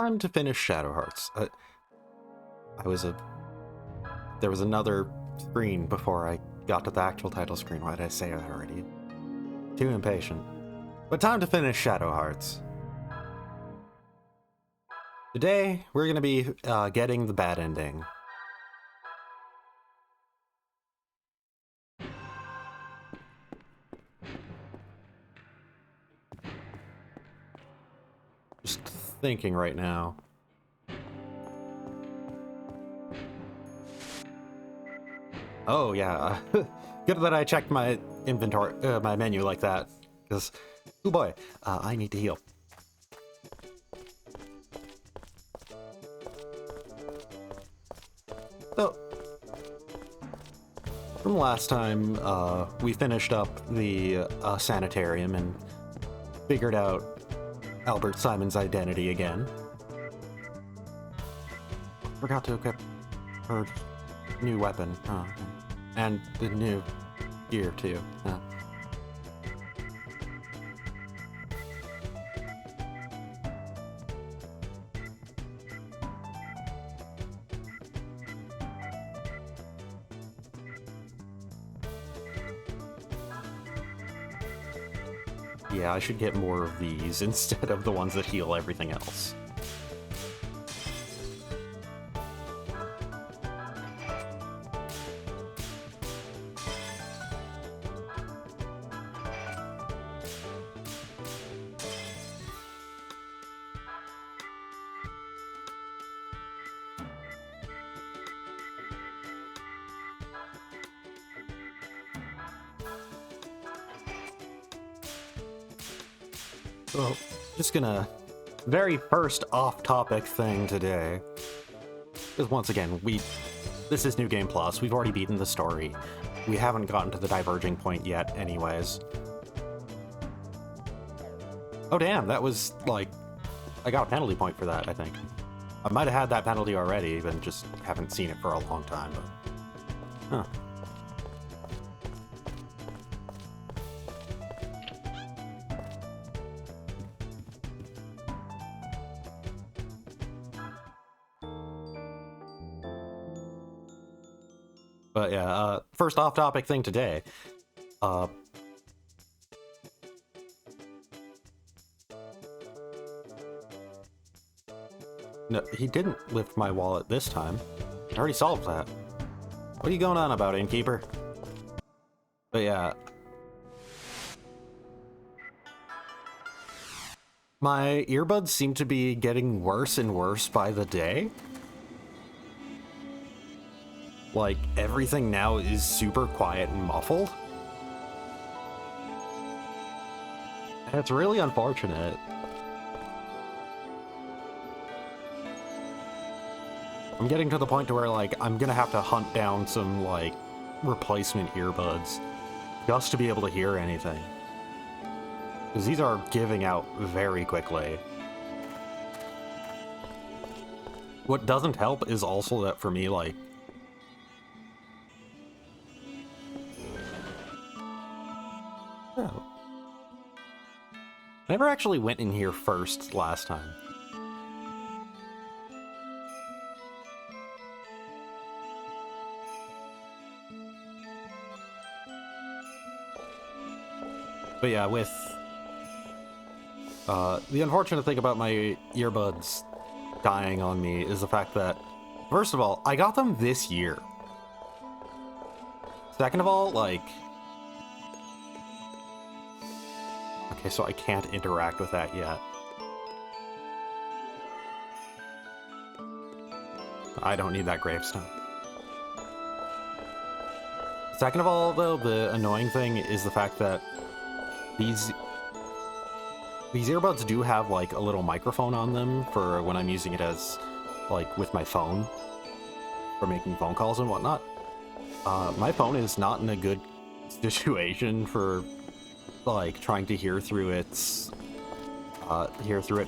time to finish Shadow Hearts. There was another screen before I got to the actual title screen. Why did I say that already? Too impatient. But time to finish Shadow Hearts. Today, we're going to be getting the bad ending. Just thinking right now. Oh yeah, good that I checked my inventory, my menu like that, because, oh boy, I need to heal. So, from last time, we finished up the sanitarium and figured out Albert Simon's identity again. Forgot to equip her new weapon, and the new gear too. Yeah, I should get more of these instead of the ones that heal everything else. So, just gonna... Very first off-topic thing today. Because once again, this is New Game Plus. We've already beaten the story. We haven't gotten to the diverging point yet, anyways. Oh damn, that was, like... I got a penalty point for that, I think. I might have had that penalty already, but just haven't seen it for a long time, but... Huh. But yeah, first off-topic thing today. No, he didn't lift my wallet this time. I already solved that. What are you going on about, Innkeeper? But yeah. My earbuds seem to be getting worse and worse by the day. Like, everything now is super quiet and muffled. And it's really unfortunate. I'm getting to the point to where, like, I'm gonna have to hunt down some, like, replacement earbuds just to be able to hear anything. Because these are giving out very quickly. What doesn't help is also that for me, like, oh. I never actually went in here first last time. But yeah, with... the unfortunate thing about my earbuds dying on me is the fact that, first of all, I got them this year. Second of all, like... Okay, so I can't interact with that yet. I don't need that gravestone. Second of all, though, the annoying thing is the fact that these earbuds do have, like, a little microphone on them for when I'm using it as, like, with my phone for making phone calls and whatnot. My phone is not in a good situation for, like, trying to hear through it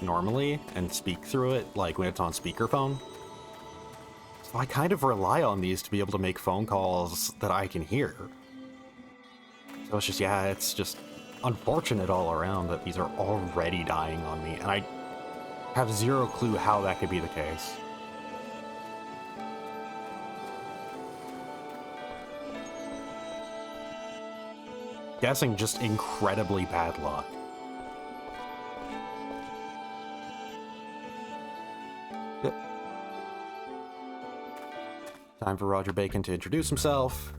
normally and speak through it, like, when it's on speakerphone. So I kind of rely on these to be able to make phone calls that I can hear. So it's just, yeah, it's just unfortunate all around that these are already dying on me, and have zero clue how that could be the case. Guessing just incredibly bad luck. Yep. Time for Roger Bacon to introduce himself.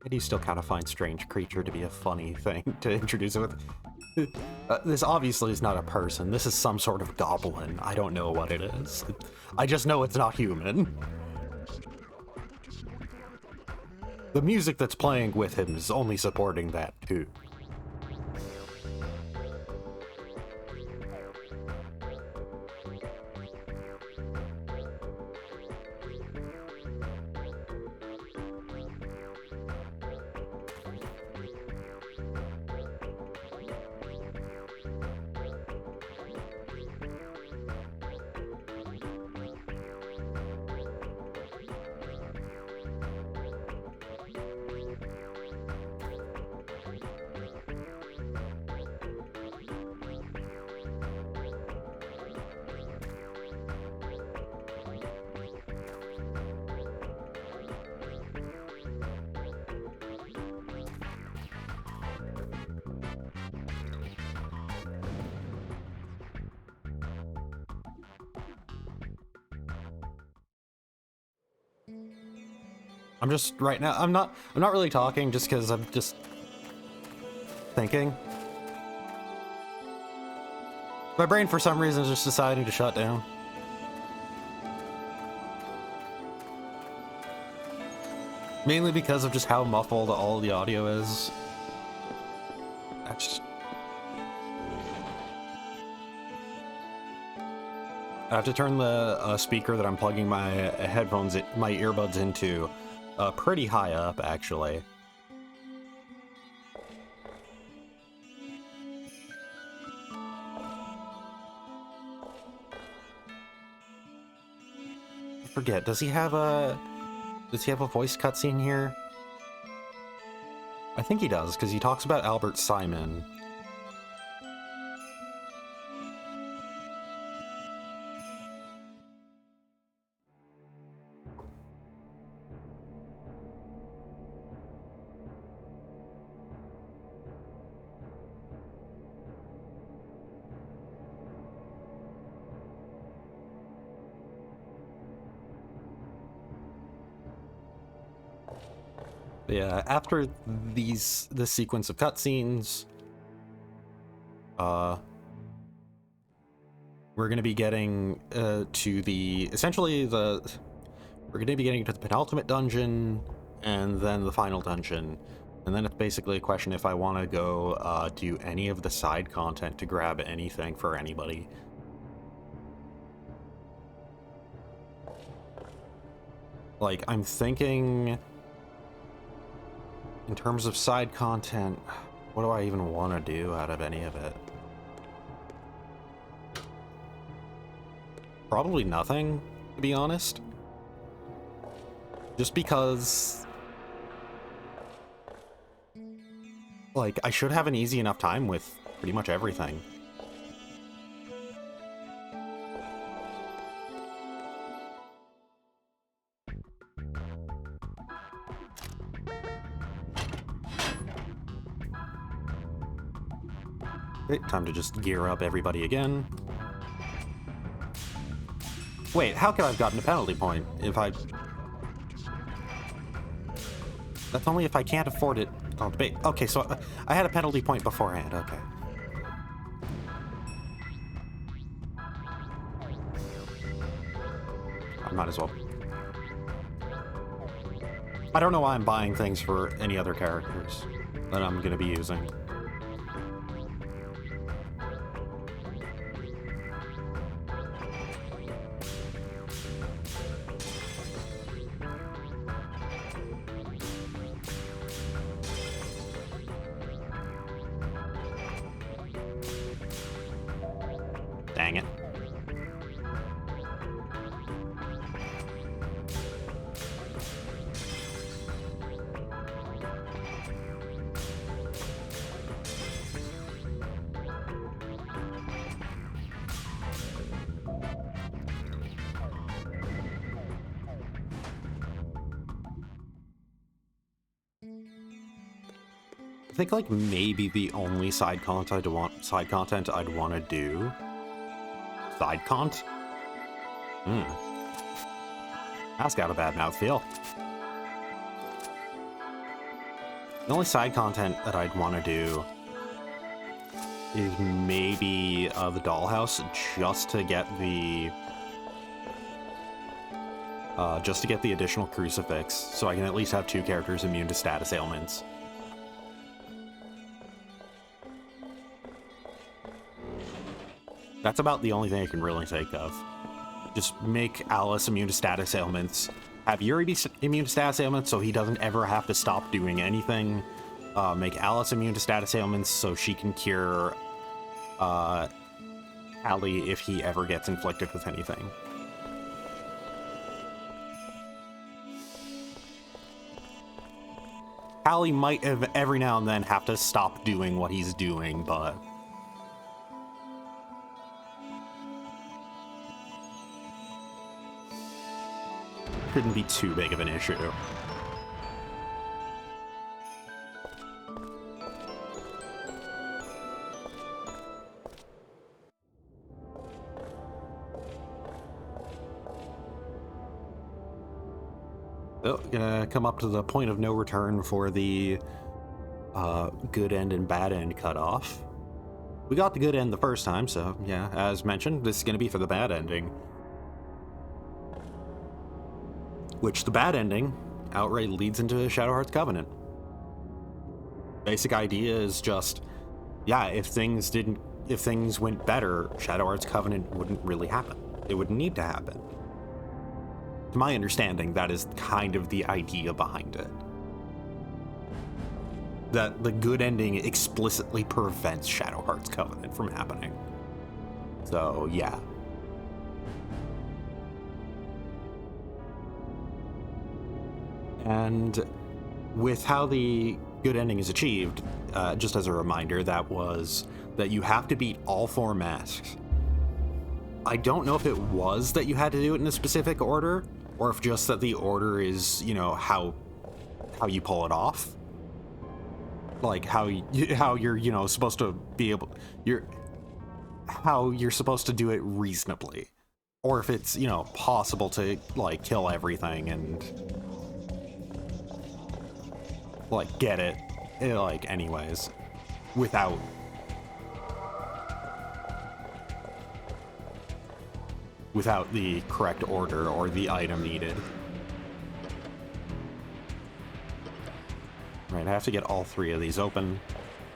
I do still kind of find Strange Creature to be a funny thing to introduce it with. This obviously is not a person. This is some sort of goblin. I don't know what it is. I just know it's not human. The music that's playing with him is only supporting that too. I'm just right now I'm not really talking just because I'm just thinking. My brain for some reason is just deciding to shut down. Mainly because of just how muffled all the audio is. That's I have to turn the speaker that I'm plugging my my earbuds into pretty high up, actually. I forget, does he have a voice cutscene here? I think he does, because he talks about Albert Simon. Yeah, after this sequence of cutscenes, we're gonna be getting to the penultimate dungeon, and then the final dungeon, and then it's basically a question if I want to go do any of the side content to grab anything for anybody. Like, I'm thinking, in terms of side content, what do I even want to do out of any of it? Probably nothing, to be honest. Just because, like, I should have an easy enough time with pretty much everything. Okay, time to just gear up everybody again. Wait, how could I have gotten a penalty point if I... That's only if I can't afford it. Oh, debate. Okay, so I had a penalty point beforehand, okay. I might as well. I don't know why I'm buying things for any other characters that I'm gonna be using. Dang it. I think like maybe the only side content I'd want to do. Side cont? That's got a bad mouthfeel. The only side content that I'd want to do is maybe the dollhouse, just to get the additional crucifix, so I can at least have 2 characters immune to status ailments. That's about the only thing I can really think of. Just make Alice immune to status ailments. Have Yuri be immune to status ailments so he doesn't ever have to stop doing anything. Make Alice immune to status ailments so she can cure Allie if he ever gets inflicted with anything. Allie might have every now and then have to stop doing what he's doing, but couldn't be too big of an issue. So, gonna come up to the point of no return for the good end and bad end cutoff. We got the good end the first time, so yeah, as mentioned, this is gonna be for the bad ending. Which the bad ending outright leads into Shadow Heart's Covenant. Basic idea is just, yeah, if things went better, Shadow Heart's Covenant wouldn't really happen. It wouldn't need to happen. To my understanding, that is kind of the idea behind it. That the good ending explicitly prevents Shadow Heart's Covenant from happening. So, yeah. And with how the good ending is achieved, just as a reminder, that was that you have to beat all 4 masks. I don't know if it was that you had to do it in a specific order, or if just that the order is, you know, how you pull it off. Like how you're, you know, supposed to be able, how you're supposed to do it reasonably. Or if it's, you know, possible to, like, kill everything and, like, get it, like, anyways, without the correct order or the item needed. Right, I have to get all 3 of these open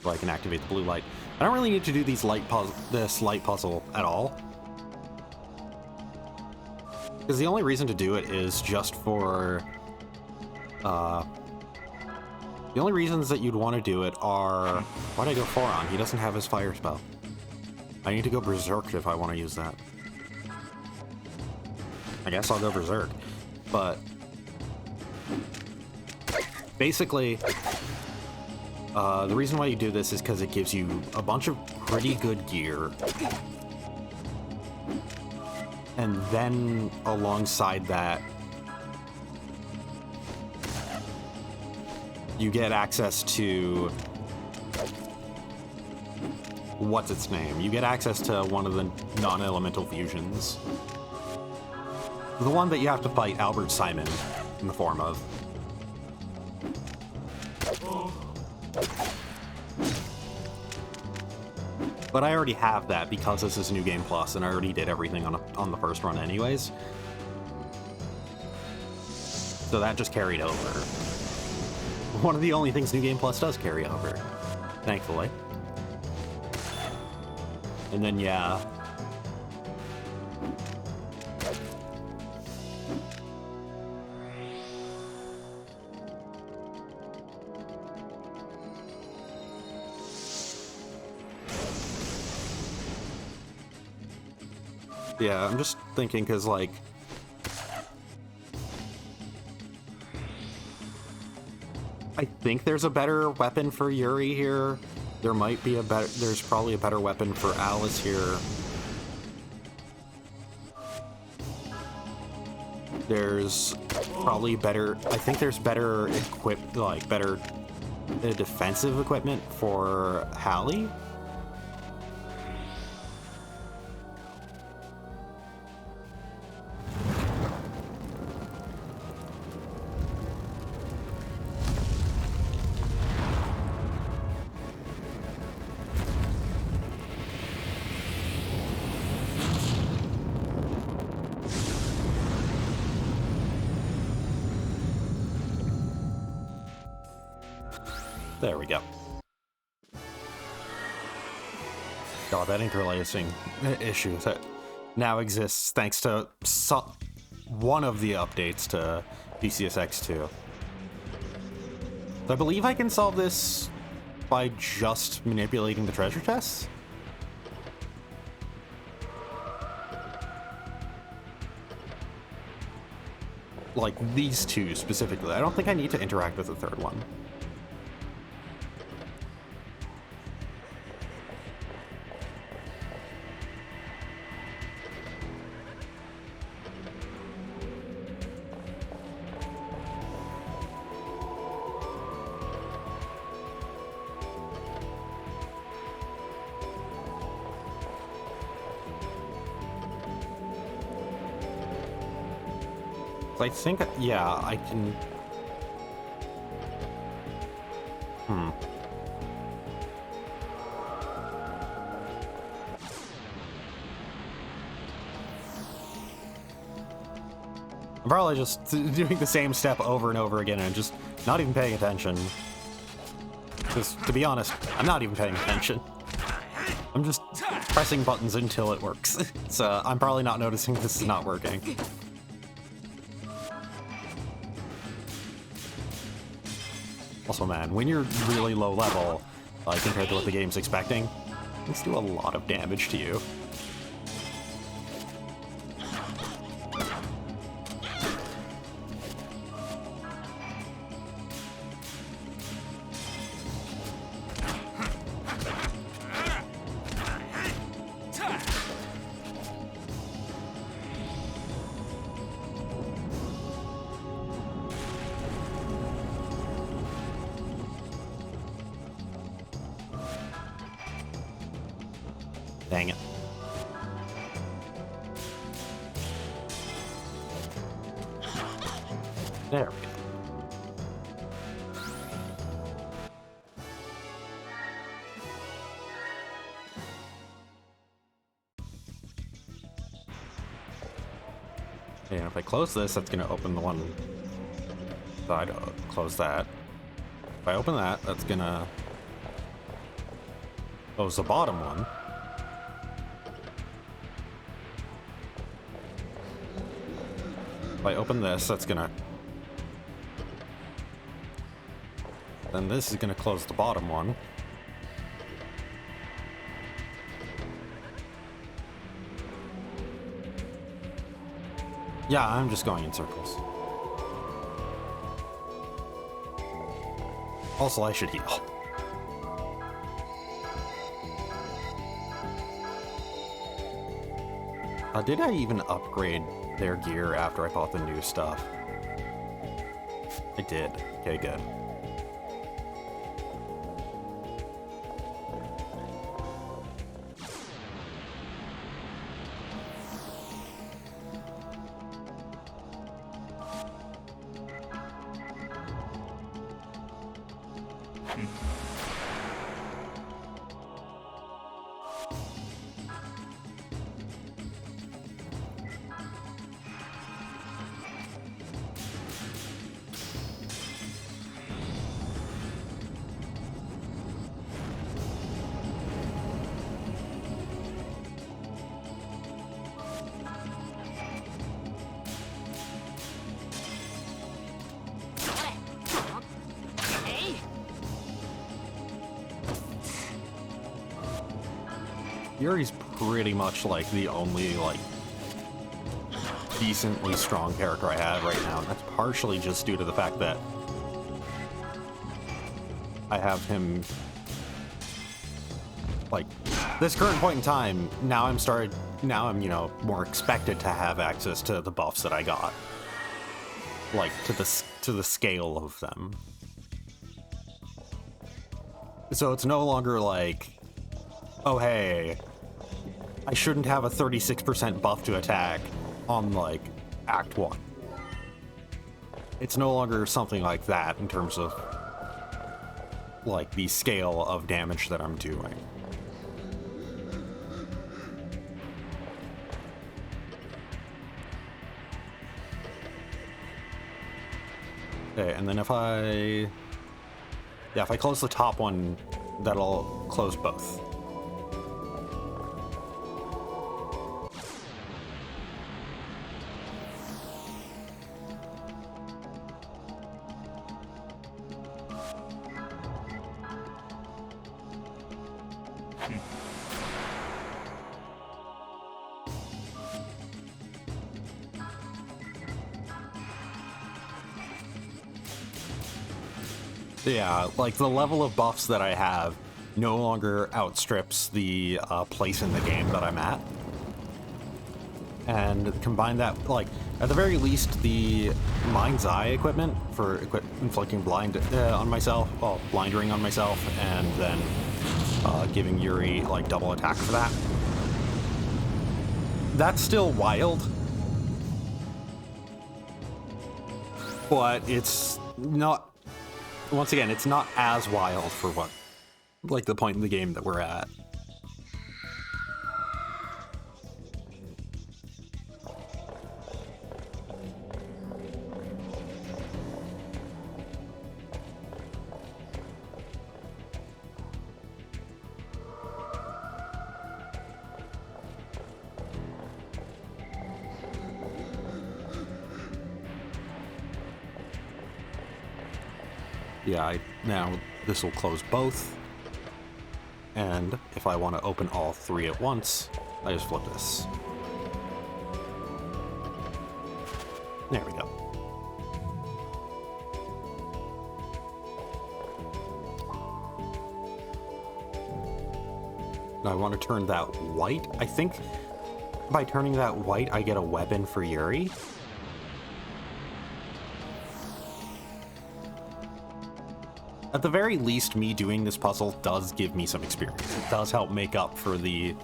so I can activate the blue light. I don't really need to do this light puzzle at all, because the only reason to do it is just for the only reasons that you'd want to do it are... Why'd I go Foron? He doesn't have his fire spell. I need to go Berserk if I want to use that. I guess I'll go Berserk. But... basically, the reason why you do this is because it gives you a bunch of pretty good gear. And then, alongside that, you get access to... what's its name? You get access to one of the non-elemental fusions. The one that you have to fight Albert Simon in the form of. But I already have that because this is New Game Plus, and I already did everything on the first run anyways. So that just carried over. One of the only things New Game Plus does carry over, thankfully. And then, yeah. Yeah, I'm just thinking, because, like, I think there's a better weapon for Yuri here. There might be there's probably a better weapon for Alice here. There's probably better, I think there's better equipped, like, better the defensive equipment for Hallie. There we go. God, that interlacing issue that now exists thanks to one of the updates to DCSX2. I believe I can solve this by just manipulating the treasure chests. Like these two specifically. I don't think I need to interact with the third one. I think, yeah, I can... I'm probably just doing the same step over and over again and just not even paying attention. Because, to be honest, I'm not even paying attention. I'm just pressing buttons until it works. So I'm probably not noticing this is not working. Also, man, when you're really low level, compared to what the game's expecting, these do a lot of damage to you. Dang it. There we go. And if I close this, that's going to open the one side. Close that. If I open that, that's going to close the bottom one. If I open this, that's gonna... Then this is gonna close the bottom one. Yeah, I'm just going in circles. Also, I should heal. Did I even upgrade their gear after I bought the new stuff? I did. Okay, good. Yuri's pretty much like the only like decently strong character I have right now, and that's partially just due to the fact that I have him like this current point in time. Now I'm you know, more expected to have access to the buffs that I got, like to the scale of them. So it's no longer like, oh hey, I shouldn't have a 36% buff to attack on, like, Act 1. It's no longer something like that in terms of, like, the scale of damage that I'm doing. Okay, and then if I close the top one, that'll close both. Yeah, like the level of buffs that I have no longer outstrips the place in the game that I'm at. And combine that, like, at the very least, the Mind's Eye equipment for inflicting blind on myself, well, blind ring on myself, and then giving Yuri, like, double attack for that. That's still wild. But it's not... Once again, it's not as wild for what, like, the point in the game that we're at. Yeah, now this will close both. And if I want to open all three at once, I just flip this. There we go. Now I want to turn that white. I think by turning that white, I get a weapon for Yuri. At the very least, me doing this puzzle does give me some experience. It does help make up for the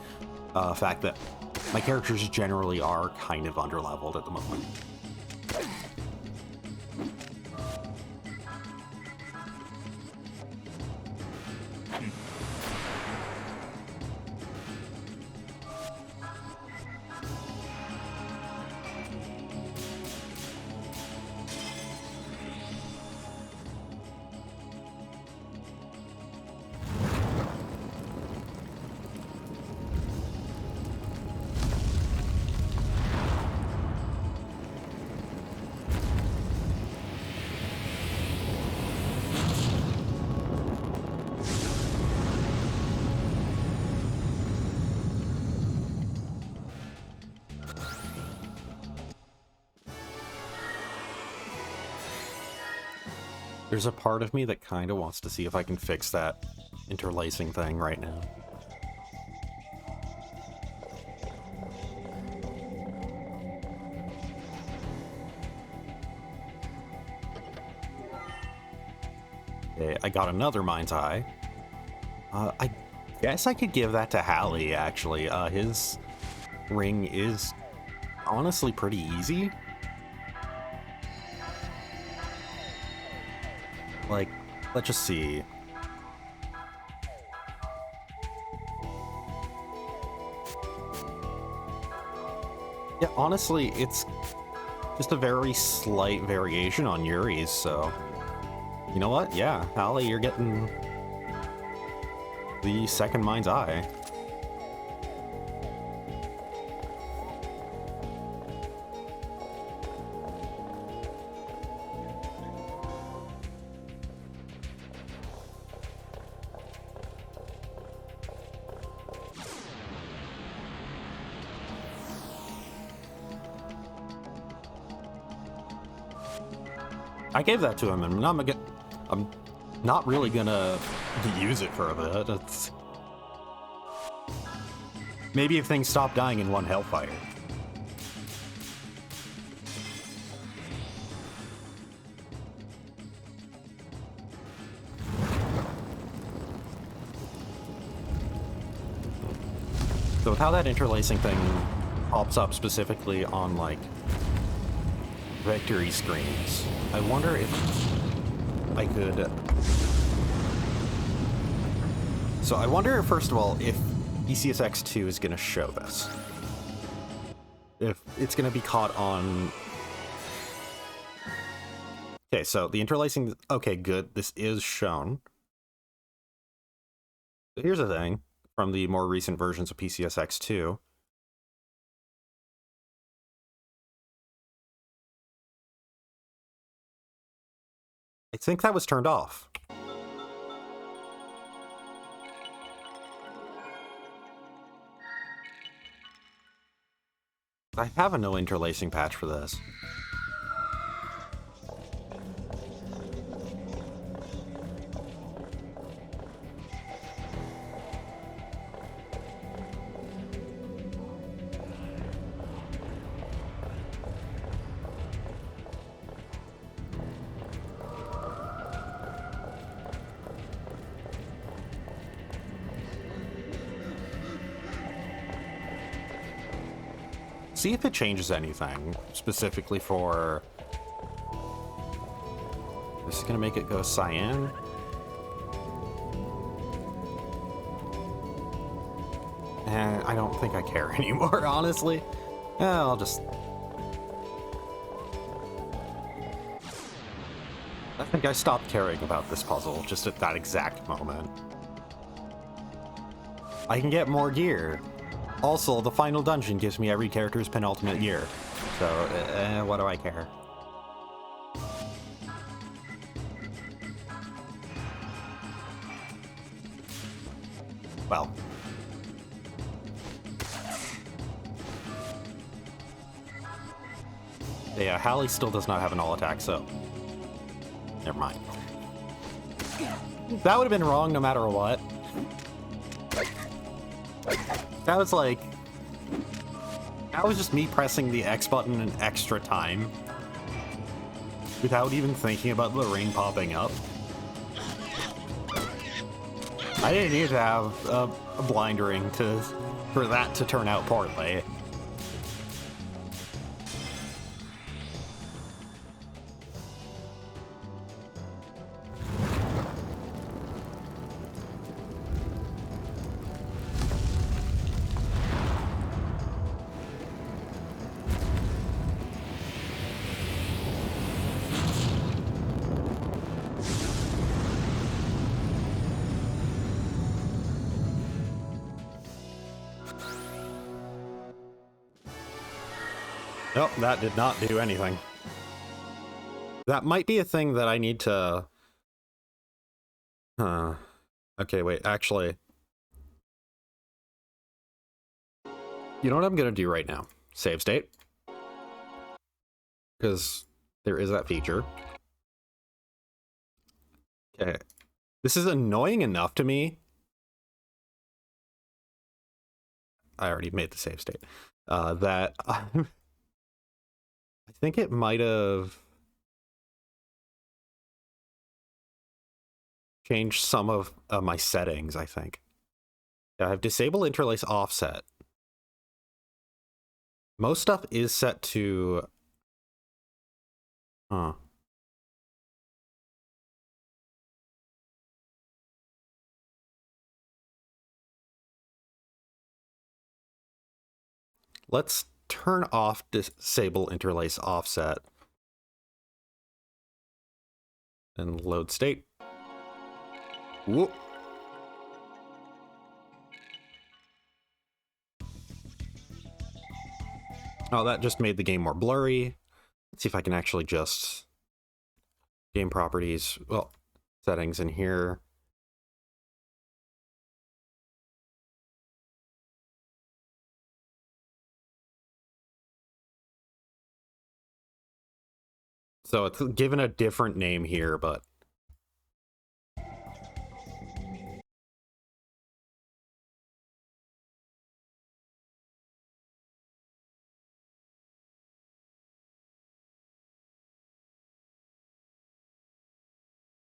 fact that my characters generally are kind of underleveled at the moment. There's a part of me that kind of wants to see if I can fix that interlacing thing right now. Okay, I got another Mind's Eye. I guess I could give that to Hallie, actually. His ring is honestly pretty easy. Like, let's just see. Yeah, honestly, it's just a very slight variation on Yuri's, so... You know what? Yeah, Hallie, you're getting the second Mind's Eye. I gave that to him, and I'm not really gonna use it for a bit. It's... Maybe if things stop dying in one Hellfire. So with how that interlacing thing pops up specifically on, like, victory screens, I wonder if I could... So I wonder, first of all, if PCSX2 is going to show this. If it's going to be caught on... Okay, so the interlacing... Okay, good. This is shown. But here's the thing, from the more recent versions of PCSX2. I think that was turned off. I have a no interlacing patch for this. See if it changes anything, specifically for... This is gonna make it go cyan. And I don't think I care anymore, honestly. I'll just... I think I stopped caring about this puzzle just at that exact moment. I can get more gear. Also, the final dungeon gives me every character's penultimate gear. So, what do I care? Well. Yeah, Hallie still does not have an all attack, so... Never mind. That would have been wrong no matter what. That was like... That was just me pressing the X button an extra time. Without even thinking about the ring popping up. I didn't need to have a blind ring for that to turn out poorly. Nope, that did not do anything. That might be a thing that I need to... Okay, wait, actually... You know what I'm gonna do right now? Save state. Because there is that feature. Okay. This is annoying enough to me. I already made the save state. That... I think it might have changed some of my settings, I think. Yeah, I have disable interlace offset. Most stuff is set to... Huh. Let's turn off disable interlace offset. And load state. Whoop. Oh, that just made the game more blurry. Let's see if I can actually just... Game properties, well, settings in here. So it's given a different name here, but...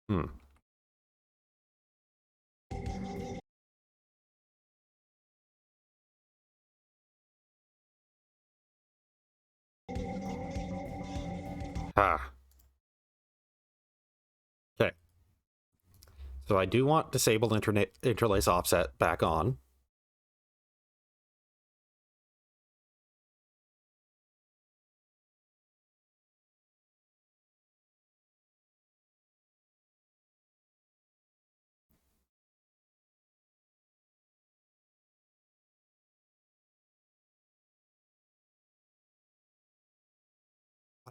Hmm. Ah. Okay. So I do want disabled interlace offset back on.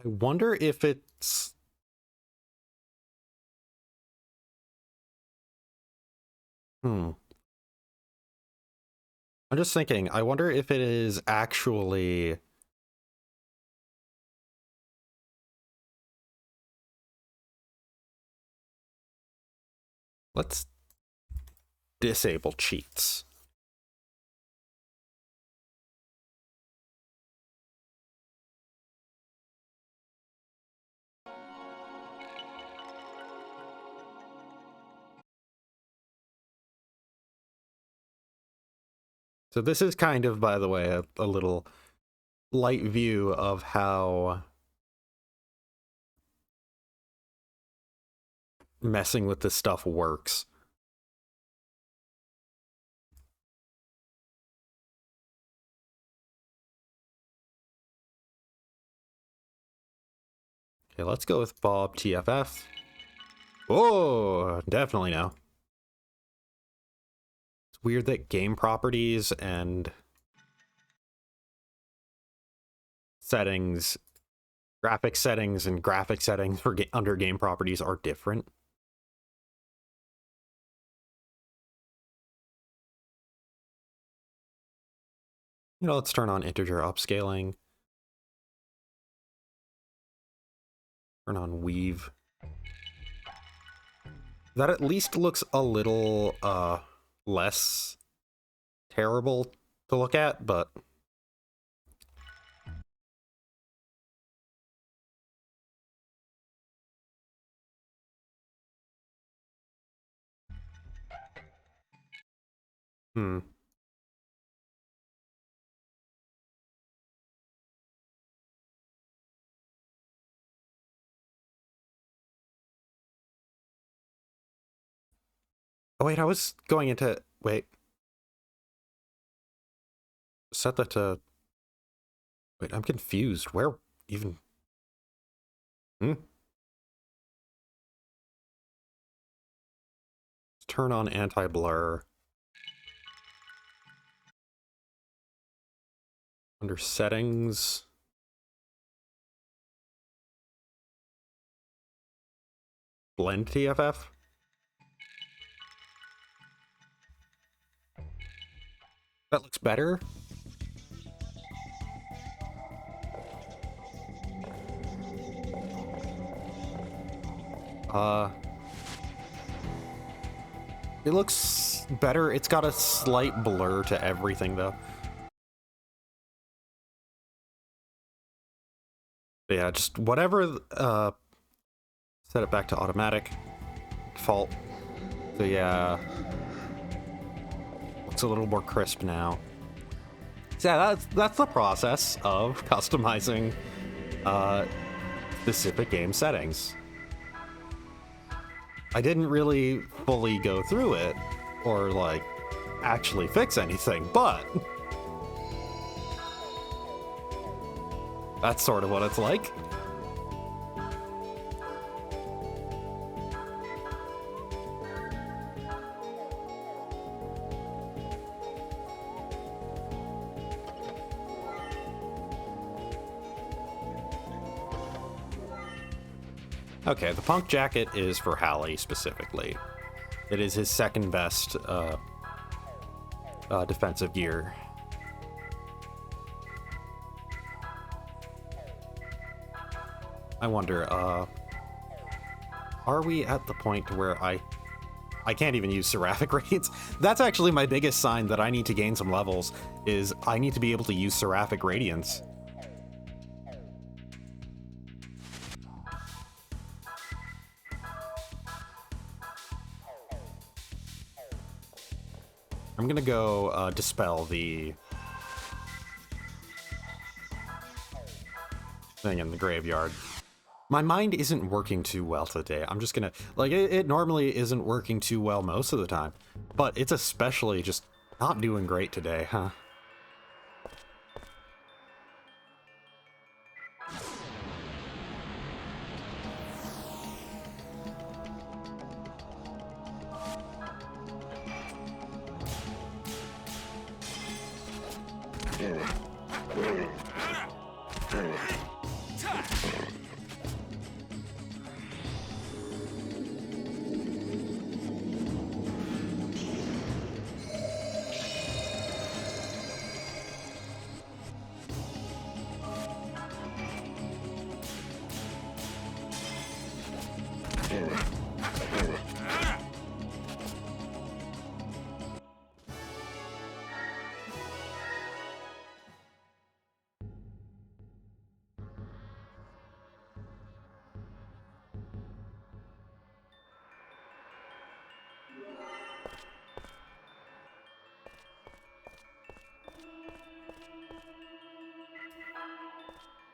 I wonder if it's... I'm just thinking, I wonder if it is actually... Let's disable cheats. So this is kind of, by the way, a little light view of how messing with this stuff works. Okay, let's go with Bob TFF. Oh, definitely no. It's weird that game properties and settings, graphic settings and graphic settings for under game properties are different. You know, let's turn on integer upscaling. Turn on weave. That at least looks a little less terrible to look at, but Oh wait, I was going into wait. Set that to wait, I'm confused. Where even Turn on anti-blur. Under settings. Blend TFF. That looks better. It looks better. It's got a slight blur to everything though. But yeah, just whatever, set it back to automatic. Default. So yeah, looks a little more crisp now. So yeah, that's the process of customizing specific game settings. I didn't really fully go through it or like actually fix anything, but that's sort of what it's like. Okay, the punk jacket is for Hallie specifically. It is his second best defensive gear. I wonder, are we at the point where I can't even use Seraphic Radiance? That's actually my biggest sign that I need to gain some levels, is I need to be able to use Seraphic Radiance. I'm gonna go dispel the thing in the graveyard. My mind isn't working too well today. I'm just gonna, like, it normally isn't working too well most of the time, but it's especially just not doing great today, huh?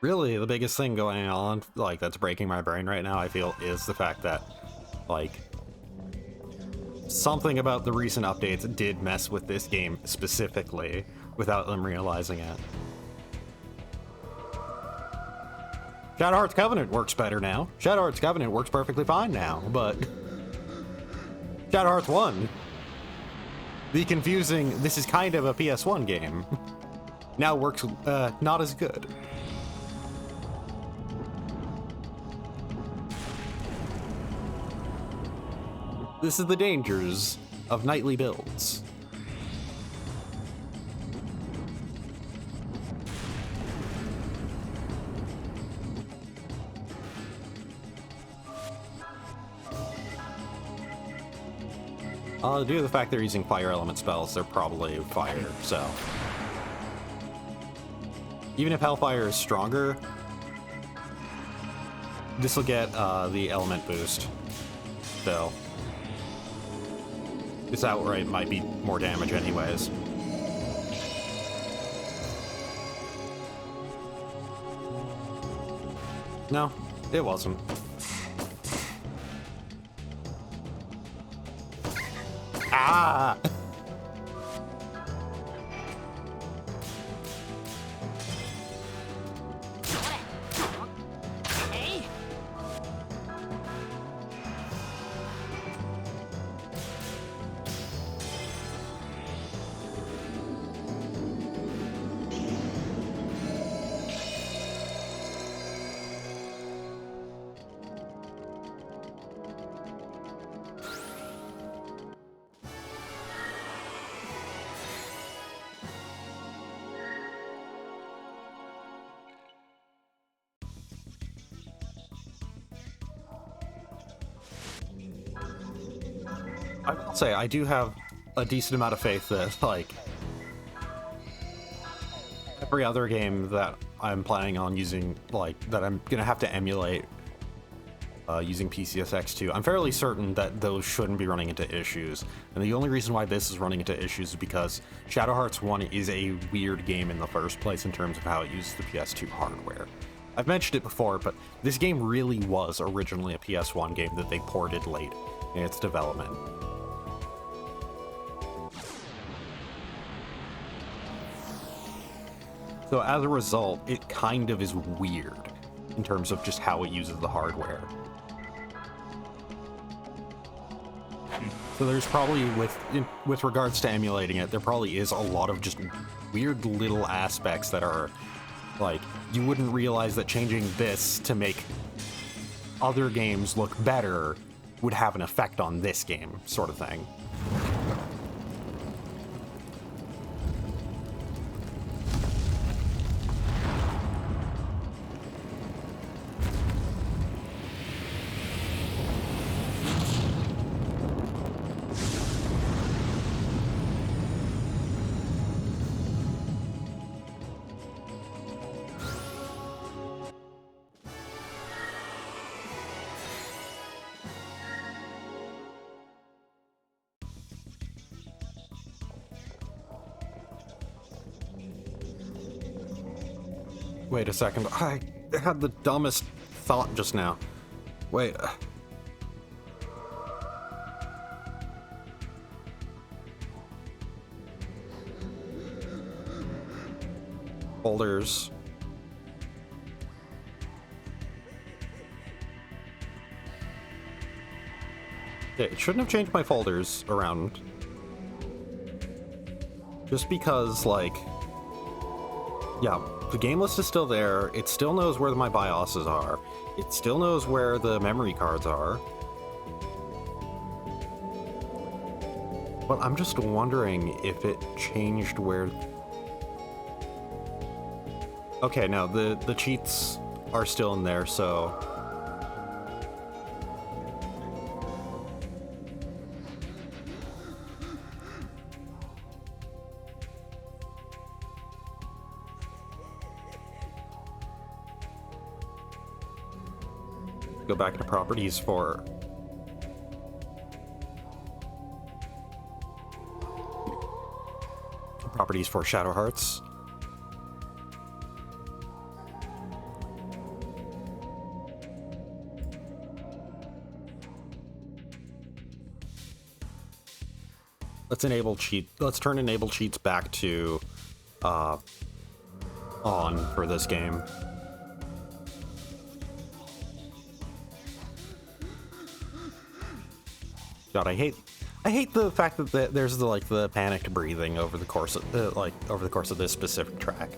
Really, the biggest thing going on, like, that's breaking my brain right now, I feel, is the fact that, like, something about the recent updates did mess with this game specifically without them realizing it. Shadow Hearts Covenant works better now. Shadow Hearts Covenant works perfectly fine now, but Shadow Hearts 1, the confusing, this is kind of a PS1 game, now works not as good. This is the dangers of nightly builds. Due to the fact they're using fire element spells, they're probably fire, so. Even if Hellfire is stronger, this will get the element boost, so. This outright might be more damage anyways. No, it wasn't. Ah! I will say, I do have a decent amount of faith that, like, every other game that I'm planning on using, like, that I'm gonna have to emulate using PCSX2, I'm fairly certain that those shouldn't be running into issues. And the only reason why this is running into issues is because Shadow Hearts 1 is a weird game in the first place in terms of how it uses the PS2 hardware. I've mentioned it before, but this game really was originally a PS1 game that they ported late in its development. So as a result, it kind of is weird in terms of just how it uses the hardware. So there's probably, with regards to emulating it, there probably is a lot of just weird little aspects that are, like, you wouldn't realize that changing this to make other games look better would have an effect on this game, sort of thing. Wait a second, I had the dumbest thought just now. Wait. Folders. Yeah, it shouldn't have changed my folders around. Just because, like... Yeah, the game list is still there. It still knows where my BIOSes are. It still knows where the memory cards are. But I'm just wondering if it changed where... Okay, no, the cheats are still in there, so... Go back to properties for... Properties for Shadow Hearts. Let's turn enable cheats back to on for this game. God, I hate the fact that there's the panicked breathing over the course of this specific track.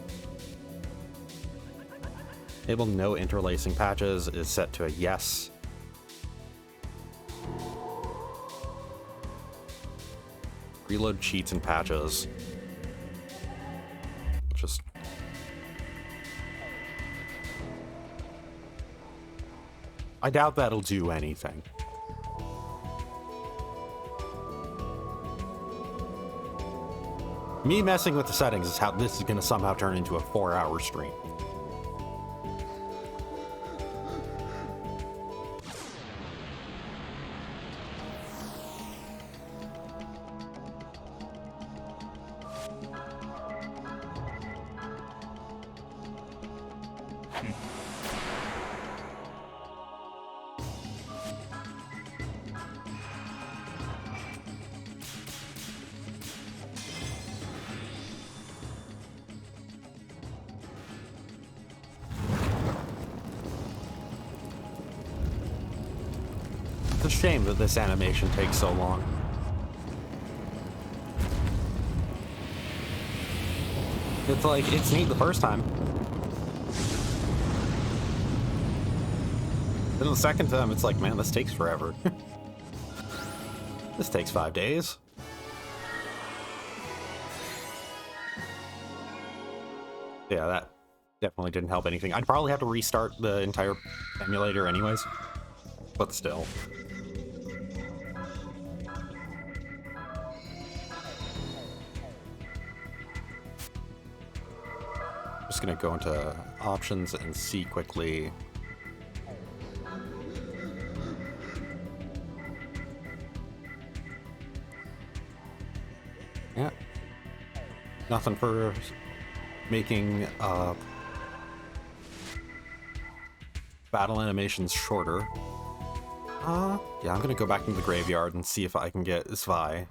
Enable no interlacing patches is set to a yes. Reload cheats and patches. Just... I doubt that'll do anything. Me messing with the settings is how this is going to somehow turn into a 4-hour stream. It's a shame that this animation takes so long. It's like, it's neat the first time. Then the second time, it's like, man, this takes forever. This takes 5 days. Yeah, that definitely didn't help anything. I'd probably have to restart the entire emulator anyways, but still. Just gonna go into options and see quickly. Yeah, nothing for making battle animations shorter. Yeah, I'm gonna go back into the graveyard and see if I can get Zwei.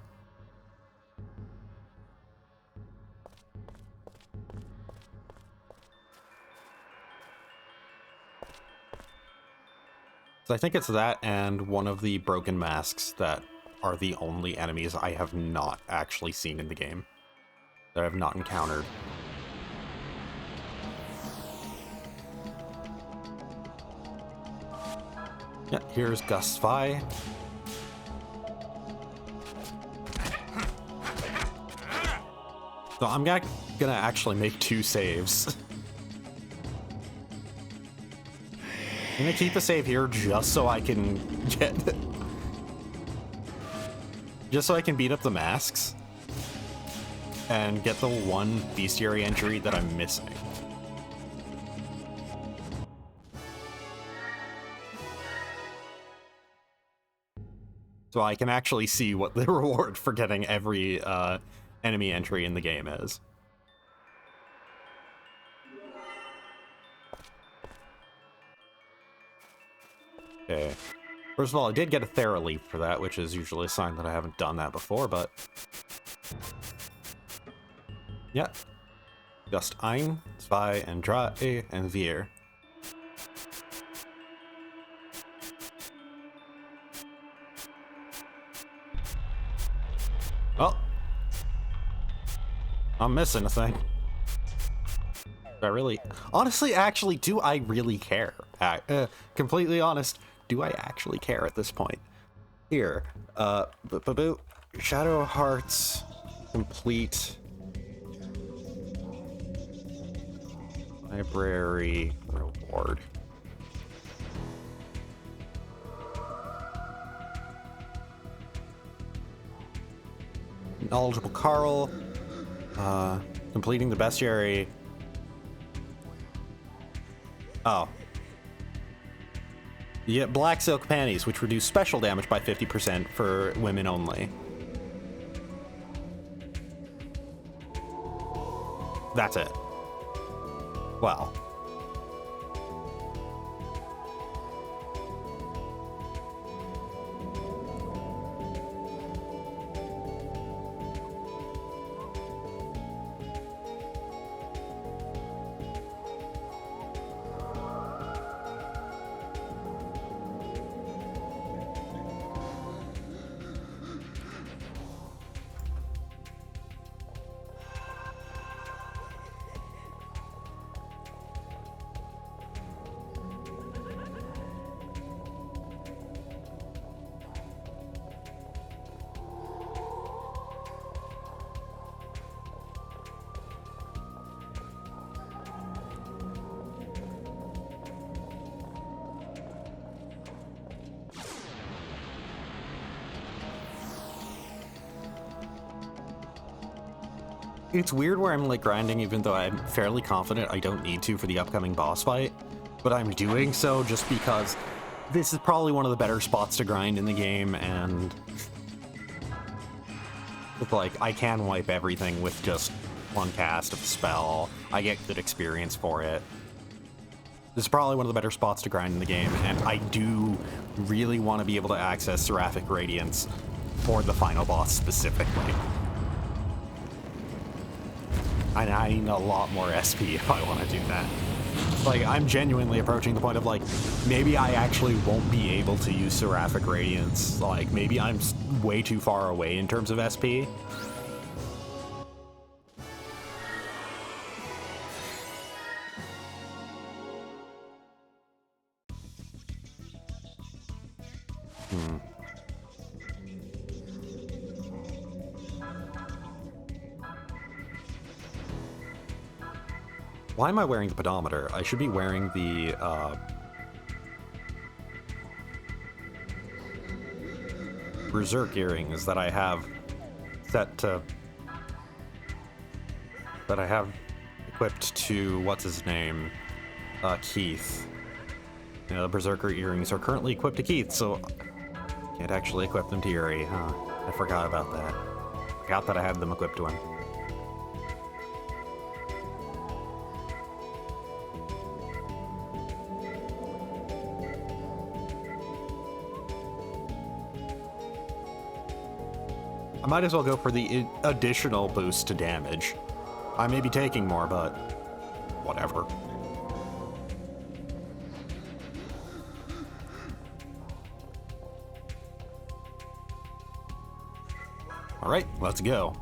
So I think it's that and one of the broken masks that are the only enemies I have not actually seen in the game. That I have not encountered. Yeah, here's Gus Zwei. So I'm gonna actually make 2 saves. I'm gonna keep a save here just so I can get... just so I can beat up the masks. And get the one bestiary entry that I'm missing. So I can actually see what the reward for getting every enemy entry in the game is. Okay. First of all, I did get a Thera Leap for that, which is usually a sign that I haven't done that before, but... yeah. Just ein, zwei, and drei, and vier. Oh! I'm missing a thing. I really... honestly, actually, do I really care? Completely honest, do I actually care at this point? Here, Shadow Hearts complete library reward. Knowledgeable Carl, completing the bestiary. Oh. You get Black Silk Panties, which reduce special damage by 50% for women only. That's it. Well. It's weird where I'm like grinding even though I'm fairly confident I don't need to for the upcoming boss fight, but I'm doing so just because this is probably one of the better spots to grind in the game, and it's like I can wipe everything with just one cast of a spell. I get good experience for it. This is probably one of the better spots to grind in the game, and I do really want to be able to access Seraphic Radiance for the final boss specifically. And I need a lot more SP if I want to do that. Like, I'm genuinely approaching the point of, like, maybe I actually won't be able to use Seraphic Radiance. Like, maybe I'm way too far away in terms of SP. Why am I wearing the pedometer? I should be wearing the, Berserk earrings that I have set to... that I have equipped to, what's his name? Keith. You know, the Berserker earrings are currently equipped to Keith, so... can't actually equip them to Yuri, huh? I forgot about that. Forgot that I had them equipped to him. I might as well go for the additional boost to damage. I may be taking more, but whatever. Alright, let's go.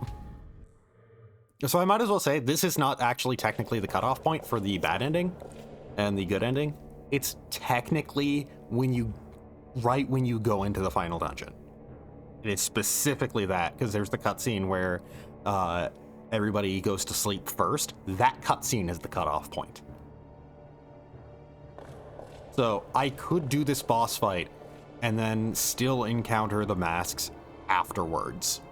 So I might as well say, this is not actually technically the cutoff point for the bad ending and the good ending. It's technically when you go into the final dungeon. It is specifically that, because there's the cutscene where everybody goes to sleep first. That cutscene is the cutoff point. So I could do this boss fight and then still encounter the masks afterwards.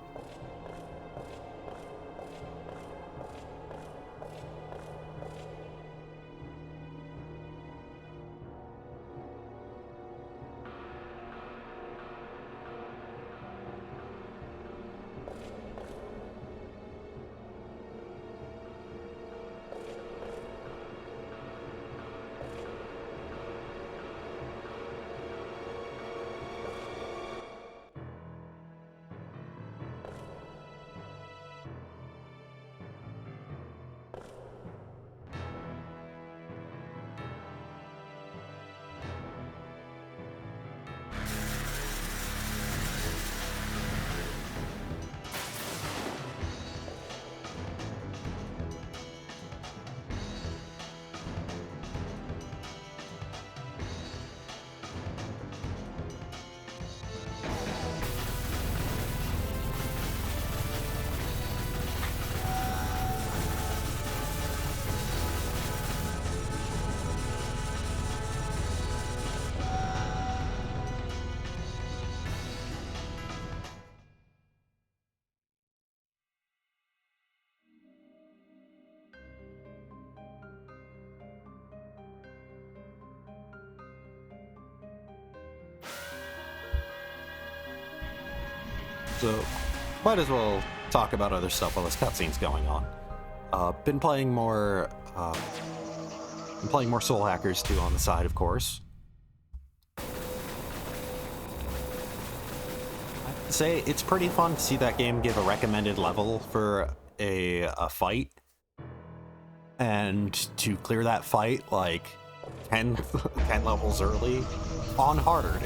So, might as well talk about other stuff while this cutscene's going on. Been playing more Soul Hackers 2 on the side, of course. I have to say, it's pretty fun to see that game give a recommended level for a fight. And to clear that fight, like, 10 levels early on hard.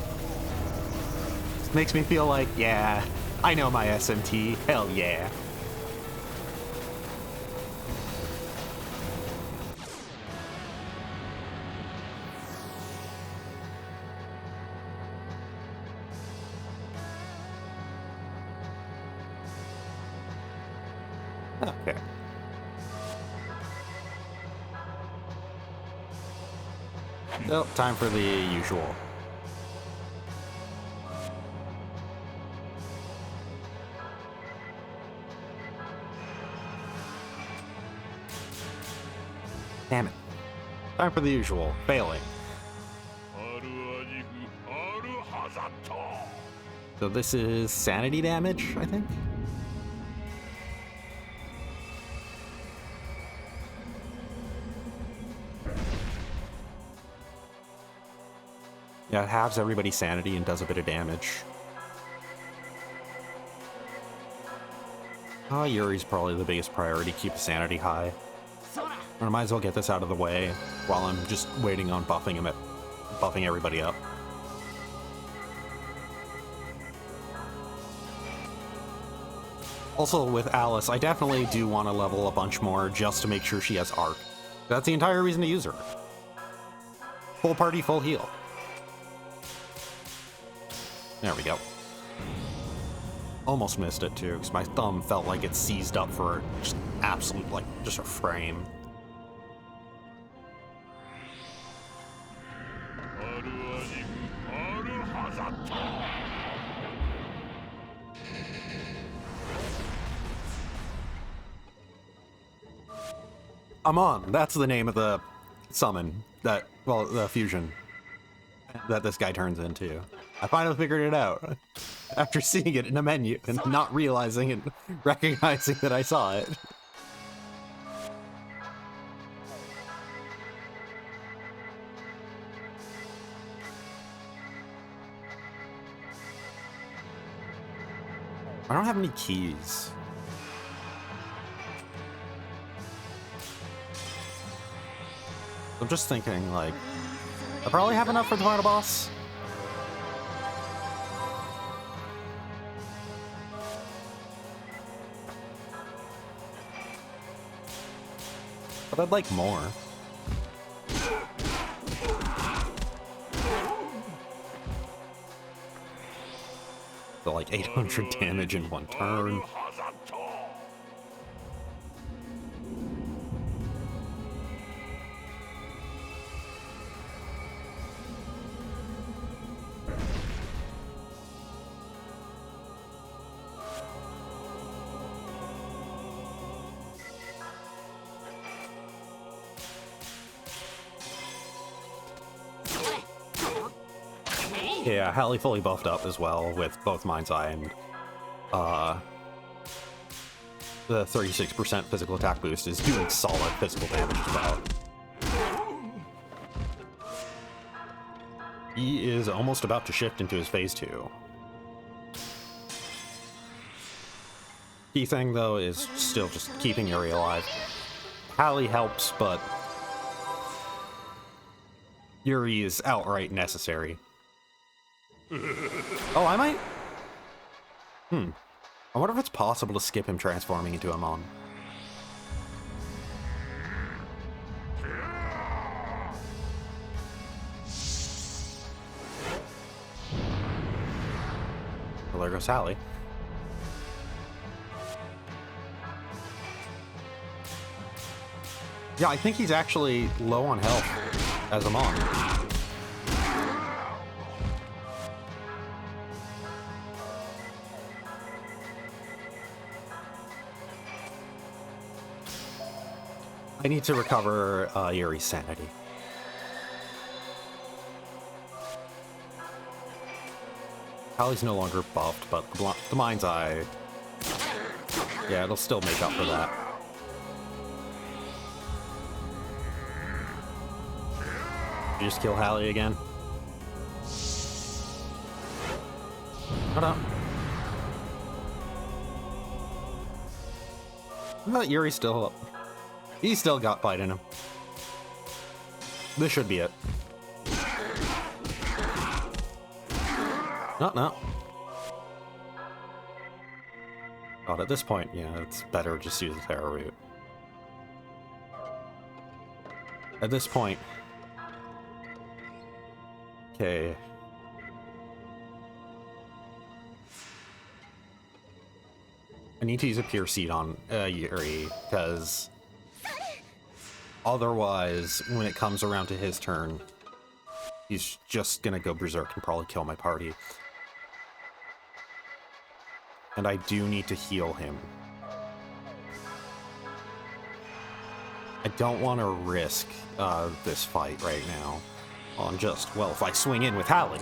Makes me feel like, yeah, I know my SMT, hell yeah. Okay. Well, time for the usual. Damn it. Time for the usual. Failing. So this is sanity damage, I think? Yeah, it halves everybody's sanity and does a bit of damage. Yuri's probably the biggest priority, keep his sanity high. I might as well get this out of the way while I'm just waiting on buffing everybody up. Also, with Alice, I definitely do want to level a bunch more just to make sure she has arc. That's the entire reason to use her. Full party, full heal. There we go. Almost missed it too, because my thumb felt like it seized up for just absolute, like, just a frame. Amon, that's the name of the summon that, well, the fusion that this guy turns into. I finally figured it out after seeing it in a menu and not realizing and recognizing that I saw it. I don't have any keys. I'm just thinking, like, I probably have enough for the final boss. But I'd like more. So like 800 damage in one turn. Yeah, Hallie fully buffed up as well with both Mind's Eye and the 36% physical attack boost is doing solid physical damage as well. He is almost about to shift into his phase 2. Key thing though is still just keeping Yuri alive. Hallie helps, but Yuri is outright necessary. Oh, I might... I wonder if it's possible to skip him transforming into Amon. Well, there goes Hallie. Yeah, I think he's actually low on health as Amon. I need to recover Yuri's sanity. Hallie's no longer buffed, but the Mind's Eye, yeah, it'll still make up for that. You just kill Hallie again? Oh no. But Yuri's still up. He's still got fight in him. This should be it. No. God, at this point, yeah, it's better just use the Terra Root. At this point... Okay. I need to use a Pure Seed on Yuri, because... Otherwise, when it comes around to his turn, he's just gonna go Berserk and probably kill my party. And I do need to heal him. I don't want to risk this fight right now on just, well, if I swing in with Hallie.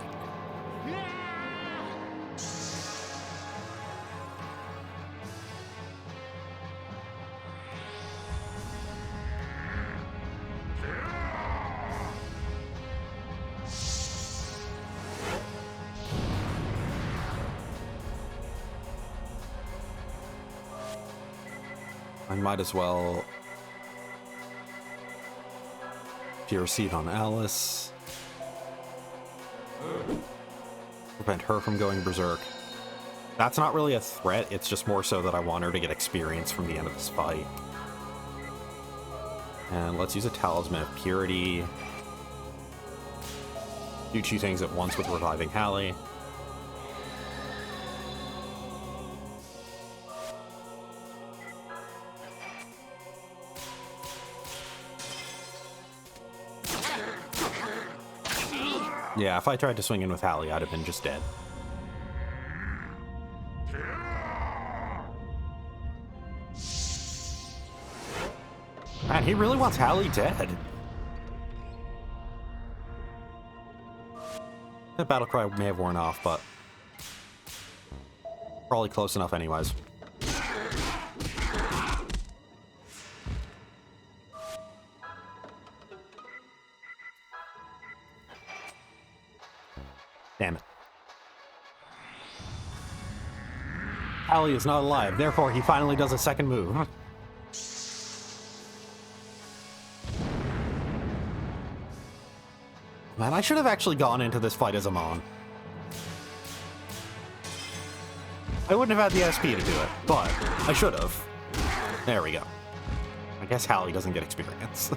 I might as well Pure Seed on Alice. Prevent her from going Berserk. That's not really a threat, it's just more so that I want her to get experience from the end of this fight. And let's use a Talisman of Purity. Do two things at once with reviving Hallie. Yeah, if I tried to swing in with Hallie, I'd have been just dead. Man, he really wants Hallie dead. That battle cry may have worn off, but probably close enough anyways. Damn it. Hallie is not alive, therefore he finally does a second move. Man, I should have actually gone into this fight as Amon. I wouldn't have had the SP to do it, but I should have. There we go. I guess Hallie doesn't get experience.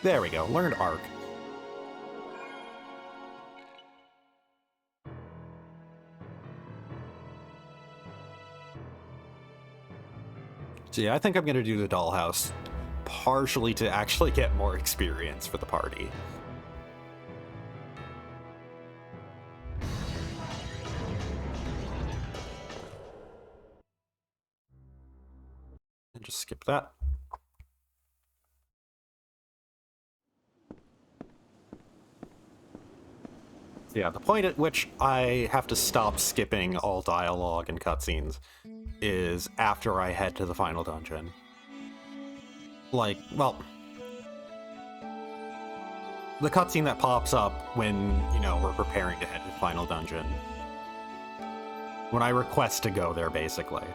There we go, learned Arc. So yeah, I think I'm gonna do the Dollhouse, partially to actually get more experience for the party. And just skip that. Yeah, the point at which I have to stop skipping all dialogue and cutscenes is after I head to the final dungeon. Like, well, the cutscene that pops up when, you know, we're preparing to head to the final dungeon. When I request to go there, basically.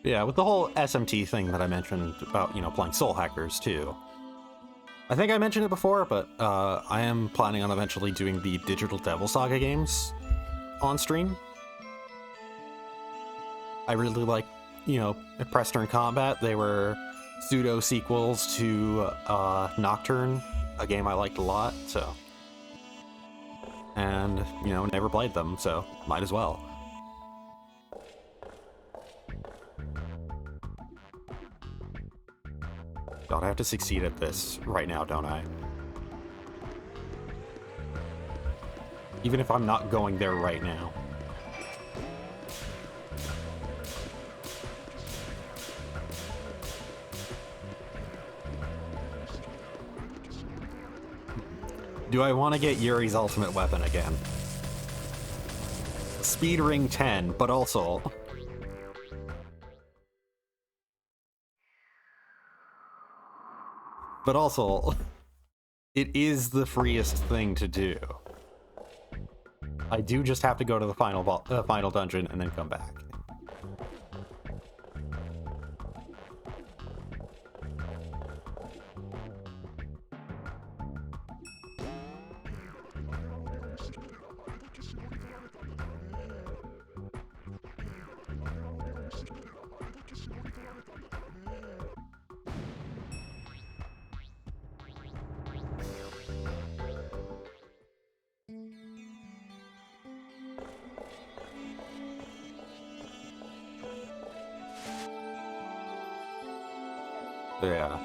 Yeah, with the whole SMT thing that I mentioned about, you know, playing Soul Hackers too. I think I mentioned it before, but I am planning on eventually doing the Digital Devil Saga games on stream. I really like, you know, Press Turn Combat. They were pseudo sequels to Nocturne, a game I liked a lot, so. And, you know, never played them, so might as well. God, I have to succeed at this right now, don't I? Even if I'm not going there right now. Do I want to get Yuri's ultimate weapon again? Speed ring 10, but also... But also, it is the freest thing to do. I do just have to go to the final dungeon and then come back. Yeah.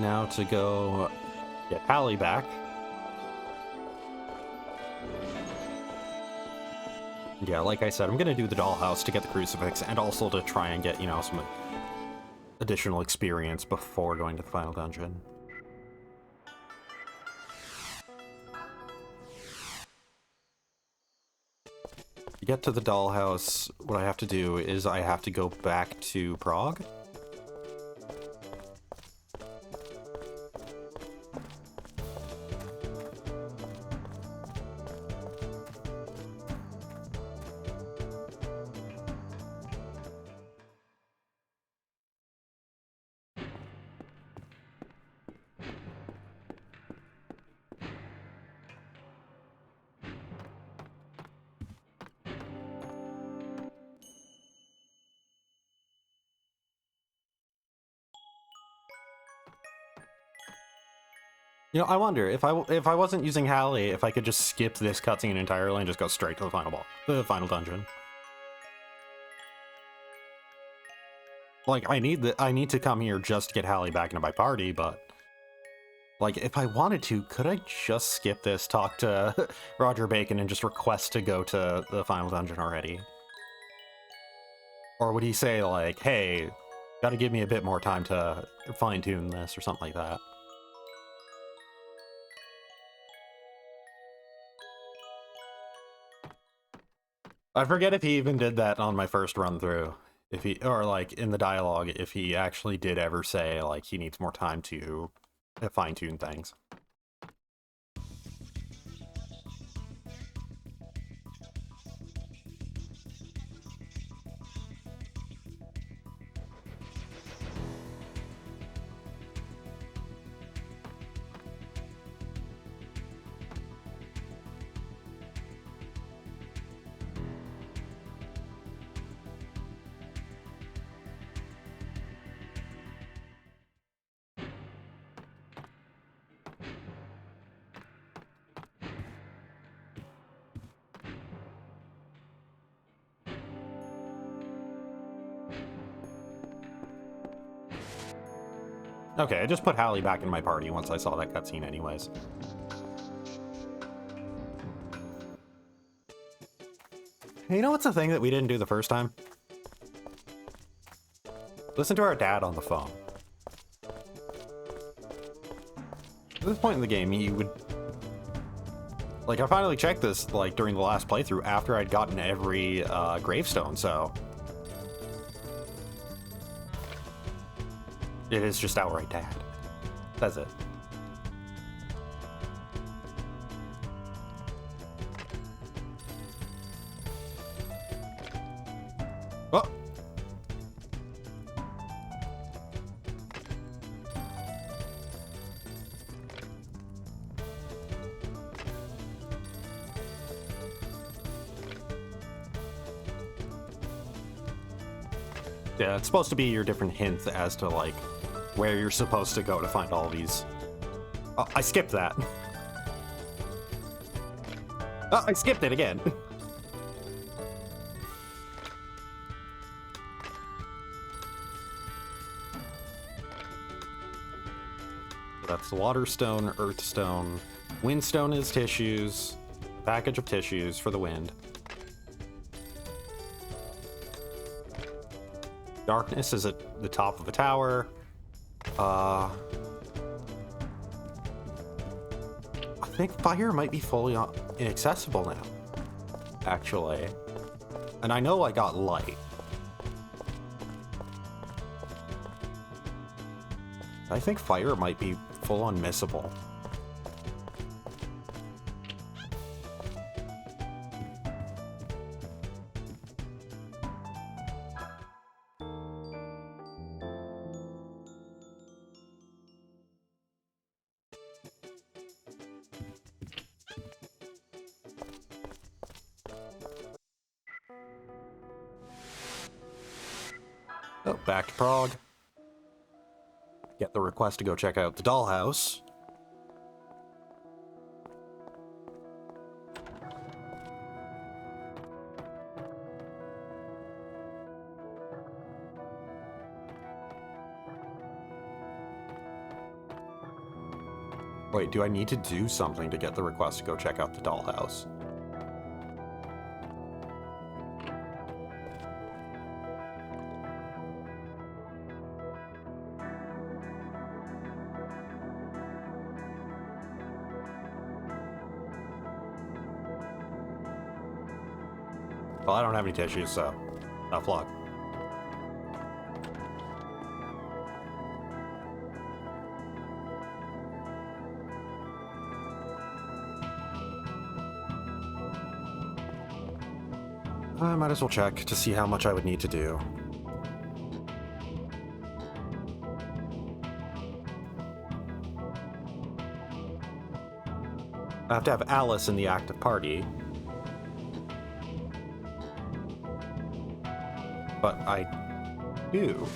Now to go get Hallie back. Yeah, like I said, I'm gonna do the dollhouse to get the crucifix and also to try and get, you know, some additional experience before going to the final dungeon. To get to the dollhouse, what I have to do is I have to go back to Prague. You know, I wonder if I wasn't using Hallie, if I could just skip this cutscene entirely and just go straight to the final dungeon. Like, I need to come here just to get Hallie back into my party, but like, if I wanted to, could I just skip this, talk to Roger Bacon, and just request to go to the final dungeon already? Or would he say like, "Hey, gotta give me a bit more time to fine-tune this," or something like that? I forget if he even did that on my first run through. If he, or like in the dialogue, if he actually did ever say like he needs more time to fine-tune things. Okay, I just put Hallie back in my party once I saw that cutscene anyways. You know what's the thing that we didn't do the first time? Listen to our dad on the phone. At this point in the game, he would... Like, I finally checked this, like, during the last playthrough after I'd gotten every gravestone, so... It is just outright dad. That's it. Oh! Yeah, it's supposed to be your different hints as to, like, where you're supposed to go to find all these. Oh, I skipped that. Oh, I skipped it again. That's the water stone, earth stone. Windstone is tissues. Package of tissues for the wind. Darkness is at the top of a tower. I think fire might be fully inaccessible now, actually. And I know I got light. I think fire might be full on missable. Oh, back to Prague. Get the request to go check out the dollhouse. Wait, do I need to do something to get the request to go check out the dollhouse? Well, I don't have any tissues, so tough luck. I might as well check to see how much I would need to do. I have to have Alice in the active party. But I do.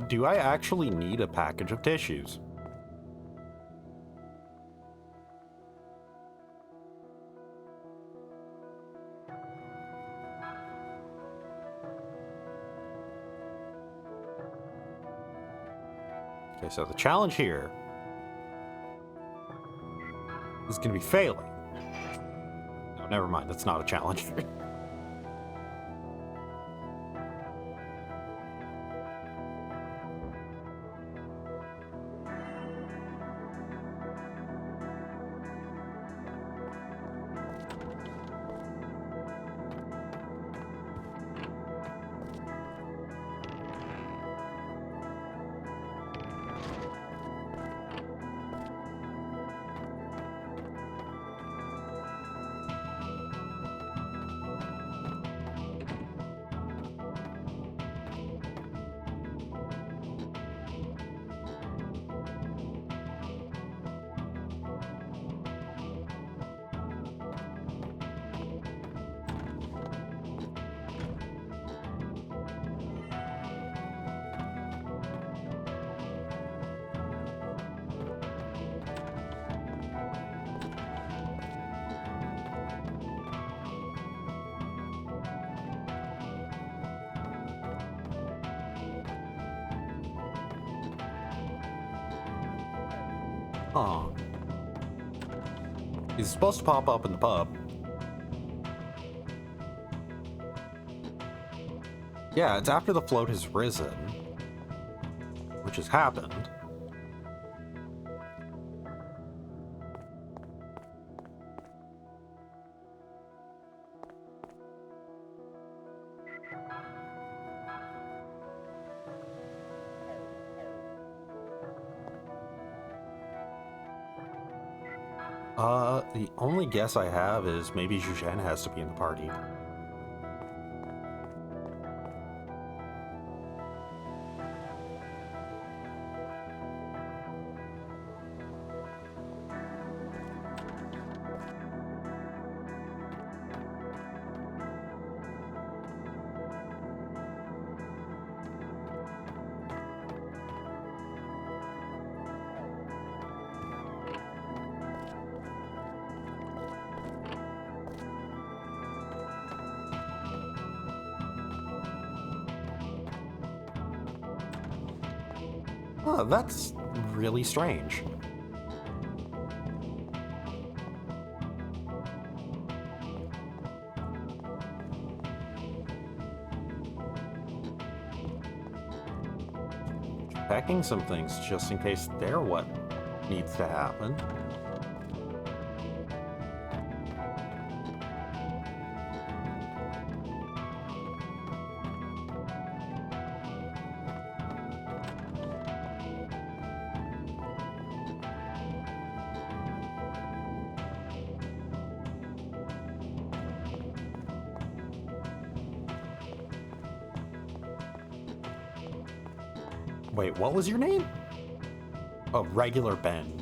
Do I actually need a package of tissues? Okay, so the challenge here is going to be failing. No, never mind. That's not a challenge. Oh. He's supposed to pop up in the pub. Yeah, it's after the float has risen, which has happened. The only guess I have is maybe Zhuzhen has to be in the party. Oh, that's really strange. Checking some things just in case they're what needs to happen. Wait, what was your name? Oh, regular Ben.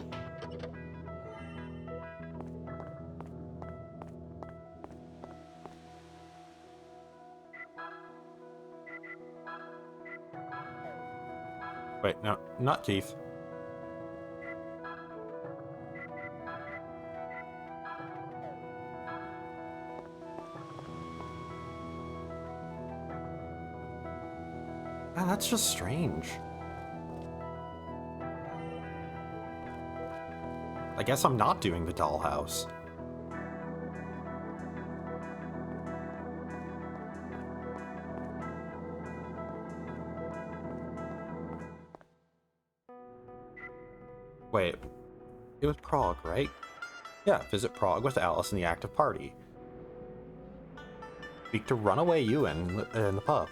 Wait, no, not Keith. Ah, that's just strange. I guess I'm not doing the dollhouse. Wait, it was Prague, right? Yeah, visit Prague with Alice in the active party. Speak to Runaway Ewan in the pub.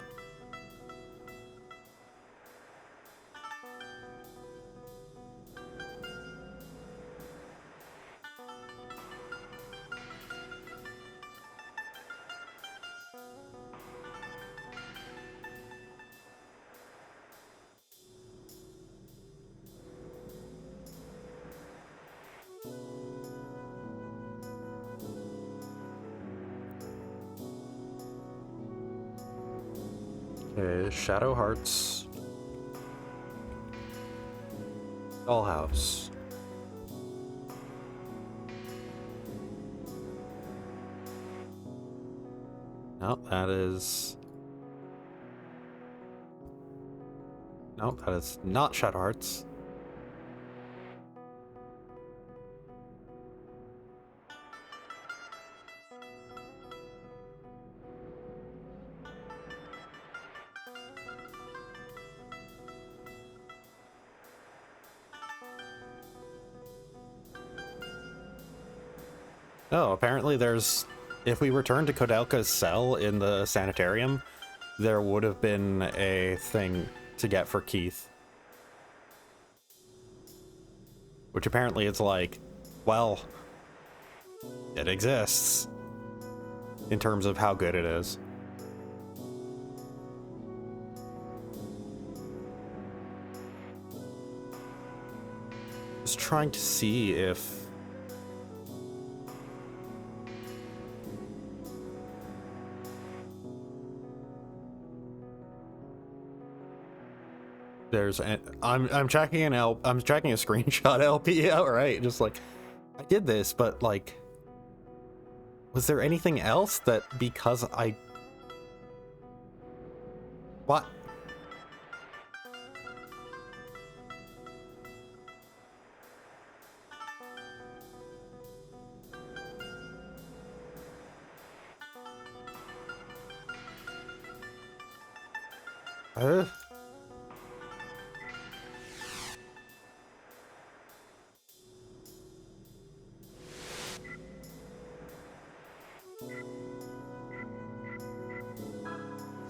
Okay, Shadow Hearts. Dollhouse. No, that is... No, that is not Shadow Hearts. Oh, apparently there's... If we return to Kodelka's cell in the sanitarium, there would have been a thing to get for Keith. Which apparently it's like, well, it exists. In terms of how good it is. Just trying to see if... There's an, I'm tracking I'm tracking a screenshot LP outright, just like I did this, but like was there anything else that because I what?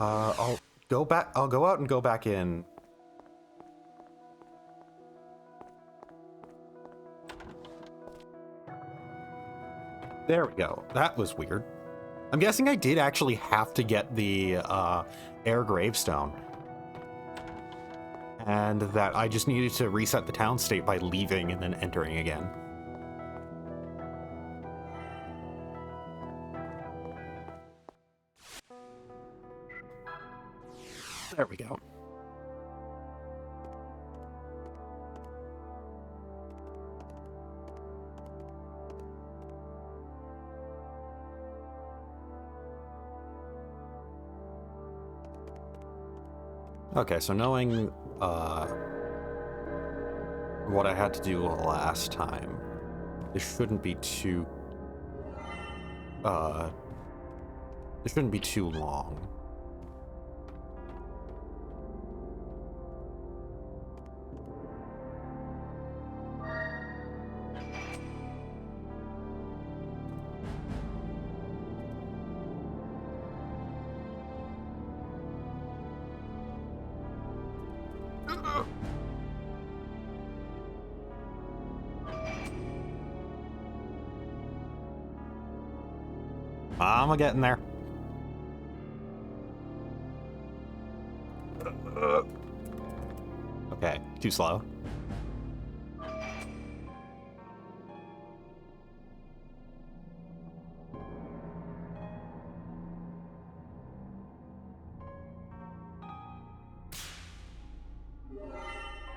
Uh, I'll go back. I'll go out and go back in. There we go. That was weird. I'm guessing I did actually have to get the air gravestone. And that I just needed to reset the town state by leaving and then entering again. There we go. Okay, so knowing, what I had to do last time. This shouldn't be too... This shouldn't be too long. I'm getting there. Okay, too slow.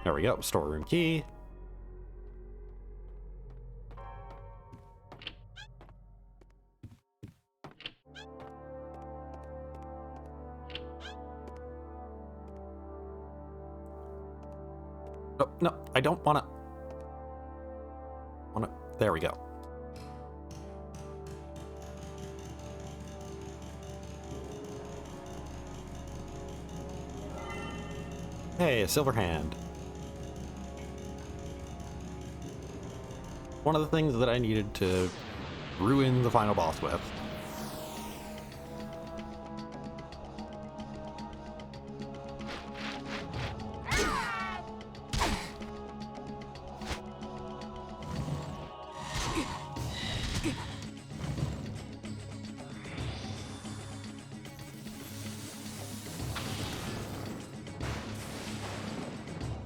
There we go, storeroom key. Oh, no, I don't wanna... There we go. Hey, a silver hand. One of the things that I needed to ruin the final boss with.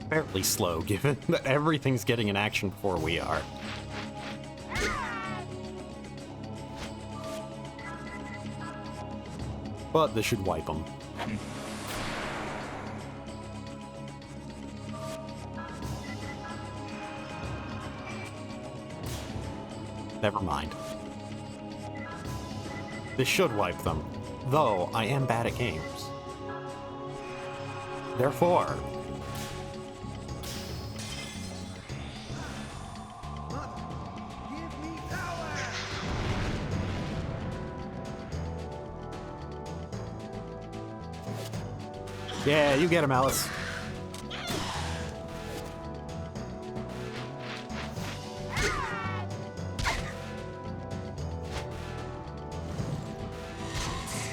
Fairly slow, given that everything's getting in action before we are. But this should wipe them. Never mind. This should wipe them, though I am bad at games. Therefore... Yeah, you get him, Alice.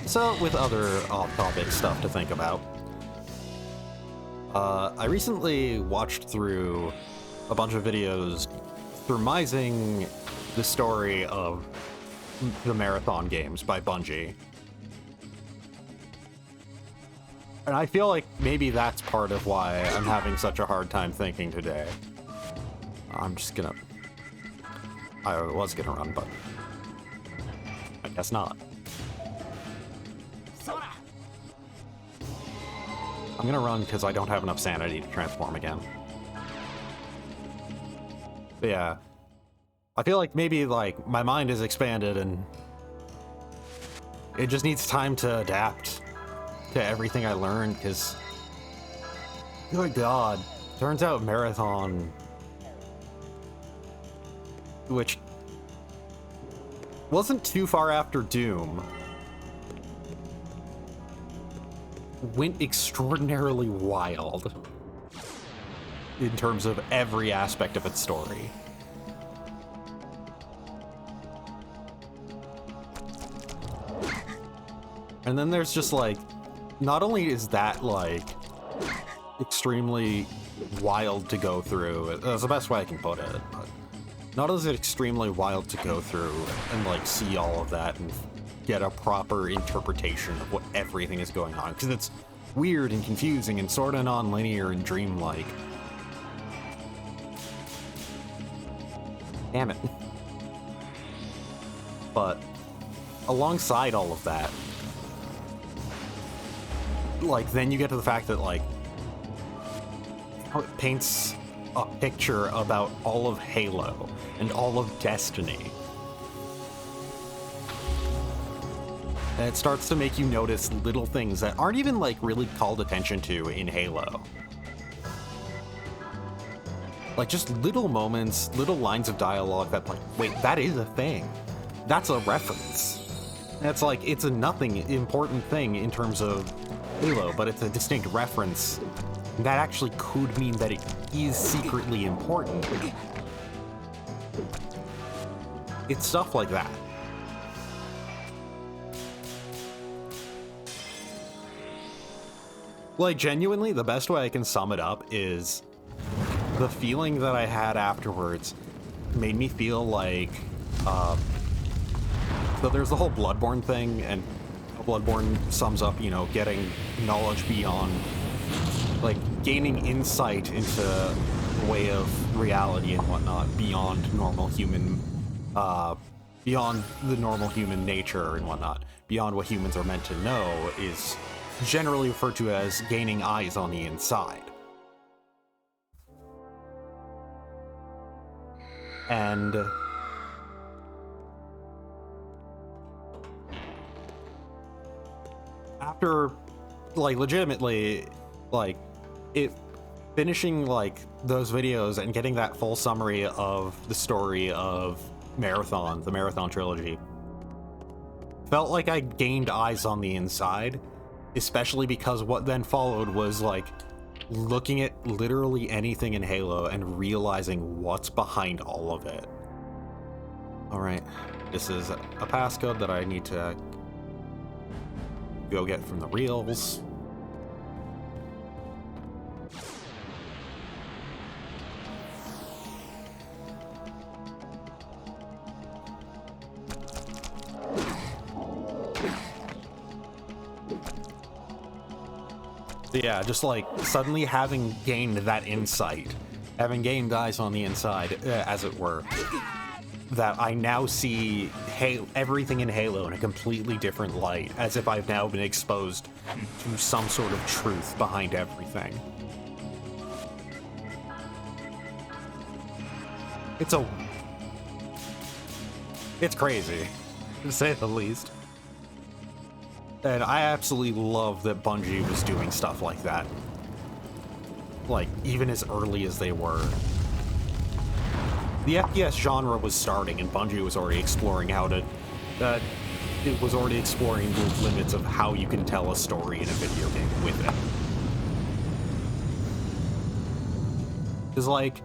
So, with other off-topic stuff to think about, I recently watched through a bunch of videos surmising the story of the Marathon games by Bungie. And I feel like maybe that's part of why I'm having such a hard time thinking today. I'm just gonna... I was gonna run, but... I guess not. I'm gonna run because I don't have enough sanity to transform again. But yeah. I feel like maybe, like, my mind is expanded and... it just needs time to adapt to everything I learned, because good god, turns out Marathon, which wasn't too far after Doom, went extraordinarily wild in terms of every aspect of its story. And then there's just like, not only is that, like, extremely wild to go through, that's the best way I can put it, but not only is it extremely wild to go through and, like, see all of that and get a proper interpretation of what everything is going on, because it's weird and confusing and sort of non-linear and dreamlike. Damn it. But, alongside all of that, like, then you get to the fact that, like, how it paints a picture about all of Halo and all of Destiny. And it starts to make you notice little things that aren't even, like, really called attention to in Halo. Like, just little moments, little lines of dialogue that, like, wait, that is a thing. That's a reference. That's like, it's a nothing important thing in terms of Halo, but it's a distinct reference. That actually could mean that it is secretly important. It's stuff like that. Like, genuinely, the best way I can sum it up is the feeling that I had afterwards made me feel like, so there's the whole Bloodborne thing, and Bloodborne sums up, you know, getting knowledge beyond, like, gaining insight into the way of reality and whatnot beyond normal human, beyond the normal human nature and whatnot, beyond what humans are meant to know, is generally referred to as gaining eyes on the inside. And after, like, legitimately, like, it finishing, like, those videos and getting that full summary of the story of Marathon, the Marathon trilogy, felt like I gained eyes on the inside, especially because what then followed was, like, looking at literally anything in Halo and realizing what's behind all of it. Alright, this is a passcode that I need to go get from the reels. So yeah, just like suddenly having gained that insight, having gained eyes on the inside, as it were, that I now see everything in Halo in a completely different light, as if I've now been exposed to some sort of truth behind everything. It's crazy, to say the least. And I absolutely love that Bungie was doing stuff like that. Like, even as early as they were. The FPS genre was starting, and Bungie was already exploring how to... it was already exploring the limits of how you can tell a story in a video game with it. Because, like...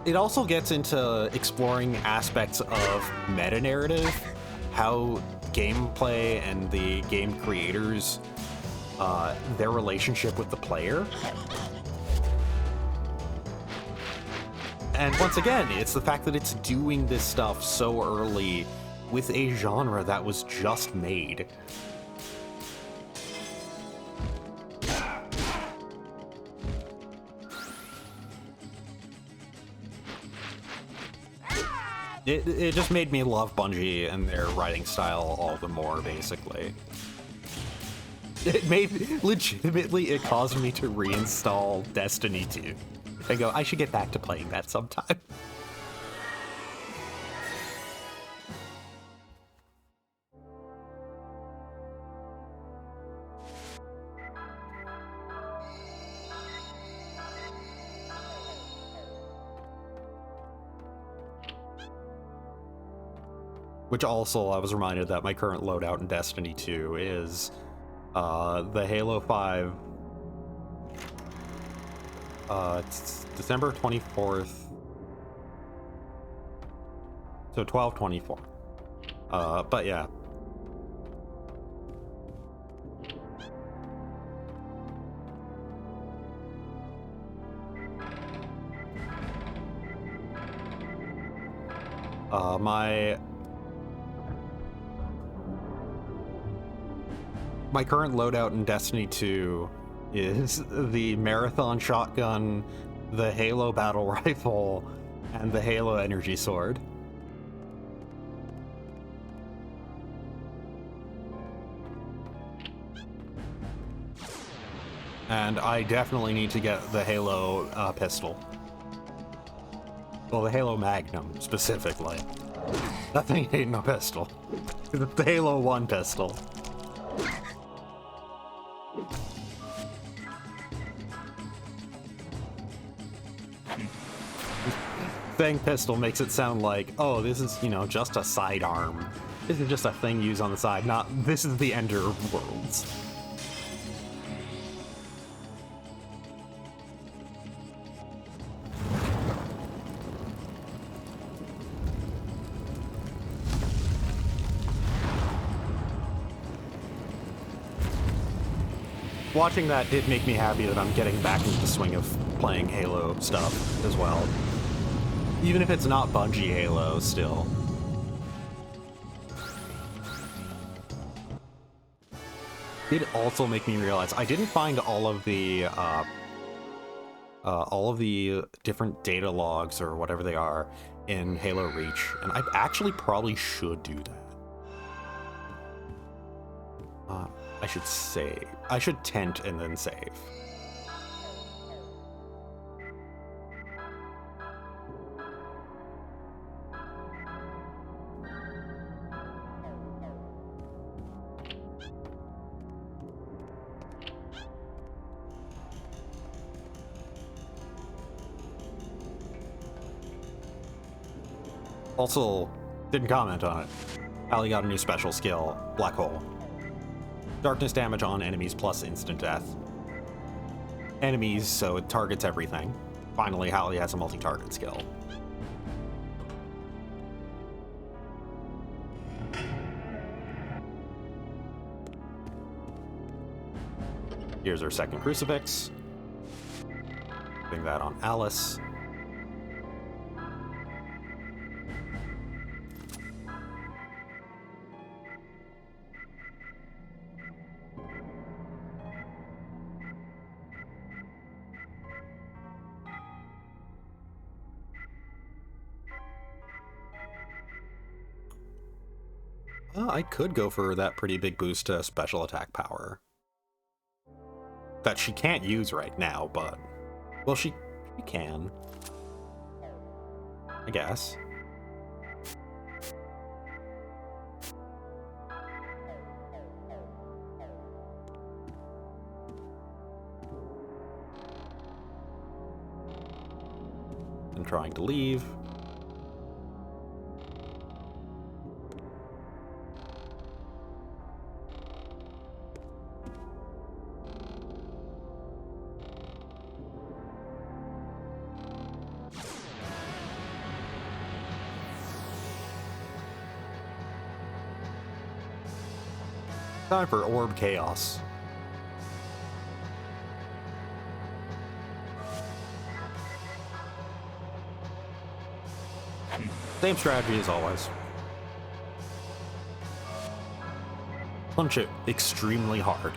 It also gets into exploring aspects of meta-narrative, how gameplay and the game creators, their relationship with the player. And once again, it's the fact that it's doing this stuff so early with a genre that was just made. It just made me love Bungie and their writing style all the more, basically. Legitimately, it caused me to reinstall Destiny 2 and go, I should get back to playing that sometime. Which also, I was reminded that my current loadout in Destiny 2 is the Halo 5 it's December 24th, so 12/24. But yeah. My current loadout in Destiny 2 is the Marathon shotgun, the Halo battle rifle, and the Halo energy sword. And I definitely need to get the Halo pistol. Well, the Halo Magnum, specifically. That thing ain't no pistol. The Halo 1 pistol. Fang Pistol makes it sound like, oh, this is, you know, just a sidearm. This is just a thing used on the side, not this is the Ender of Worlds. Watching that did make me happy that I'm getting back into the swing of playing Halo stuff as well. Even if it's not Bungie Halo, still. It did also make me realize I didn't find all of the different data logs or whatever they are in Halo Reach, and I actually probably should do that. I should save. I should tent and then save. Also, didn't comment on it. Ali got a new special skill, Black Hole. Darkness damage on enemies plus instant death. Enemies, so it targets everything. Finally, Hallie has a multi-target skill. Here's our second crucifix. Putting that on Alice. I could go for that pretty big boost to special attack power. That she can't use right now, but... well, she can. I guess. I'm trying to leave. Time for Orb Chaos. Same strategy as always. Punch it extremely hard.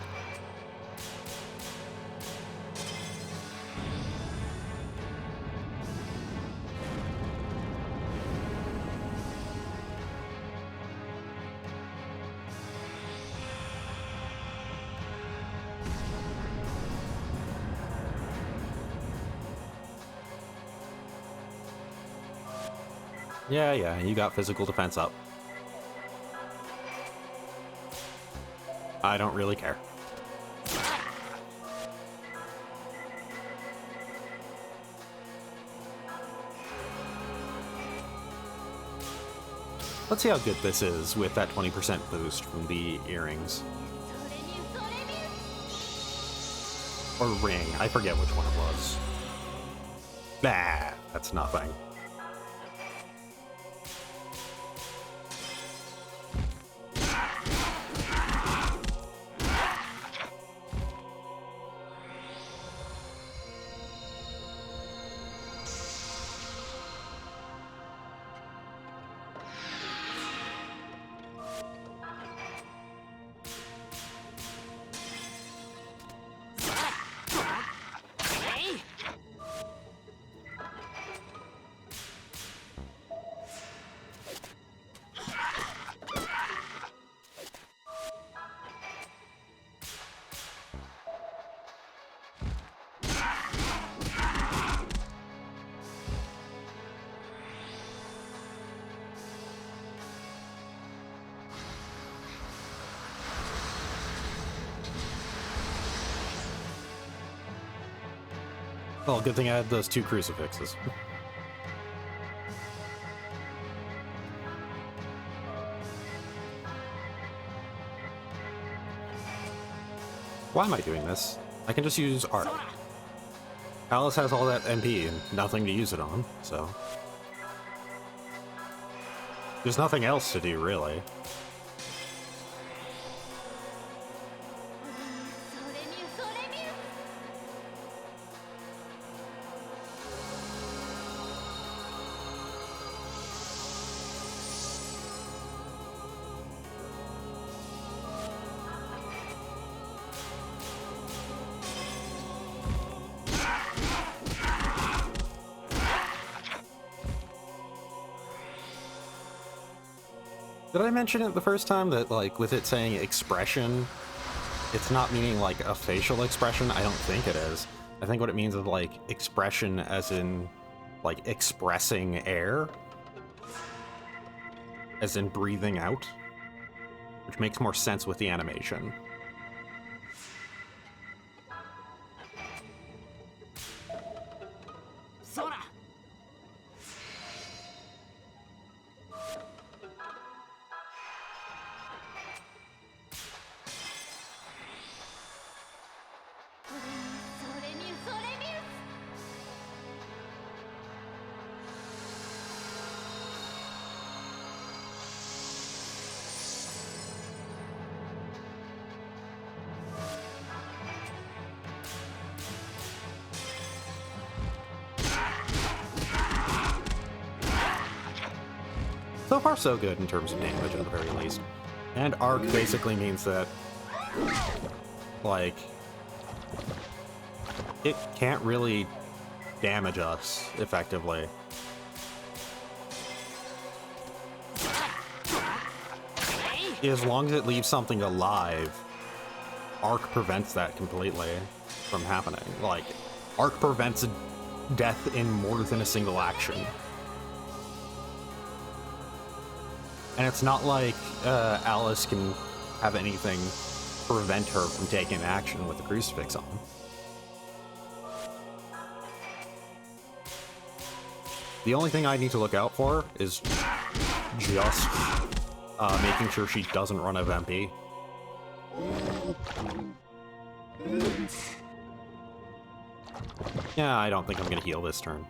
Yeah, you got physical defense up. I don't really care. Let's see how good this is with that 20% boost from the earrings. Or ring, I forget which one it was. Nah, that's nothing. Well, good thing I had those two crucifixes. Why am I doing this? I can just use Arc. Alice has all that MP and nothing to use it on, so... There's nothing else to do, really. Did I mention it the first time that, like, with it saying expression, it's not meaning, like, a facial expression? I don't think it is. I think what it means is, like, expression as in, like, expressing air. As in breathing out. Which makes more sense with the animation. So far, so good in terms of damage, at the very least. And Arc basically means that, like, it can't really damage us effectively. As long as it leaves something alive, Arc prevents that completely from happening. Like, Arc prevents death in more than a single action. And it's not like Alice can have anything prevent her from taking action with the crucifix on. The only thing I need to look out for is just making sure she doesn't run out of MP. Yeah, I don't think I'm gonna heal this turn.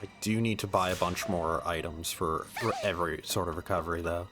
I do need to buy a bunch more items for every sort of recovery, though.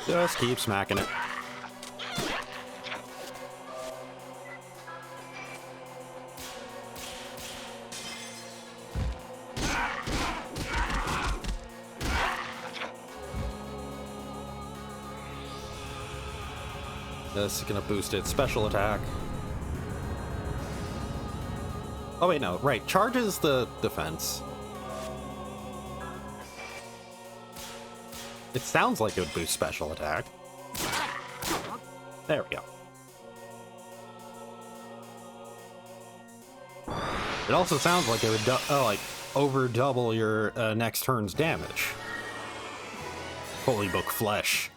Just keep smacking it. This is gonna boost its special attack. Oh wait, no, right. Charge is the defense. It sounds like it would boost special attack. There we go. It also sounds like it would like over double your next turn's damage. Holy book flesh.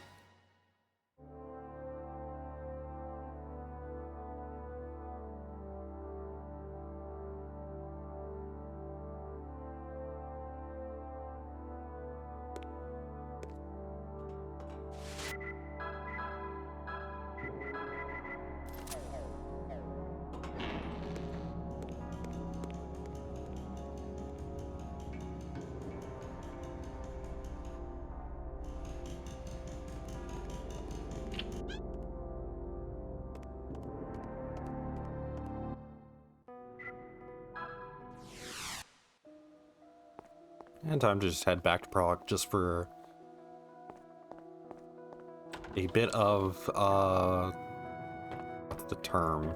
And time to just head back to Prague just for a bit of, what's the term?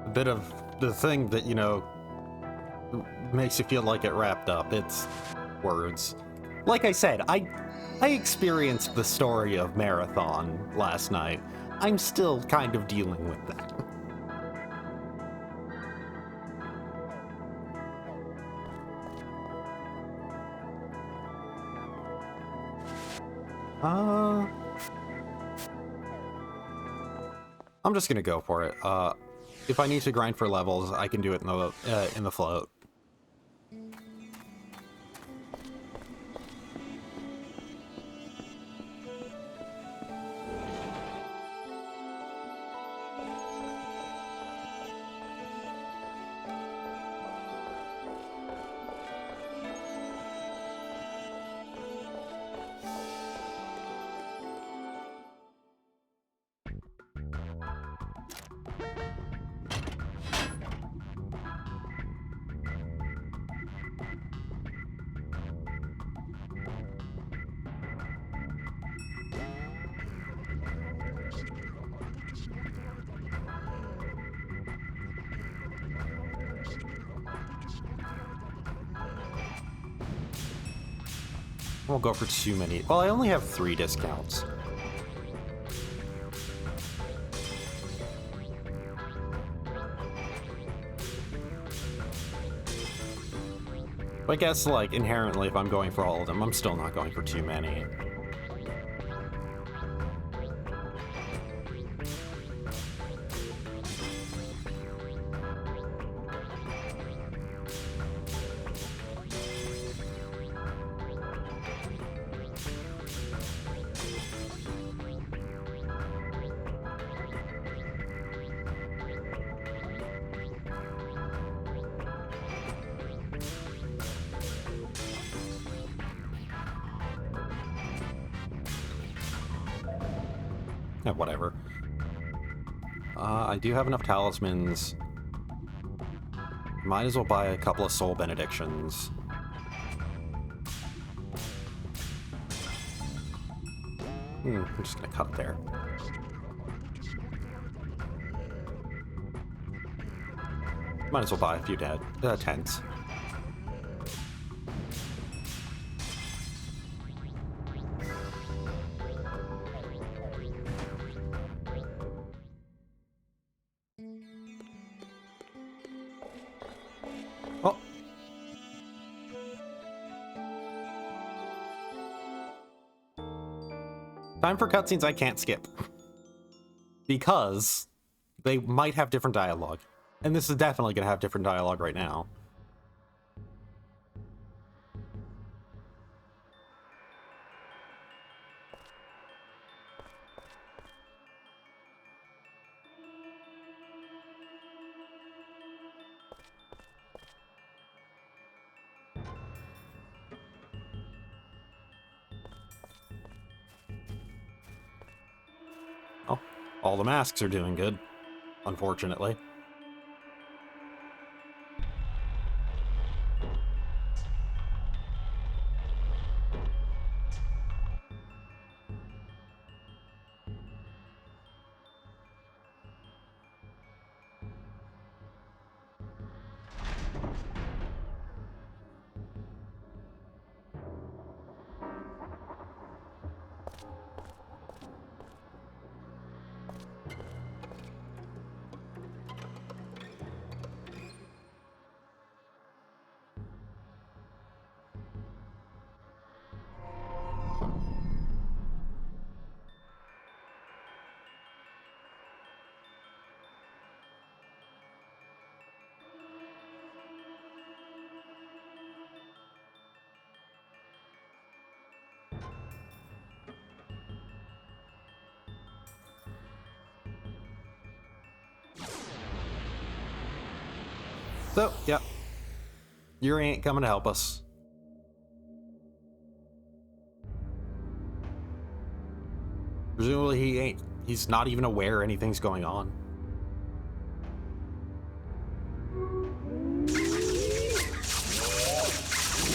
A bit of the thing that, you know, makes you feel like it wrapped up. It's words. Like I said, I experienced the story of Marathon last night. I'm still kind of dealing with that. I'm just gonna go for it. If I need to grind for levels, I can do it in the float. I won't go for too many. Well, I only have 3 discounts. But I guess, like, inherently, if I'm going for all of them, I'm still not going for too many. Yeah, whatever. I do have enough talismans. Might as well buy a couple of soul benedictions. I'm just gonna cut it there. Might as well buy a few tents. Oh. Time for cutscenes I can't skip. Because they might have different dialogue. And this is definitely going to have different dialogue right now. Oh, all the masks are doing good, unfortunately. So, yeah. Yuri ain't coming to help us. Presumably he ain't. He's not even aware anything's going on.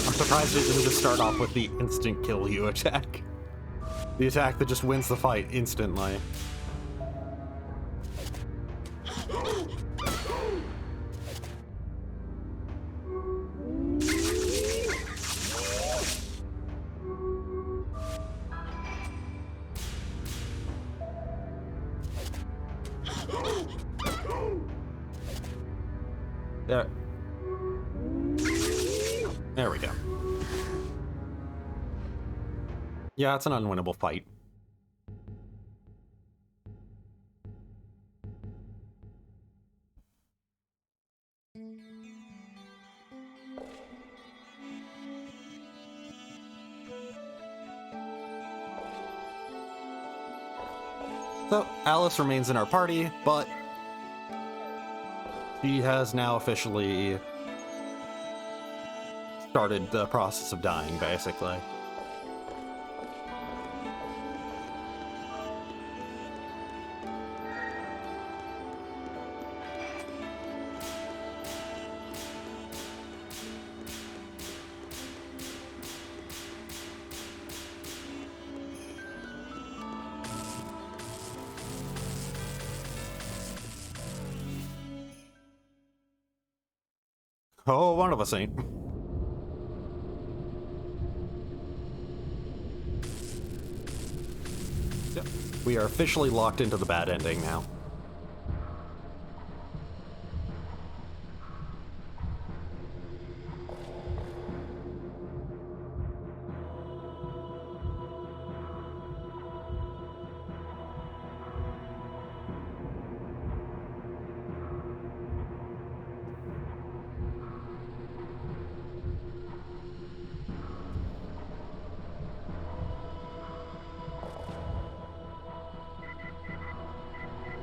I'm surprised it didn't just start off with the instant kill you attack. The attack that just wins the fight instantly. There. There we go. Yeah, it's an unwinnable fight. So, Alice remains in our party, but she has now officially started the process of dying, basically. Oh, one of us ain't. Yep. We are officially locked into the bad ending now.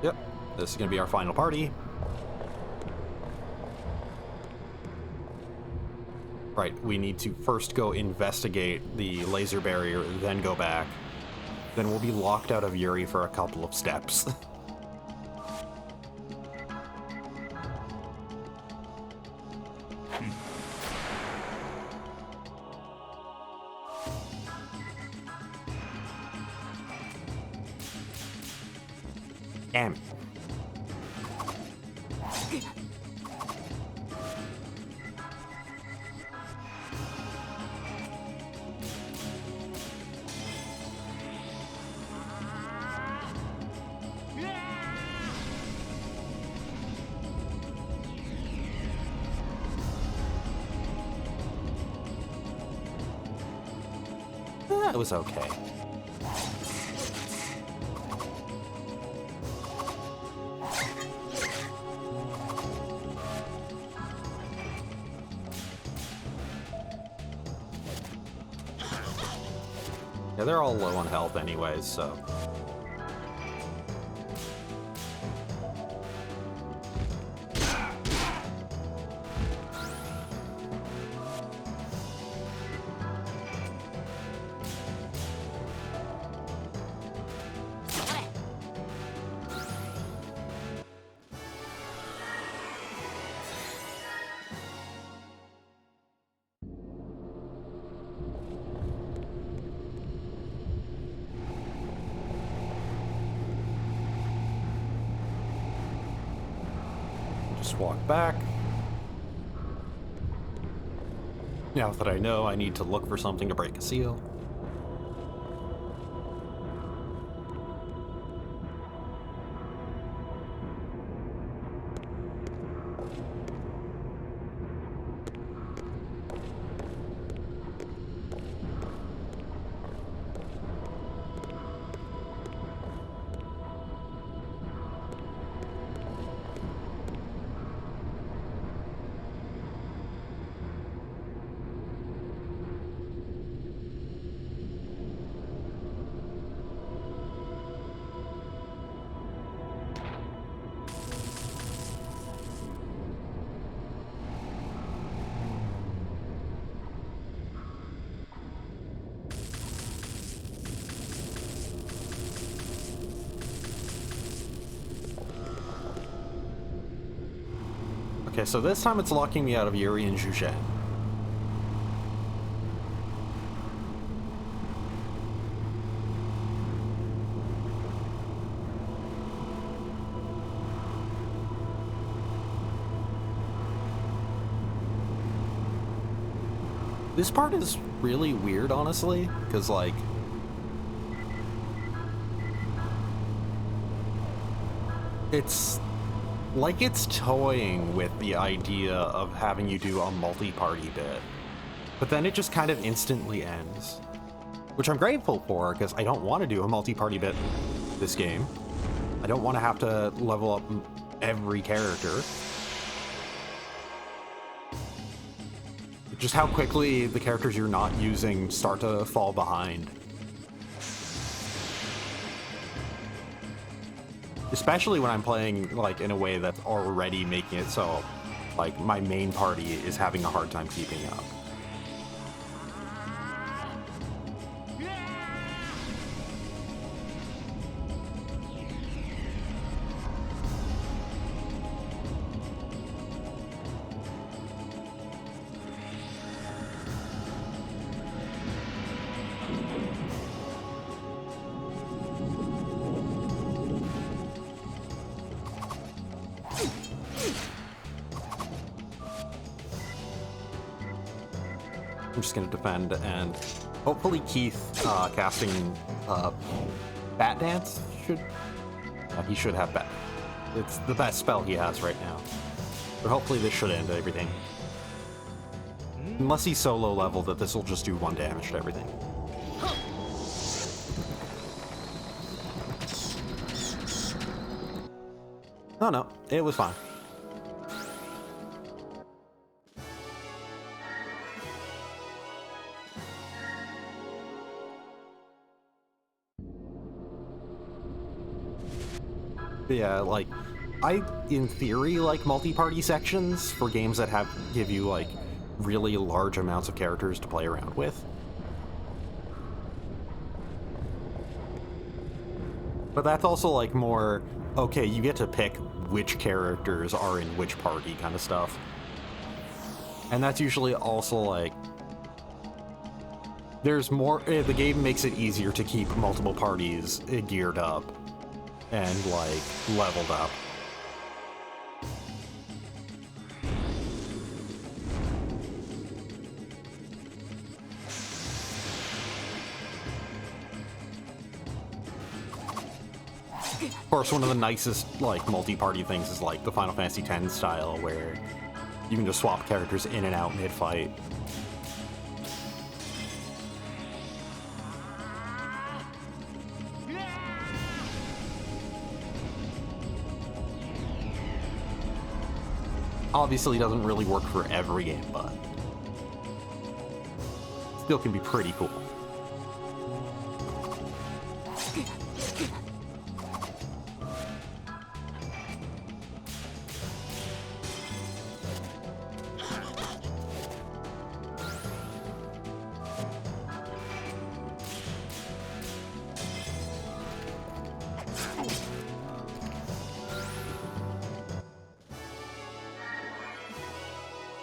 Yep, this is gonna be our final party. Right, we need to first go investigate the laser barrier, then go back. Then we'll be locked out of Yuri for a couple of steps. Damn it. That was okay. Yeah, they're all low on health anyways, so... Just walk back. Now that I know, I need to look for something to break a seal. Okay, so this time it's locking me out of Yuri and Zhuzhen. This part is really weird, honestly, because, like, it's toying with the idea of having you do a multi-party bit, but then it just kind of instantly ends, which I'm grateful for, because I don't want to do a multi-party bit this game. I don't want to have to level up every character. Just how quickly the characters you're not using start to fall behind. Especially when I'm playing, like, in a way that's already making it so, like, my main party is having a hard time keeping up. I'm just gonna defend, and hopefully Keith casting Bat Dance should... he should have Bat. It's the best spell he has right now. But hopefully this should end everything. Unless he's so low level that this will just do 1 damage to everything. Oh no, it was fine. Yeah, like, I, in theory, like multi-party sections for games that give you, like, really large amounts of characters to play around with. But that's also, like, more, okay, you get to pick which characters are in which party kind of stuff. And that's usually also, like, there's more, the game makes it easier to keep multiple parties geared up and, like, leveled up. Of course, one of the nicest, like, multi-party things is, like, the Final Fantasy X style, where you can just swap characters in and out mid-fight. Obviously, it doesn't really work for every game, but still can be pretty cool.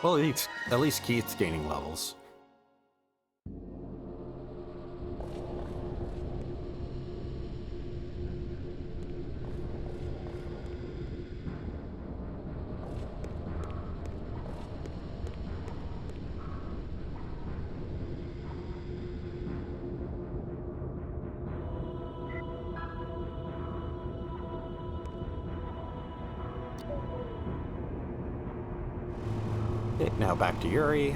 Well, at least Keith's gaining levels. Okay, now back to Yuri.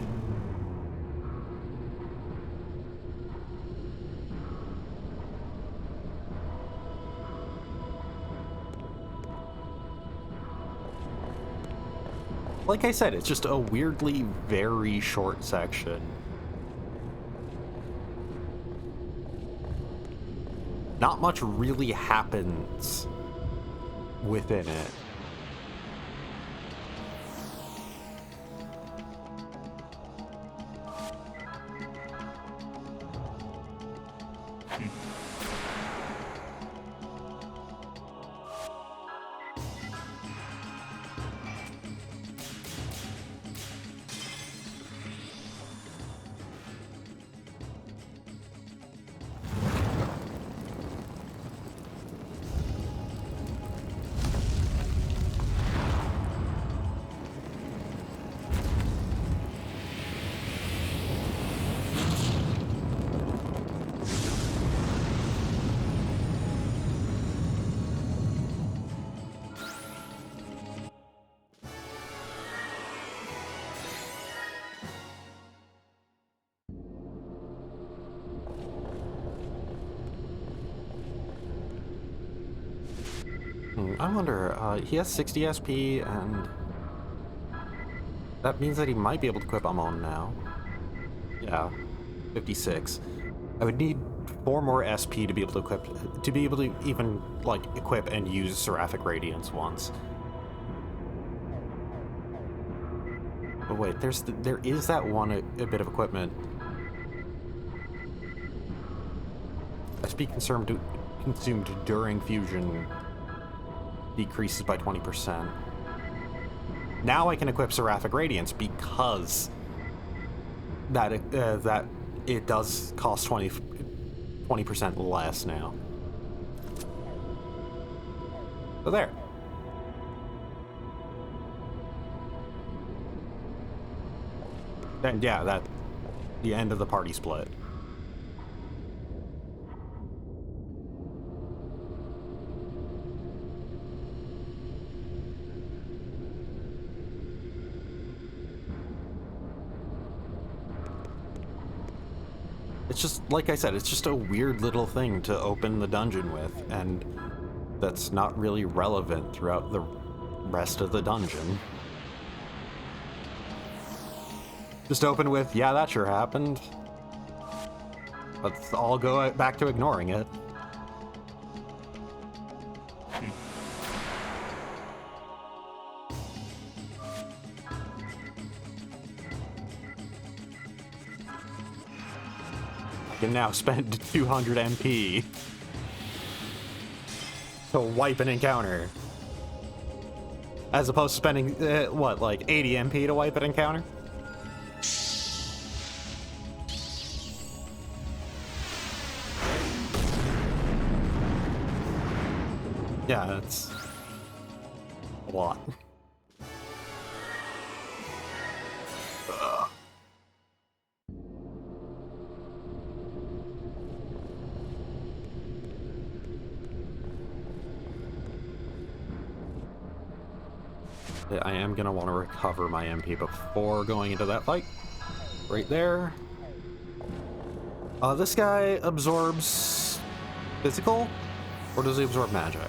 Like I said, it's just a weirdly very short section. Not much really happens within it. I wonder, he has 60 SP, and that means that he might be able to equip Amon now. Yeah, 56. I would need 4 more SP to be able to equip, to be able to even, like, equip and use Seraphic Radiance once. But wait, there is that one a bit of equipment. SP consumed during fusion decreases by 20%. Now I can equip Seraphic Radiance because that it does cost 20% less now. So there. And yeah, that's the end of the party split. It's just, like I said, it's just a weird little thing to open the dungeon with, and that's not really relevant throughout the rest of the dungeon. Just open with, yeah, that sure happened. Let's all go back to ignoring it. I can now spend 200 MP to wipe an encounter. As opposed to spending, what, like 80 MP to wipe an encounter? Yeah, that's a lot. I am gonna want to recover my MP before going into that fight. Right there. This guy absorbs physical, or does he absorb magic?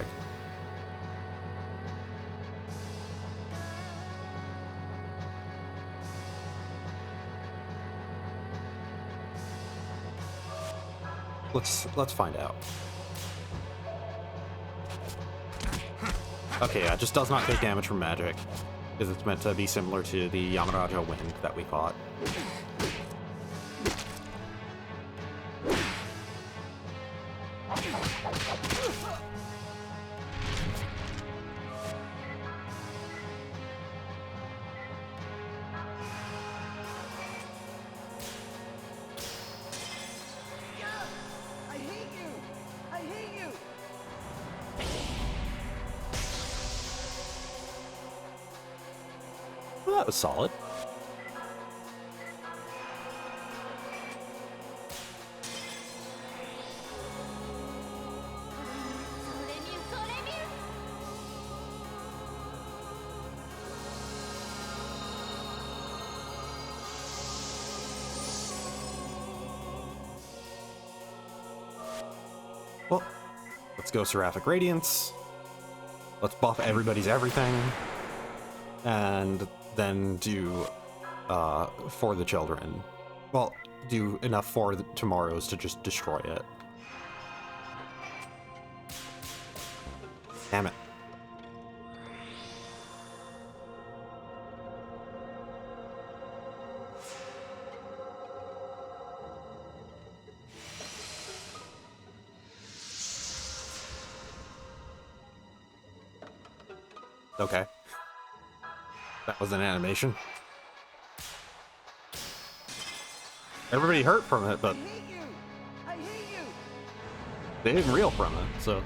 Let's find out. Okay, yeah, it just does not take damage from magic, because it's meant to be similar to the Yamaraja Wind that we fought. Well, that was solid. Well, let's go Seraphic Radiance. Let's buff everybody's everything. And then do, For the Children. Well, do enough for tomorrow's to just destroy it. Damn it. Okay. That was an animation. Everybody hurt from it, but I hate you. They didn't reel from it, so.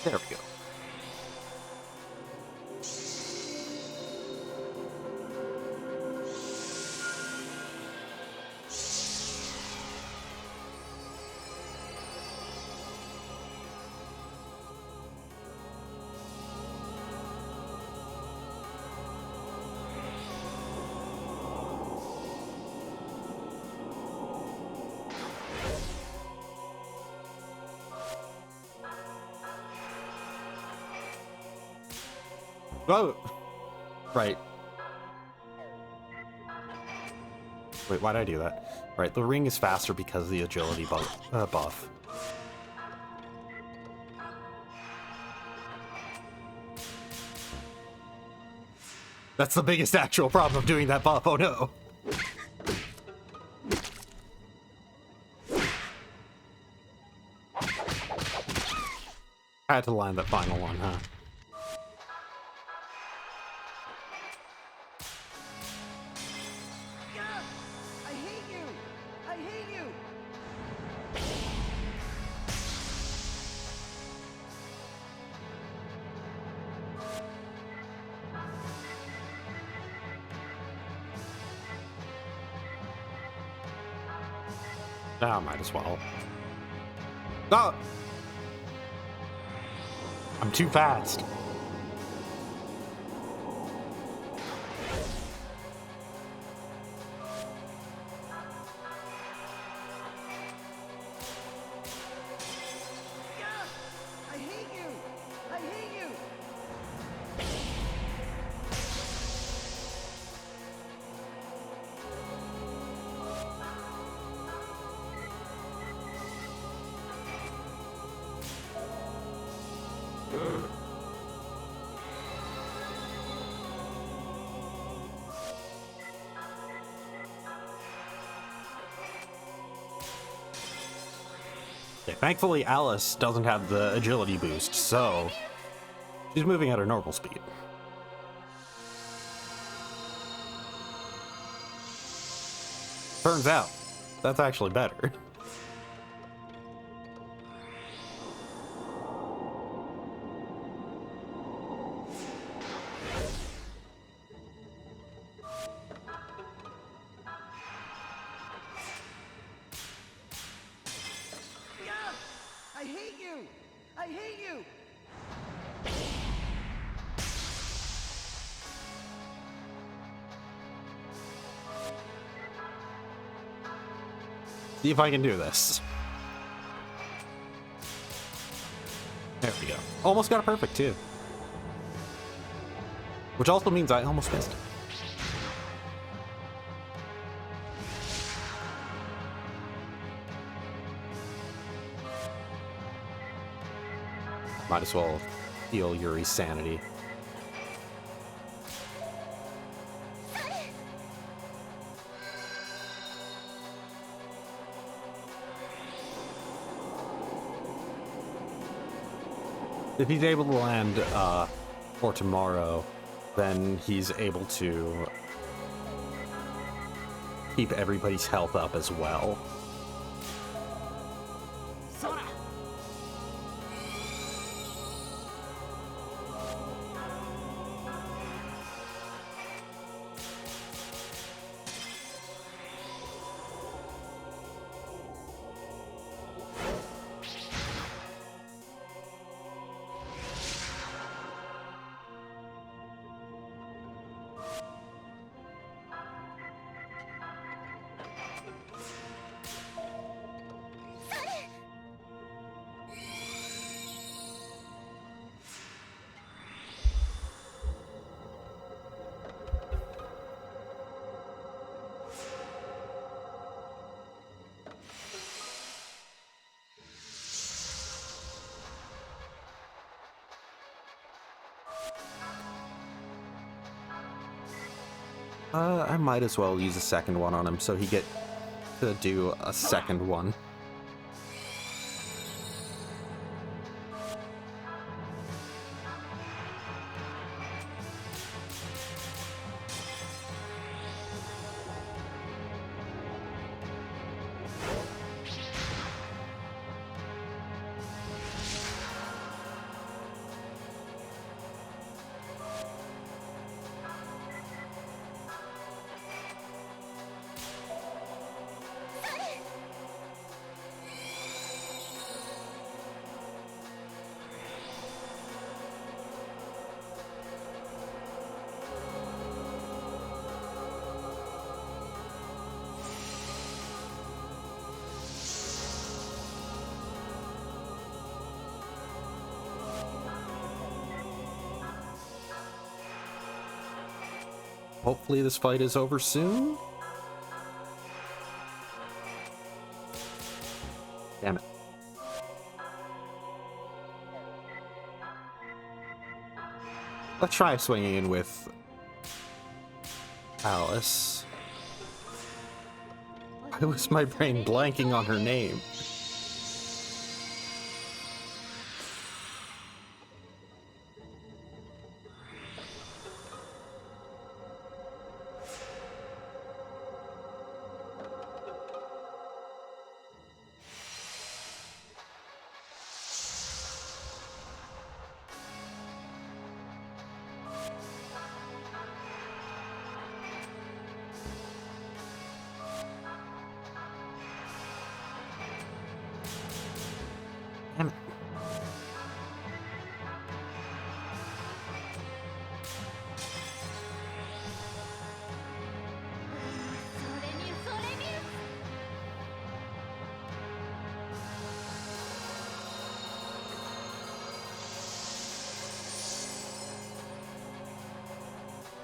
There we go. Oh, right. Wait, why did I do that? Right, the ring is faster because of the agility buff. That's the biggest actual problem of doing that buff, oh no! I had to land that final one, huh? Ah, might as well. Ah! I'm too fast. I hate you! I hate you! Okay, thankfully, Alice doesn't have the agility boost, so she's moving at her normal speed. Turns out, that's actually better. I hate you! I hate you! See if I can do this. There we go. Almost got a perfect, too. Which also means I almost missed it. Might as well heal Yuri's sanity. If he's able to land for tomorrow, then he's able to keep everybody's health up as well. I might as well use a second one on him so he get to do a second one. Hopefully this fight is over soon. Damn it. Let's try swinging in with Alice. Why was my brain blanking on her name? Damn it.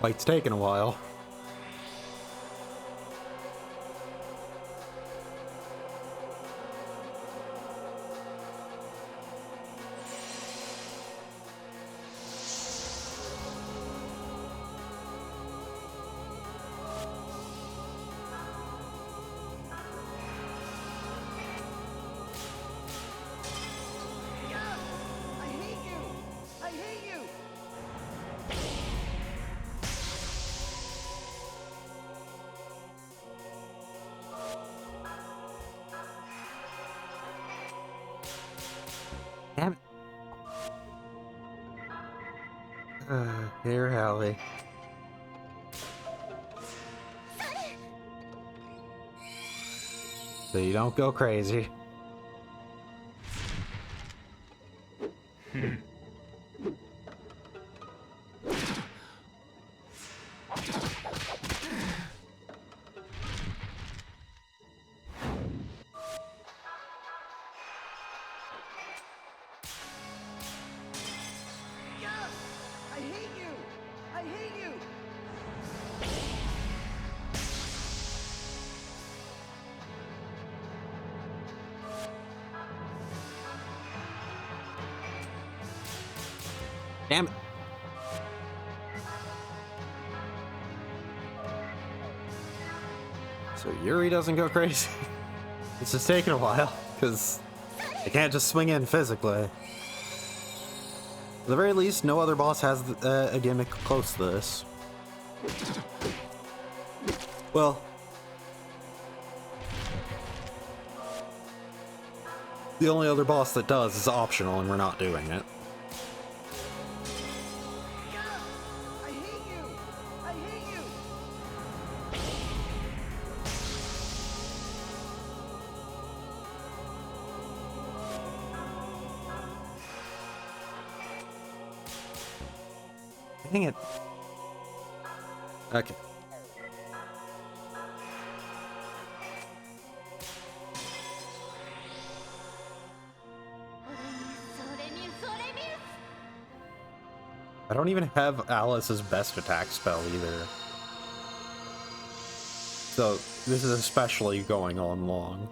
Fight's taking a while. I hate you! I hate you! Damn it. Here, Hallie. So you don't go crazy. I hate you! I hate you! Damn it. So Yuri doesn't go crazy. It's just taking a while, because they can't just swing in physically. At the very least, no other boss has a gimmick close to this. Well, the only other boss that does is optional, and we're not doing it. I hate you! I hate you! Dang it. Okay. I don't even have Alice's best attack spell either. So this is especially going on long.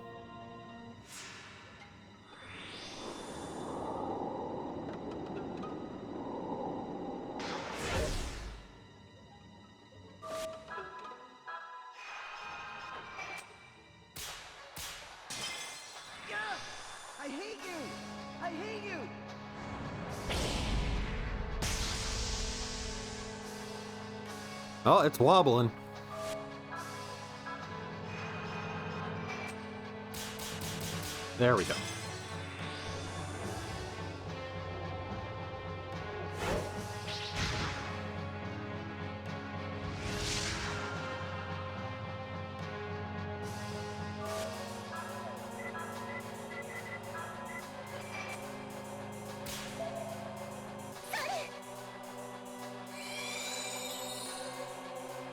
I hate you! I hate you! Oh, it's wobbling. There we go.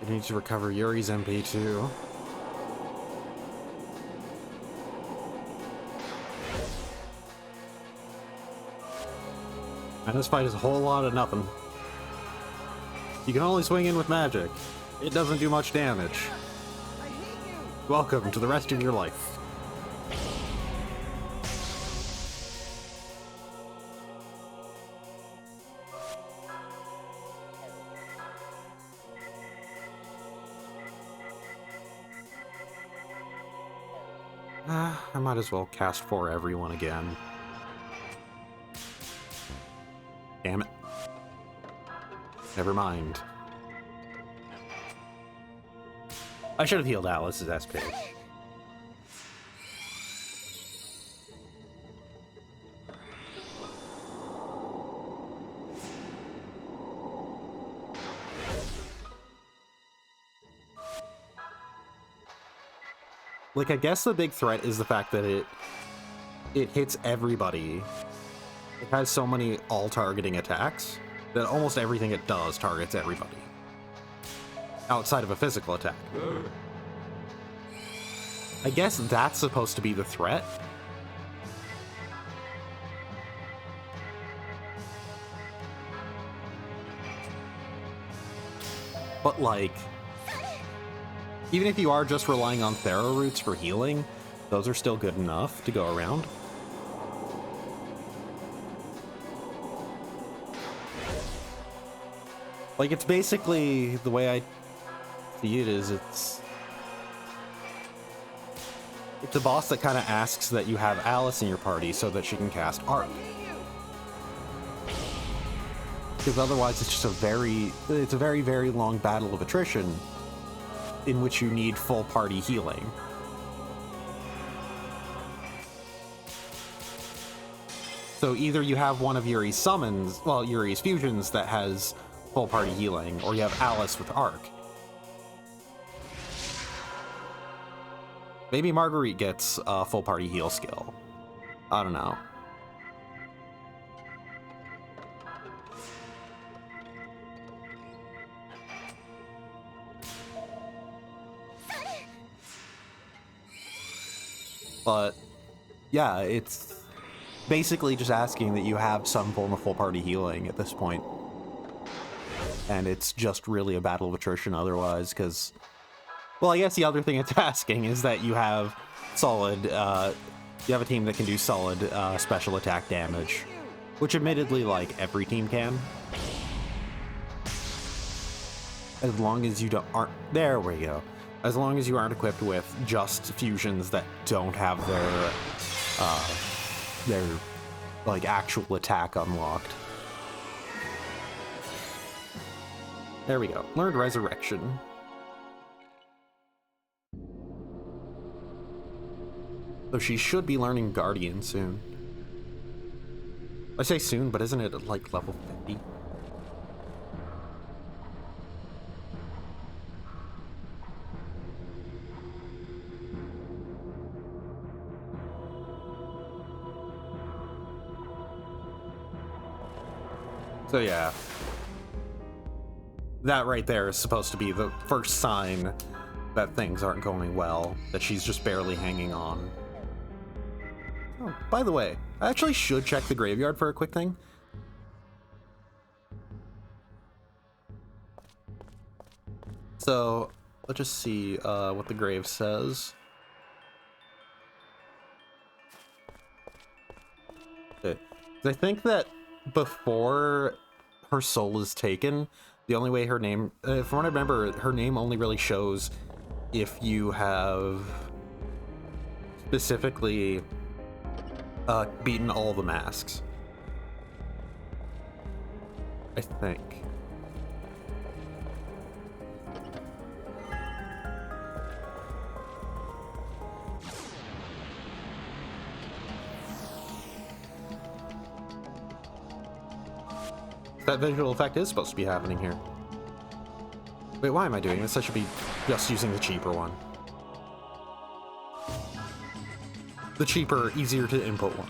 I need to recover Yuri's MP too. And this fight is a whole lot of nothing. You can only swing in with magic. It doesn't do much damage. I hate you. Welcome to the rest of your life. I might as well cast for everyone again. Damn it. Never mind. I should have healed Alice's SP. Like, I guess the big threat is the fact that it hits everybody. It has so many all-targeting attacks that almost everything it does targets everybody. Outside of a physical attack. I guess that's supposed to be the threat. But like, even if you are just relying on Thera roots for healing, those are still good enough to go around. Like, it's basically, the way I see it is, it's a boss that kind of asks that you have Alice in your party so that she can cast Arc. Because otherwise it's just a very, very long battle of attrition in which you need full party healing. So either you have one of Yuri's summons, well, Yuri's fusions that has full party healing, or you have Alice with Arc. Maybe Marguerite gets a full party heal skill. I don't know. But yeah, it's basically just asking that you have some form of full party healing at this point. And it's just really a battle of attrition otherwise, because, well, I guess the other thing it's asking is that you have solid, you have a team that can do solid special attack damage, which admittedly, like, every team can. As long as you aren't, there we go. As long as you aren't equipped with just fusions that don't have their like actual attack unlocked. There we go. Learned Resurrection. So she should be learning Guardian soon. I say soon, but isn't it at like level 50? So yeah, that right there is supposed to be the first sign that things aren't going well, that she's just barely hanging on. Oh, by the way, I actually should check the graveyard for a quick thing. So, let's just see what the grave says. Okay. I think that before her soul is taken, the only way her name, from what I remember, her name only really shows if you have specifically beaten all the masks. I think. That visual effect is supposed to be happening here. Wait, why am I doing this? I should be just using the cheaper one. The cheaper, easier to input one.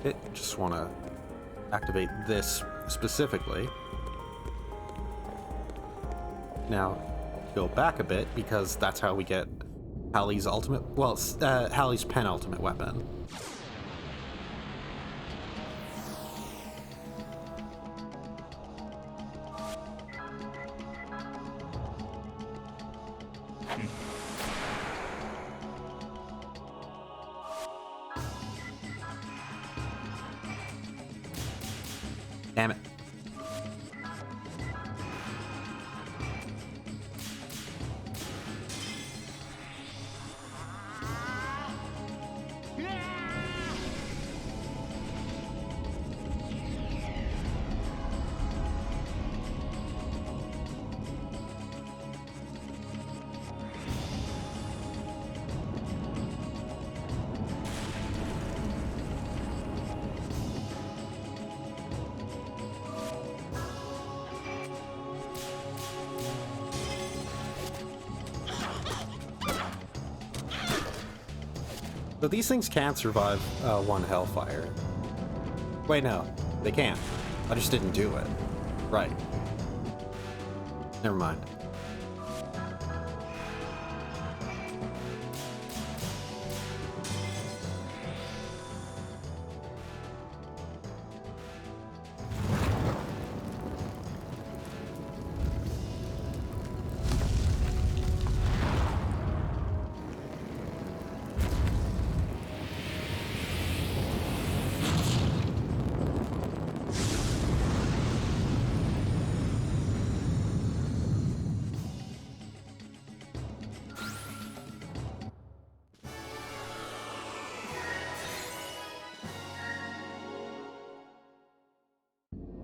it. Just want to activate this specifically. Now, go back a bit, because that's how we get Hallie's ultimate, well, Hallie's penultimate weapon. Damn it. So these things can't survive one Hellfire. Wait, no, they can't. I just didn't do it. Right. Never mind.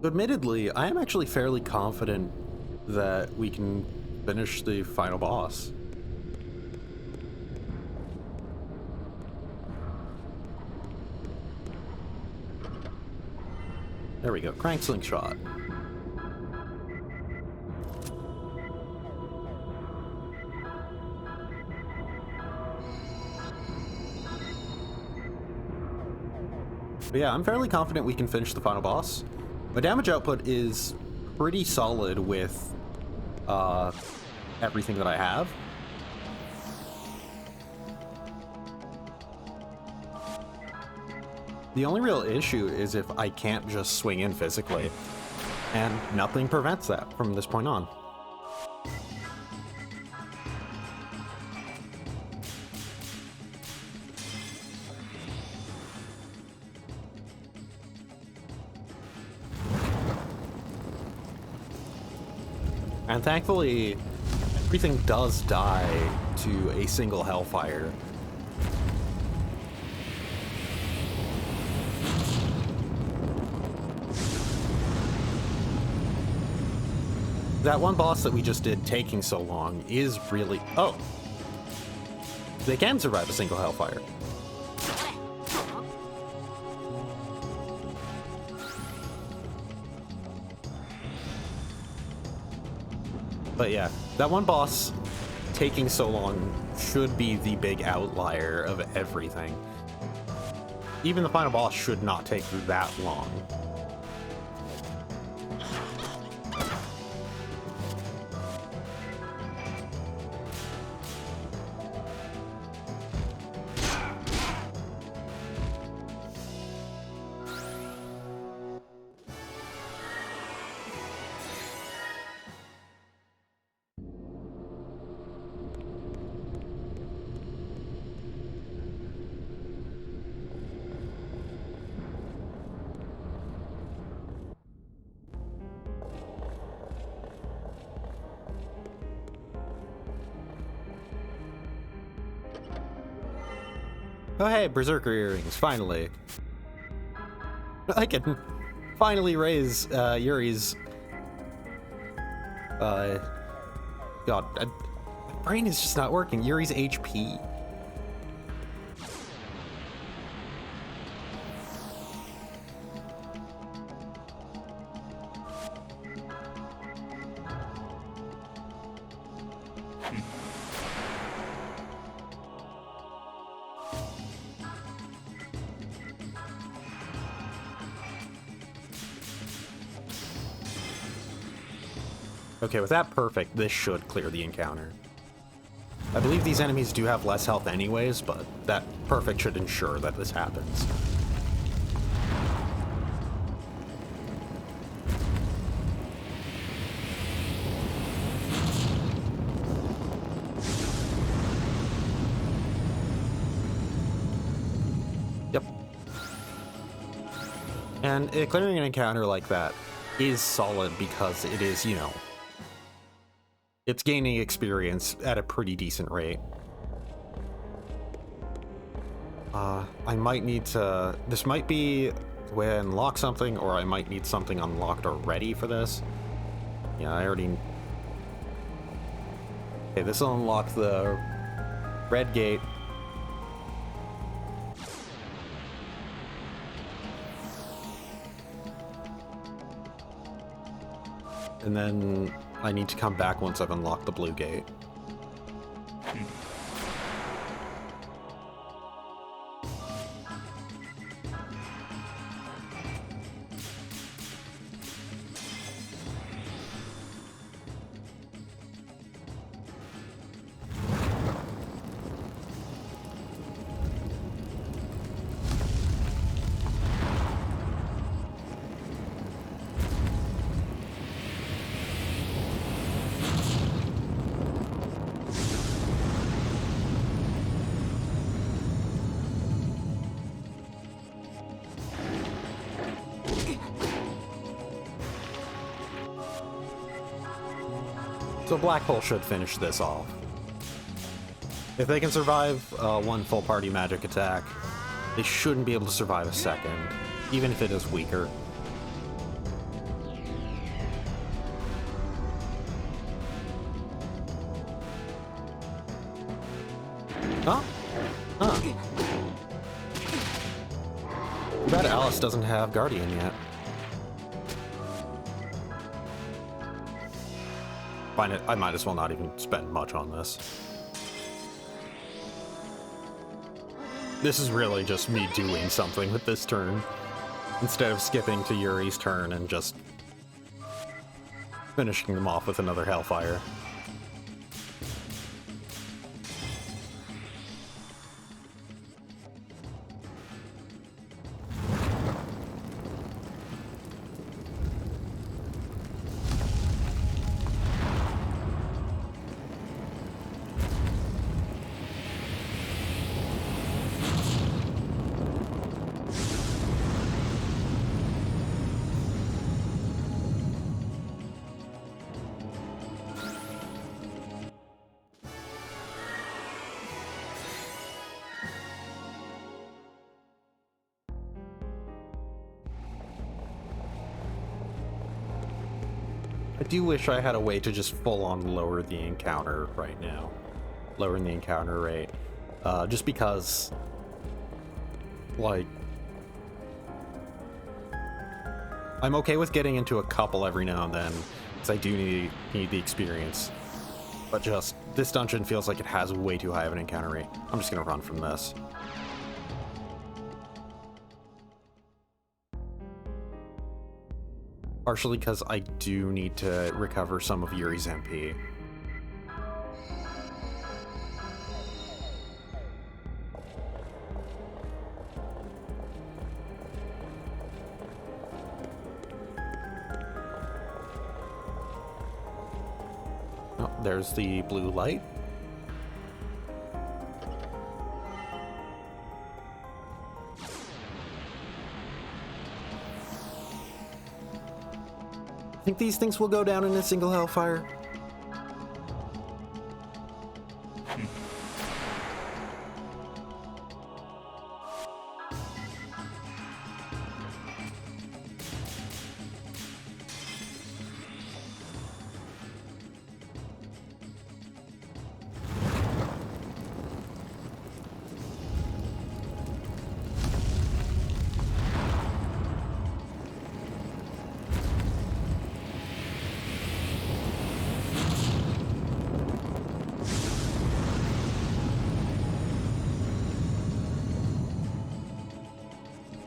Admittedly, I am actually fairly confident that we can finish the final boss. There we go, Crank Slingshot. But yeah, I'm fairly confident we can finish the final boss. My damage output is pretty solid with everything that I have. The only real issue is if I can't just swing in physically, and nothing prevents that from this point on. And thankfully, everything does die to a single Hellfire. That one boss that we just did taking so long is really... Oh! They can survive a single Hellfire. But yeah, that one boss taking so long should be the big outlier of everything. Even the final boss should not take that long. Oh hey, Berserker earrings, finally. I can finally raise Yuri's... God, my brain is just not working. Yuri's HP. Okay, with that perfect, this should clear the encounter. I believe these enemies do have less health anyways, but that perfect should ensure that this happens. Yep. And clearing an encounter like that is solid because it is, you know, it's gaining experience at a pretty decent rate. I might need to... This might be the way I unlock something, or I might need something unlocked already for this. Yeah, I already... Okay, this will unlock the red gate. And then I need to come back once I've unlocked the blue gate. So Black Hole should finish this off. If they can survive one full party magic attack, they shouldn't be able to survive a second, even if it is weaker. Huh? Huh. Too bad Alice doesn't have Guardian yet. I might as well not even spend much on this. This is really just me doing something with this turn, instead of skipping to Yuri's turn and just finishing them off with another Hellfire. I do wish I had a way to just full-on lower the encounter right now. Lowering the encounter rate. Just because, like, I'm okay with getting into a couple every now and then, because I do need the experience. But just, this dungeon feels like it has way too high of an encounter rate. I'm just gonna run from this. Partially because I do need to recover some of Yuri's MP. Oh, there's the blue light. Think these things will go down in a single Hellfire?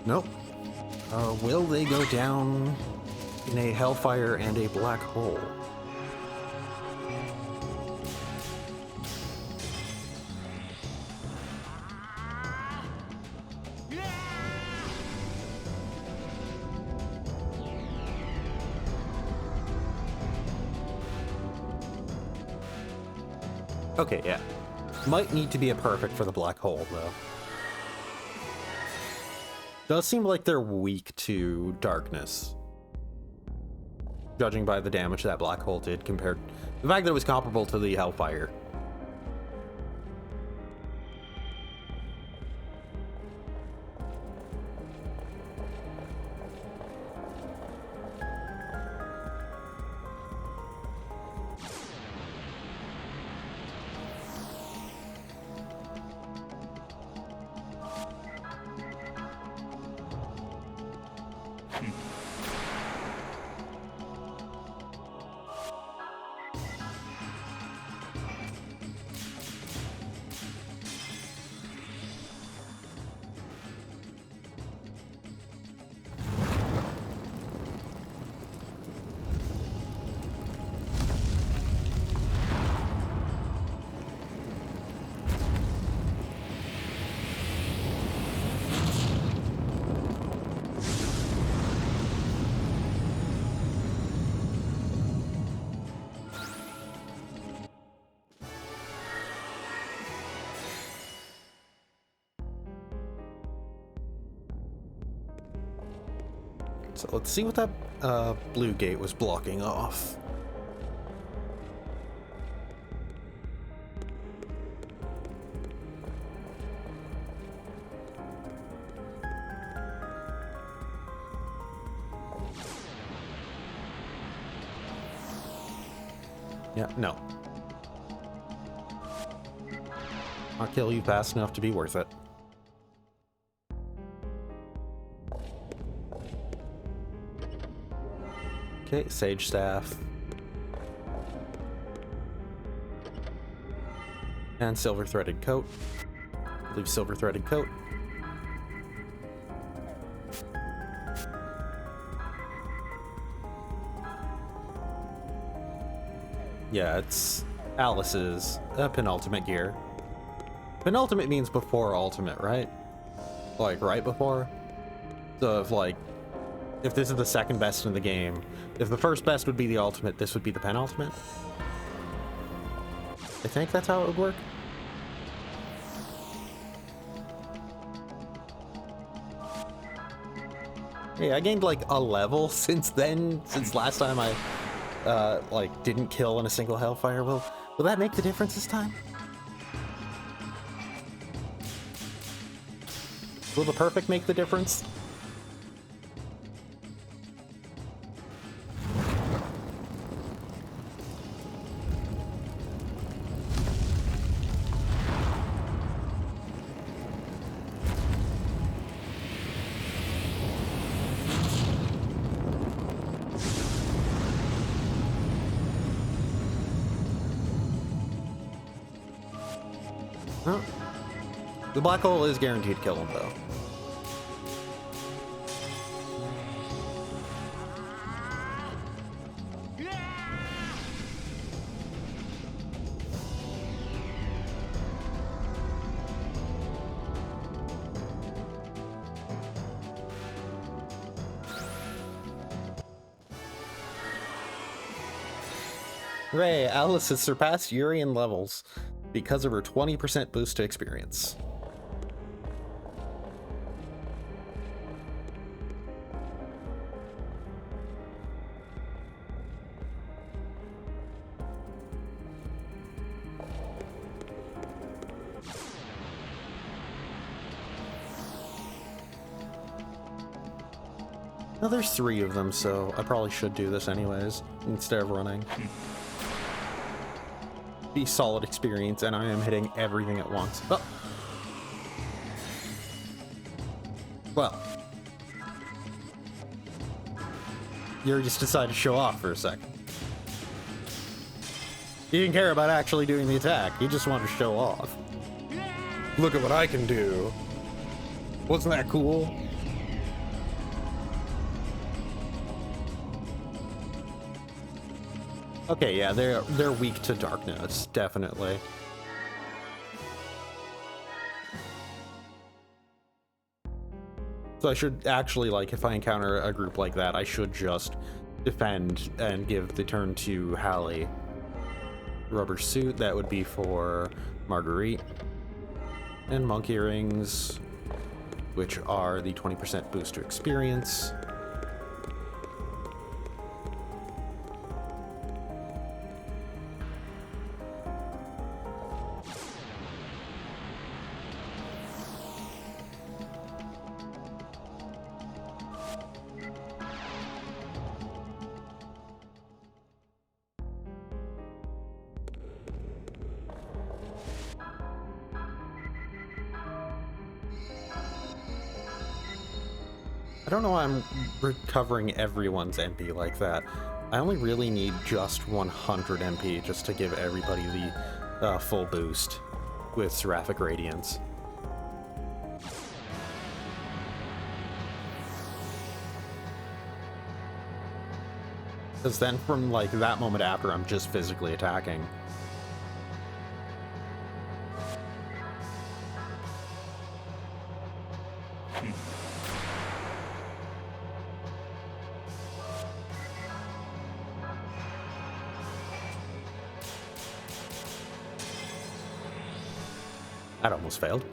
Nope. Will they go down in a Hellfire and a Black Hole? Okay, yeah. Might need to be a perfect for the black hole, though. Does seem like they're weak to darkness, judging by the damage that black hole did compared the fact that it was comparable to the Hellfire. So let's see what that blue gate was blocking off. Yeah, no. I'll kill you fast enough to be worth it. Okay, Sage Staff. And Silver Threaded Coat. I believe Silver Threaded Coat. Yeah, it's Alice's penultimate gear. Penultimate means before ultimate, right? Like, right before? So, if this is the second best in the game, if the first best would be the ultimate, this would be the penultimate? I think that's how it would work. Hey, I gained like a level since then, since last time I didn't kill in a single Hellfire. Will that make the difference this time? Will the perfect make the difference? Huh? The black hole is guaranteed to kill him, though. Hooray, Alice has surpassed Yuri in levels because of her 20% boost to experience. Now there's 3 of them, so I probably should do this anyways, instead of running. Be solid experience, and I am hitting everything at once. Oh. Well. You just decided to show off for a second. You didn't care about actually doing the attack. You just wanted to show off. Look at what I can do. Wasn't that cool? Okay, yeah, they're weak to darkness, definitely. So I should actually, like, if I encounter a group like that, I should just defend and give the turn to Hallie. Rubber suit, that would be for Marguerite. And monk earrings, which are the 20% boost to experience. I don't know why I'm recovering everyone's MP like that. I only really need just 100 MP just to give everybody the full boost with Seraphic Radiance. Because then from like that moment after, I'm just physically attacking. That almost failed.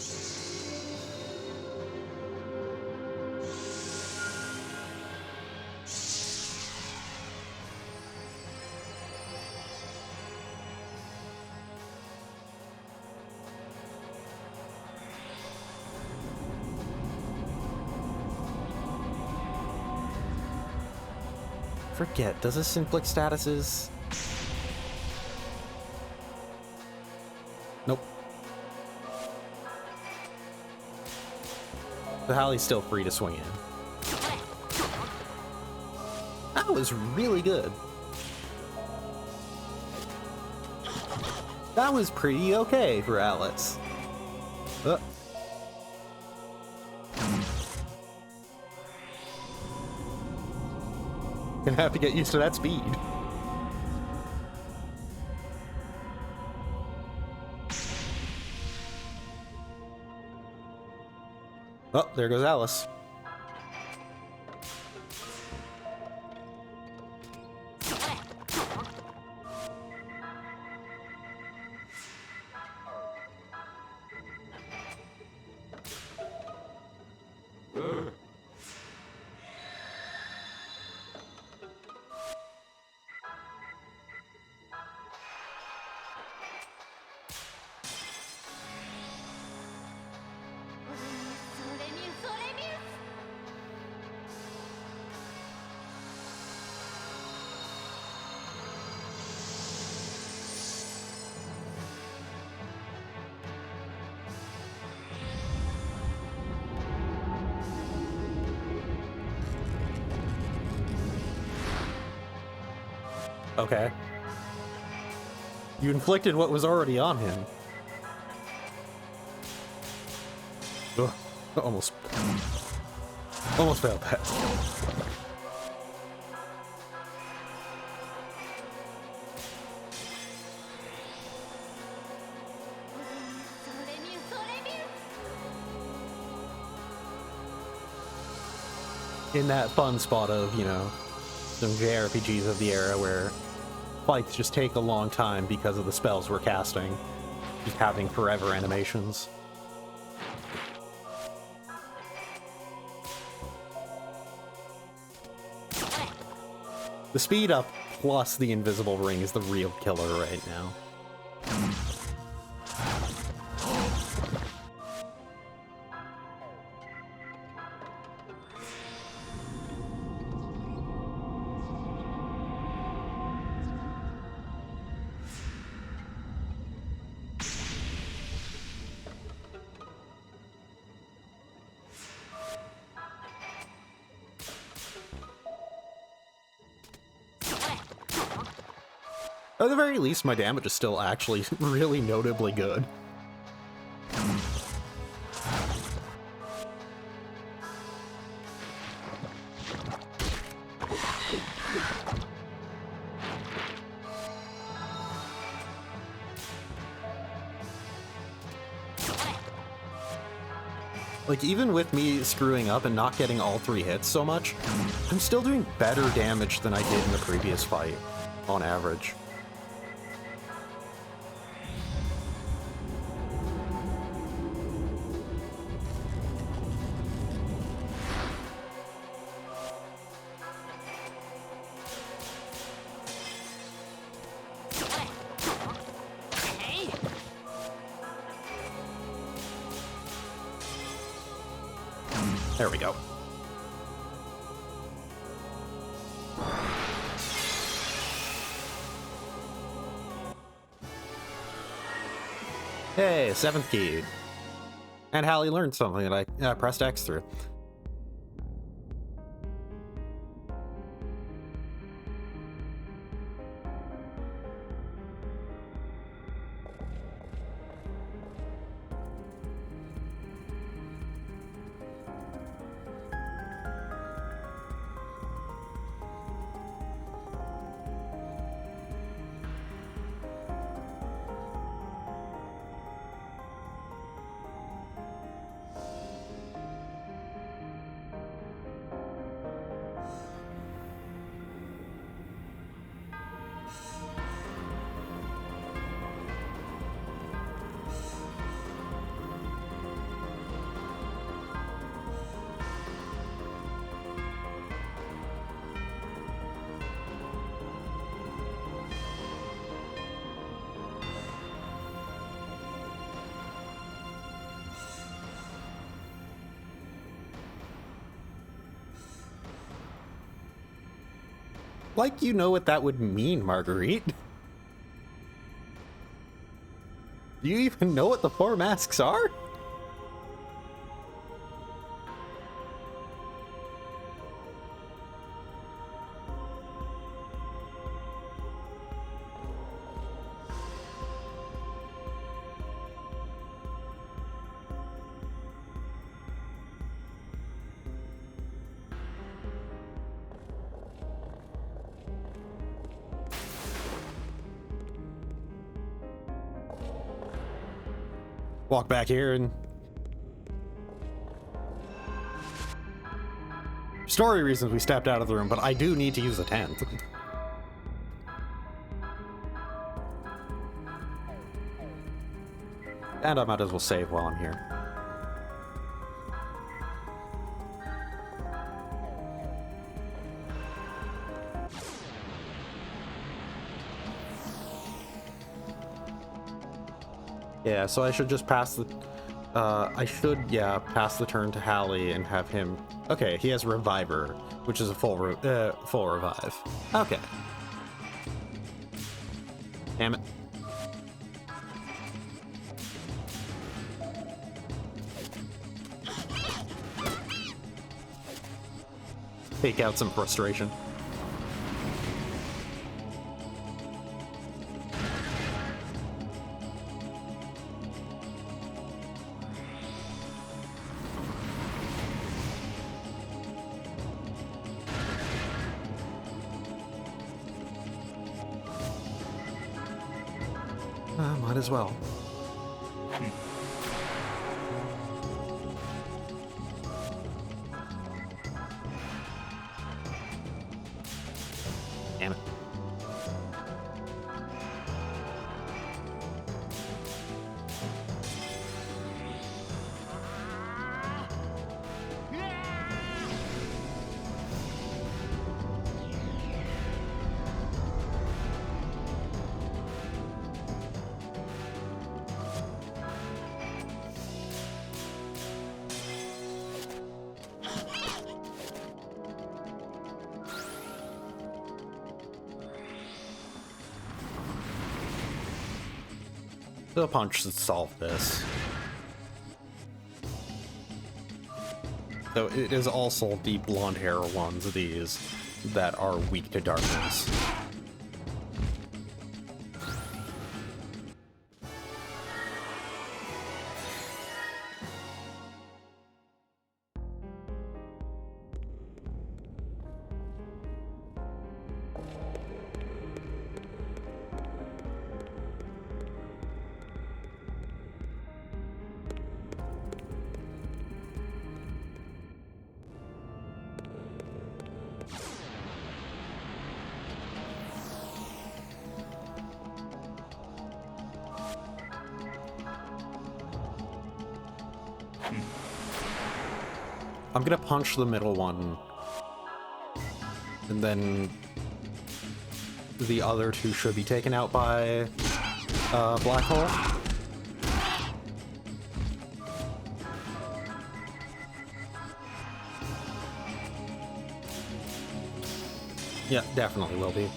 Forget, does this inflict statuses? Nope. The Hallie's still free to swing in. That was really good. That was pretty okay for Alice. Gonna have to get used to that speed. Oh, there goes Alice. Okay. You inflicted what was already on him. Ugh, almost failed that. In that fun spot of, you know, some JRPGs of the era where fights just take a long time because of the spells we're casting, just having forever animations. The speed up plus the invisible ring is the real killer right now. At the very least, my damage is still actually really notably good. Like, even with me screwing up and not getting all 3 hits so much, I'm still doing better damage than I did in the previous fight, on average. There we go. Hey, 7th key. And Hallie learned something that I pressed X through. Like you know what that would mean, Marguerite. Do you even know what the 4 masks are? Walk back here and... Story reasons we stepped out of the room, but I do need to use the 10th. And I might as well save while I'm here. Yeah, so I should just pass the... pass the turn to Hallie and have him... Okay, he has Reviver, which is a full revive. Okay. Damn it. Take out some frustration. Might as well. Damn it. The punch should solve this. So it is also the blonde hair ones, these, that are weak to darkness. I'm gonna punch the middle one, and then the other two should be taken out by Black Hole. Yeah, definitely will be.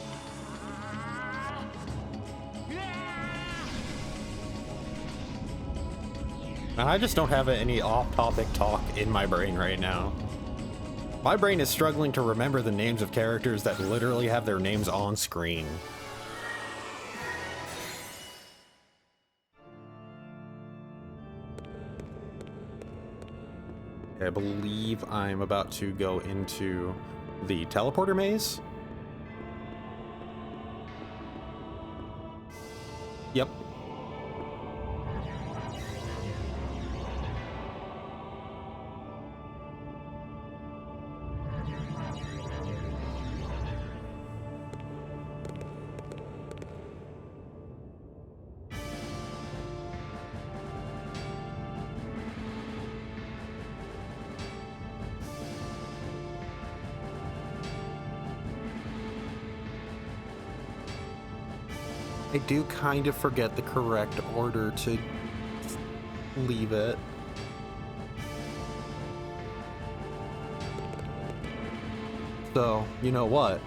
And I just don't have any off-topic talk in my brain right now. My brain is struggling to remember the names of characters that literally have their names on screen. I believe I'm about to go into the teleporter maze. Yep. I do kind of forget the correct order to leave it. So, you know what?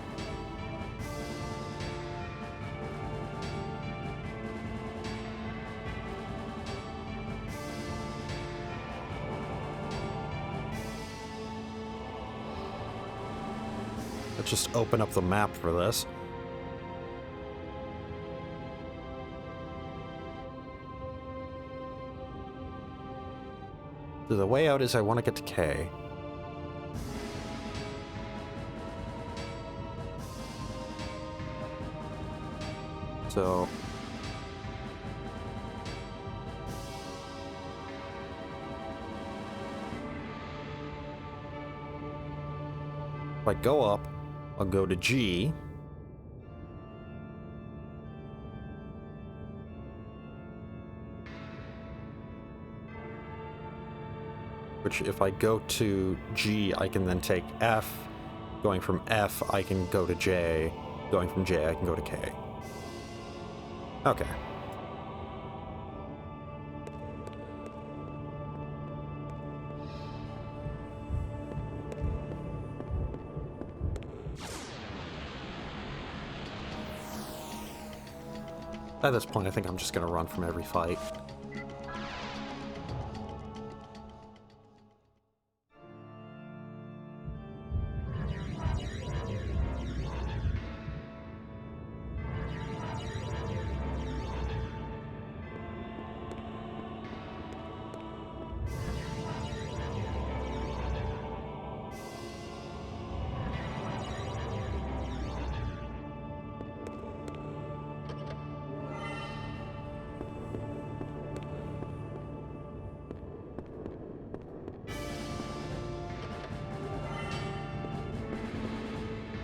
Let's just open up the map for this. So the way out is I want to get to K. So... if I go up, I'll go to G. Which, if I go to G, I can then take F. Going from F, I can go to J. Going from J, I can go to K. Okay. At this point, I think I'm just gonna run from every fight.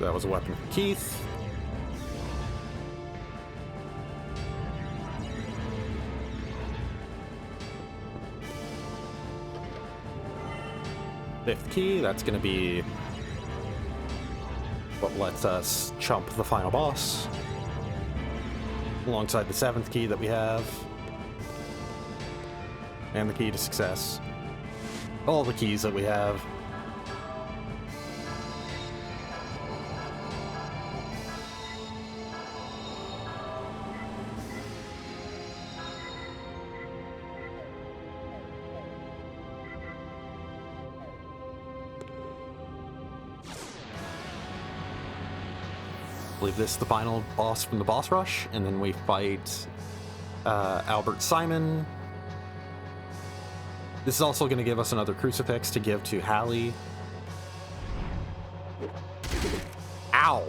That was a weapon for Keith. Fifth key, that's going to be what lets us chump the final boss. Alongside the seventh key that we have. And the key to success. All the keys that we have. I believe this is the final boss from the boss rush, and then we fight Albert Simon. This is also going to give us another crucifix to give to Hallie. Ow!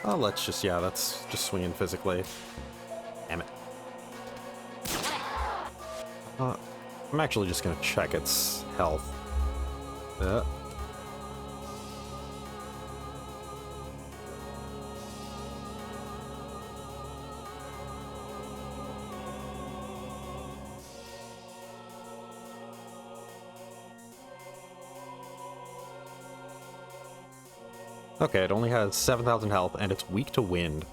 Oh, let's just, yeah, that's just swinging physically. Damn it. I'm actually just gonna check its health. Yeah. Okay, it only has 7,000 health, and it's weak to wind.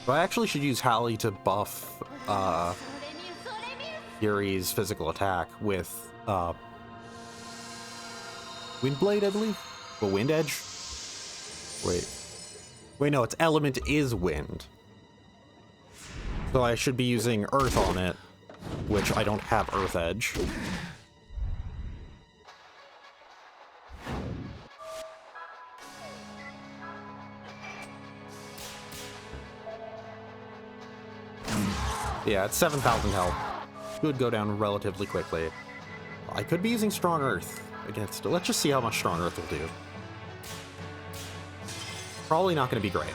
So I actually should use Hallie to buff Yuri's physical attack with Wind Blade, I believe? Or Wind Edge? Wait, no, its element is wind. So I should be using Earth on it, which I don't have Earth Edge. Yeah, it's 7,000 health. Could go down relatively quickly. I could be using Strong Earth against it. Let's just see how much Strong Earth will do. Probably not going to be great.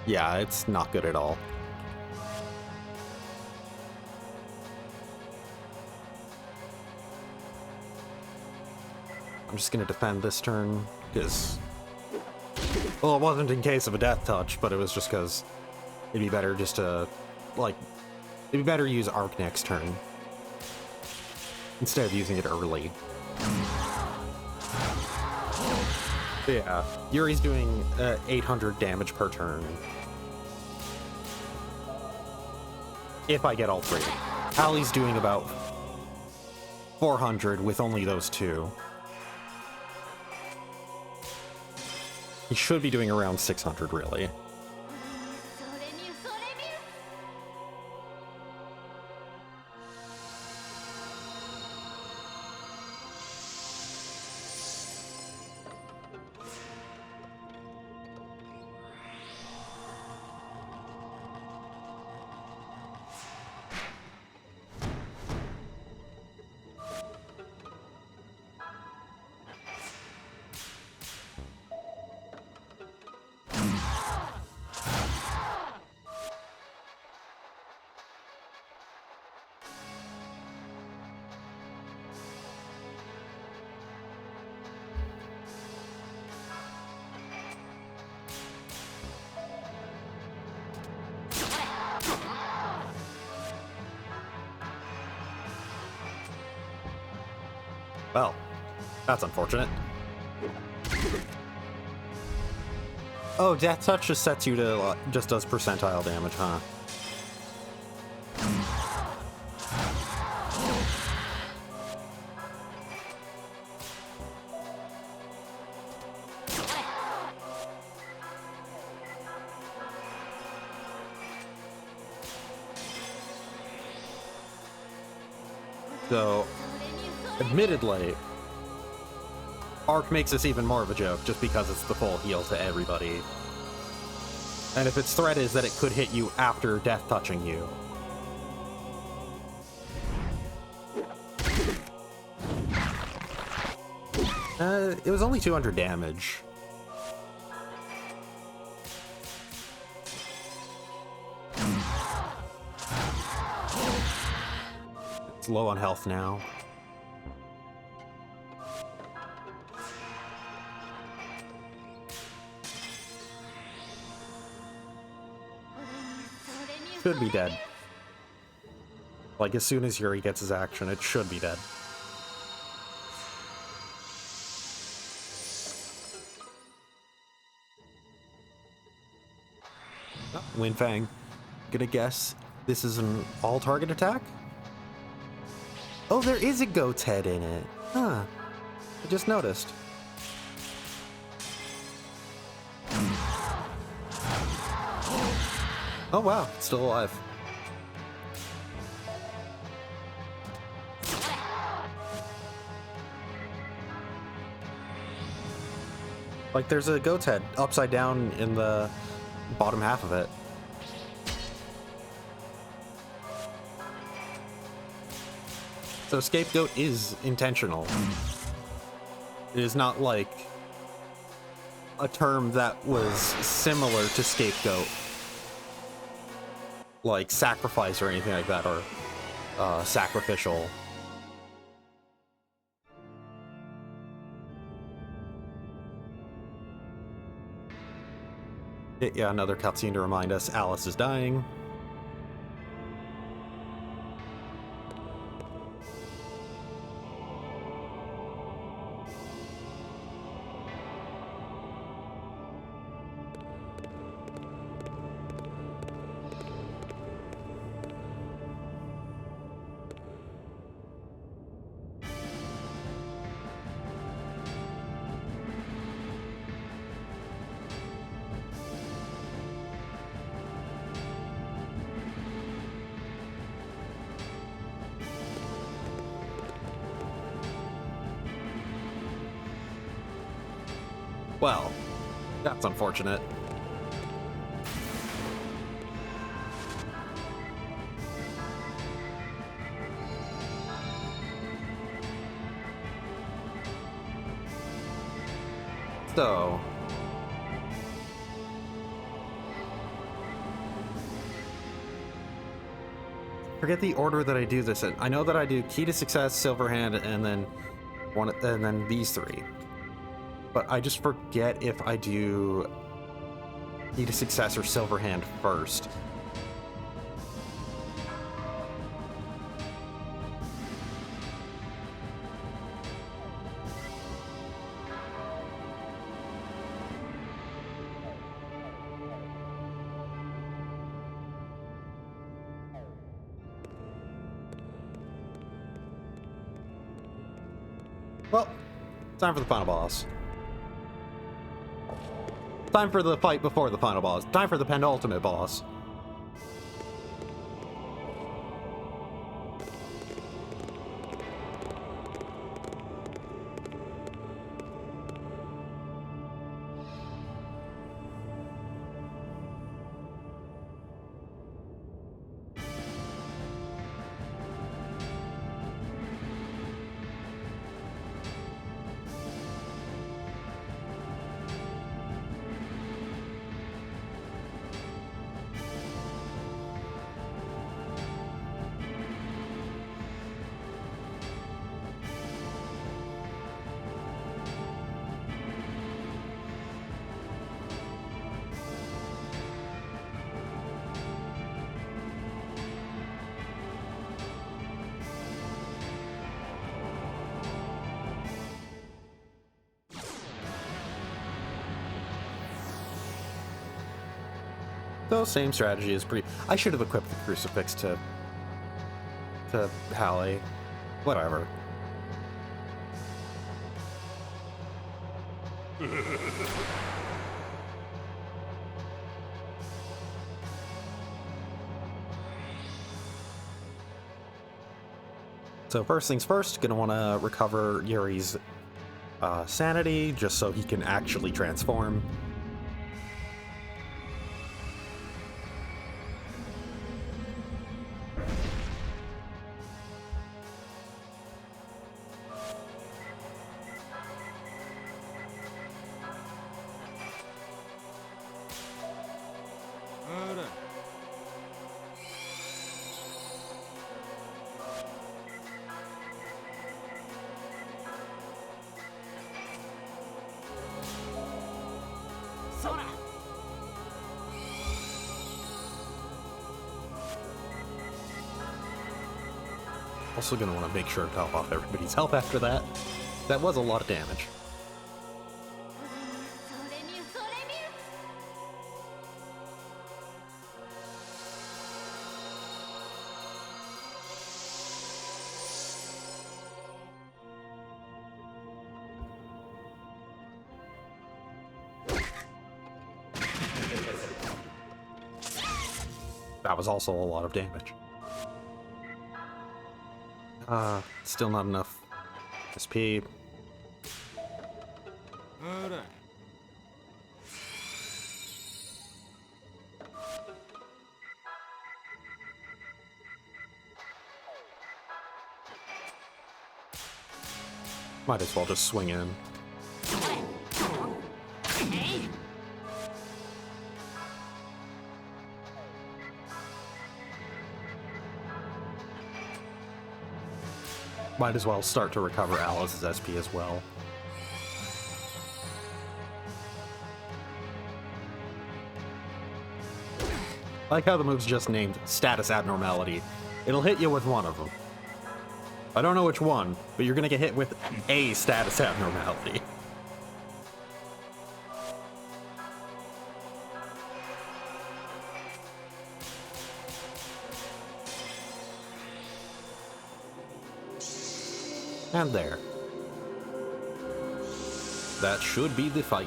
Yeah, it's not good at all. I'm just going to defend this turn, because... Well, it wasn't in case of a death touch, but it was just because it'd be better just to, like... It'd be better to use Arc next turn, instead of using it early. Yeah, Yuri's doing 800 damage per turn. If I get all three. Hallie's doing about 400 with only those two. He should be doing around 600, really. Well, that's unfortunate. Oh, Death Touch just sets you to, just does percentile damage, huh? So, admittedly, Arc makes this even more of a joke just because it's the full heal to everybody. And if its threat is that it could hit you after death touching you. It was only 200 damage. It's low on health now. Should be dead. Like, as soon as Yuri gets his action, it should be dead. Oh, Windfang. Gonna guess this is an all-target attack? Oh, there is a goat's head in it. Huh. I just noticed. Oh wow, it's still alive. Like, there's a goat's head upside down in the bottom half of it. So Scapegoat is intentional. It is not like a term that was similar to scapegoat, like sacrifice or anything like that, or sacrificial. Yeah, another cutscene to remind us Alice is dying. Well, that's unfortunate. So, forget the order that I do this in. I know that I do Key to Success, Silverhand, and then these three. But I just forget if I do Key to Success or Silverhand first. Well, time for the final boss. Time for the fight before the final boss. Time for the penultimate boss. So same strategy is pretty. I should have equipped the crucifix to Hallie. Whatever. So first things first, gonna want to recover Yuri's sanity just so he can actually transform. Also gonna want to make sure to top off everybody's health after that. That was a lot of damage. That was also a lot of damage. Still not enough SP. Might as well just swing in. Might as well start to recover Alice's SP as well. I like how the move's just named Status Abnormality. It'll hit you with one of them. I don't know which one, but you're gonna get hit with a Status Abnormality. And there. That should be the fight.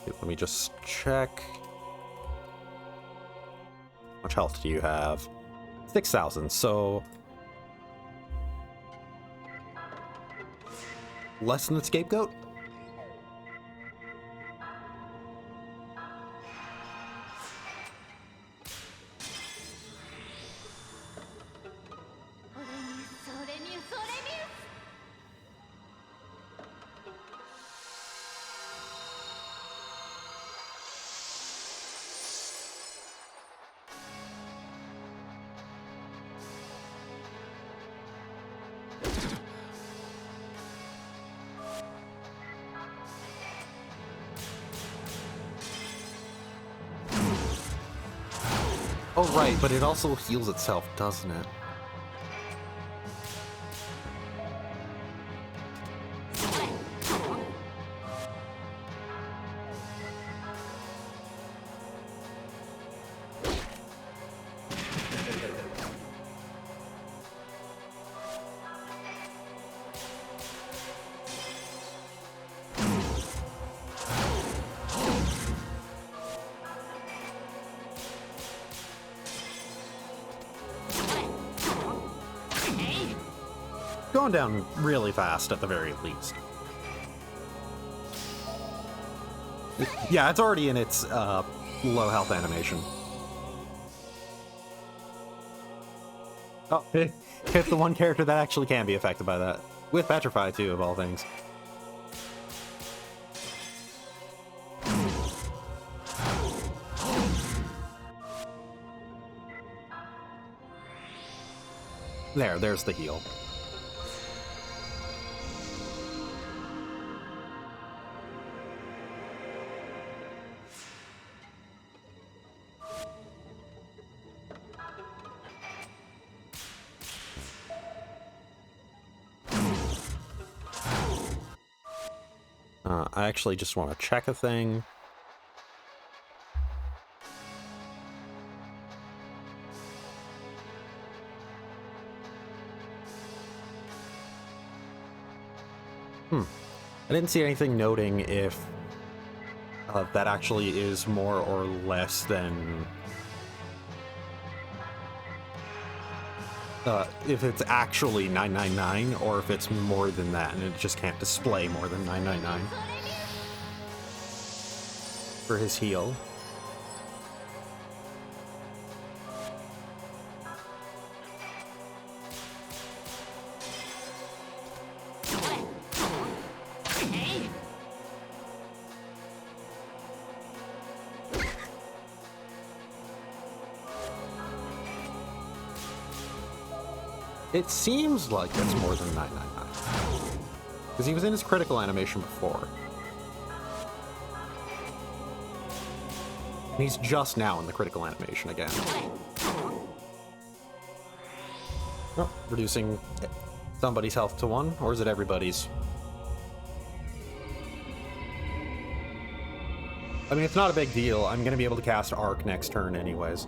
Let me just check. How much health do you have? 6,000, so... less than the Scapegoat? Oh, right, but it also heals itself, doesn't it? Going down really fast at the very least. Yeah, it's already in its low health animation. Oh, it's the one character that actually can be affected by that. With Petrify, too, of all things. There's the heal. I actually just want to check a thing. I didn't see anything noting if that actually is more or less than... if it's actually 999, or if it's more than that, and it just can't display more than 999 for his heal. It seems like it's more than 999. Because he was in his critical animation before. And he's just now in the critical animation again. Oh, reducing somebody's health to 1, or is it everybody's? I mean, it's not a big deal. I'm going to be able to cast Arc next turn anyways.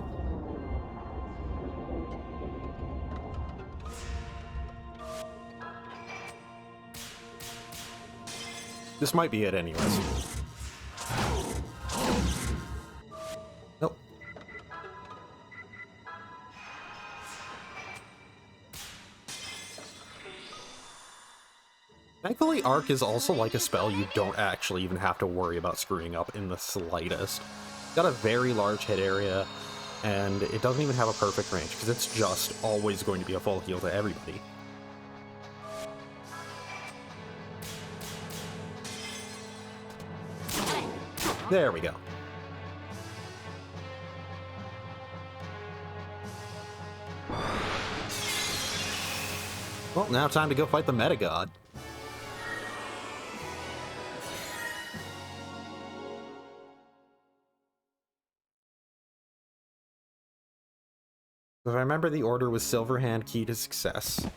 This might be it anyways. Nope. Thankfully, Arc is also like a spell you don't actually even have to worry about screwing up in the slightest. Got a very large hit area. and it doesn't even have a perfect range, because it's just always going to be a full heal to everybody. There we go. Well, now time to go fight the Meta God. If I remember, the order was Silverhand, Key to Success.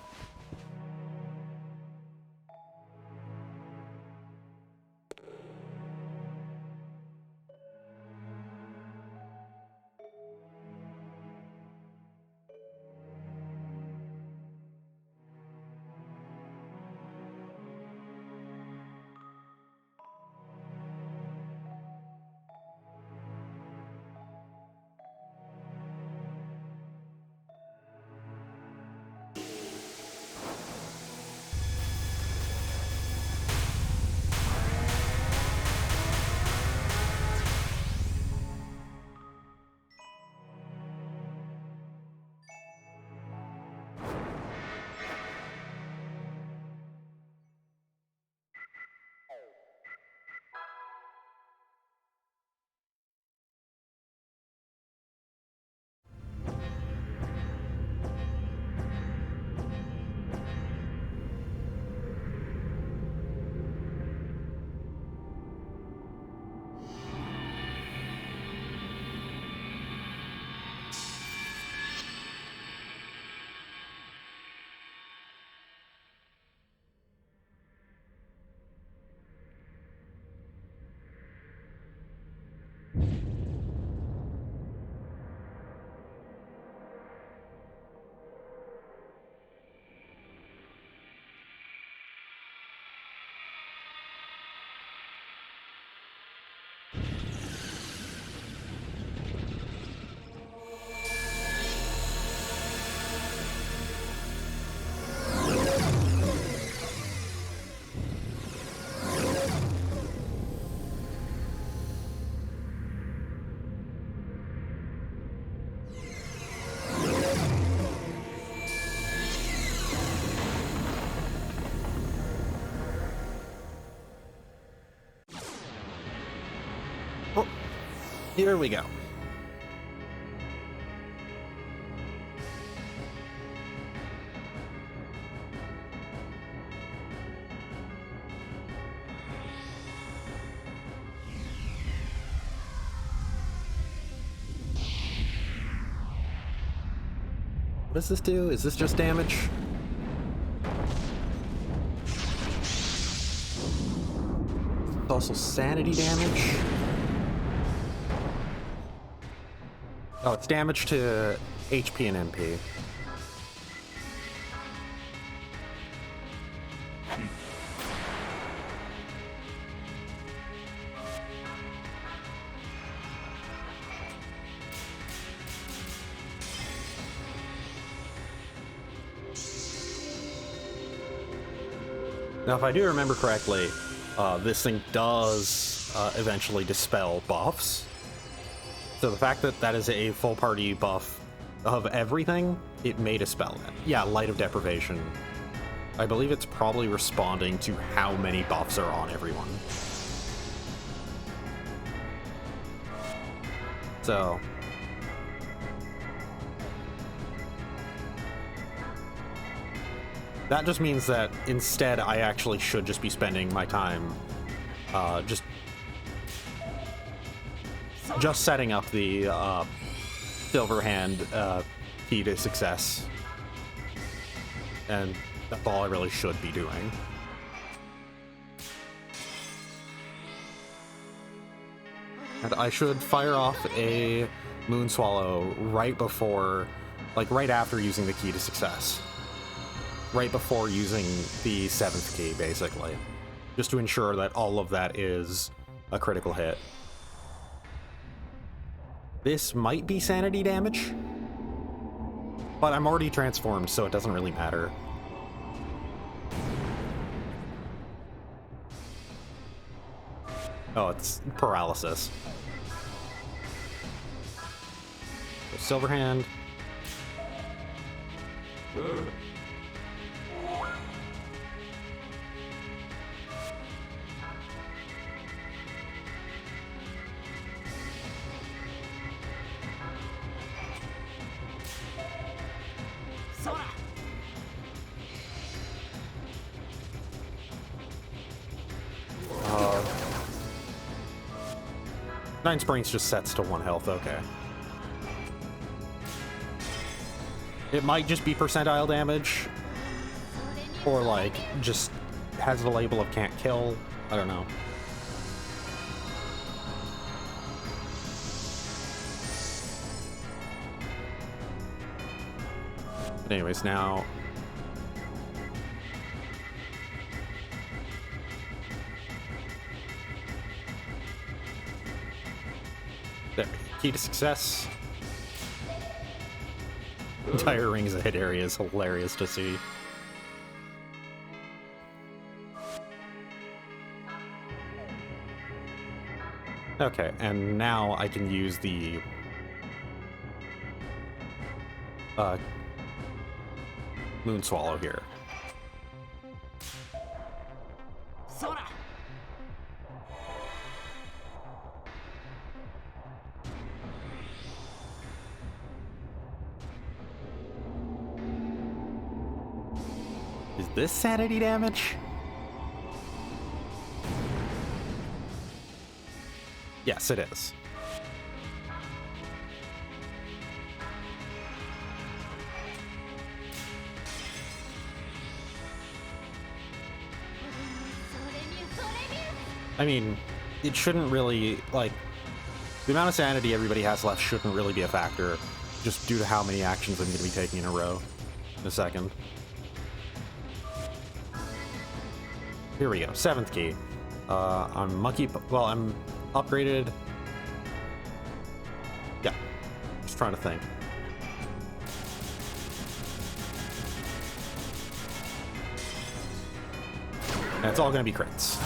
Oh, here we go. What does this do? Is this just damage? It's also sanity damage. Oh, it's damage to HP and MP. Now, if I do remember correctly, this thing does eventually dispel buffs. So the fact that that is a full party buff of everything, it may dispel that. Yeah, Light of Deprivation. I believe it's probably responding to how many buffs are on everyone. So... that just means that instead I actually should just be spending my time just setting up the Silverhand Key to Success. And that's all I really should be doing. And I should fire off a Moon Swallow right before, like right after using the Key to Success. Right before using the 7th key, basically. Just to ensure that all of that is a critical hit. This might be sanity damage, but I'm already transformed, so it doesn't really matter. Oh, it's paralysis. Silverhand. Nine Springs just sets to 1 health, okay. It might just be percentile damage, or like, just has the label of can't kill. I don't know. But anyways, now... There, key to success. Entire rings of hit area is hilarious to see. Okay, and now I can use the Moon Swallow here. Is this sanity damage? Yes, it is. I mean, it shouldn't really, like, the amount of sanity everybody has left shouldn't really be a factor, just due to how many actions I'm going to be taking in a row in a second. Here we go, 7th key. I'm I'm upgraded. Yeah, just trying to think. And it's all gonna be crits.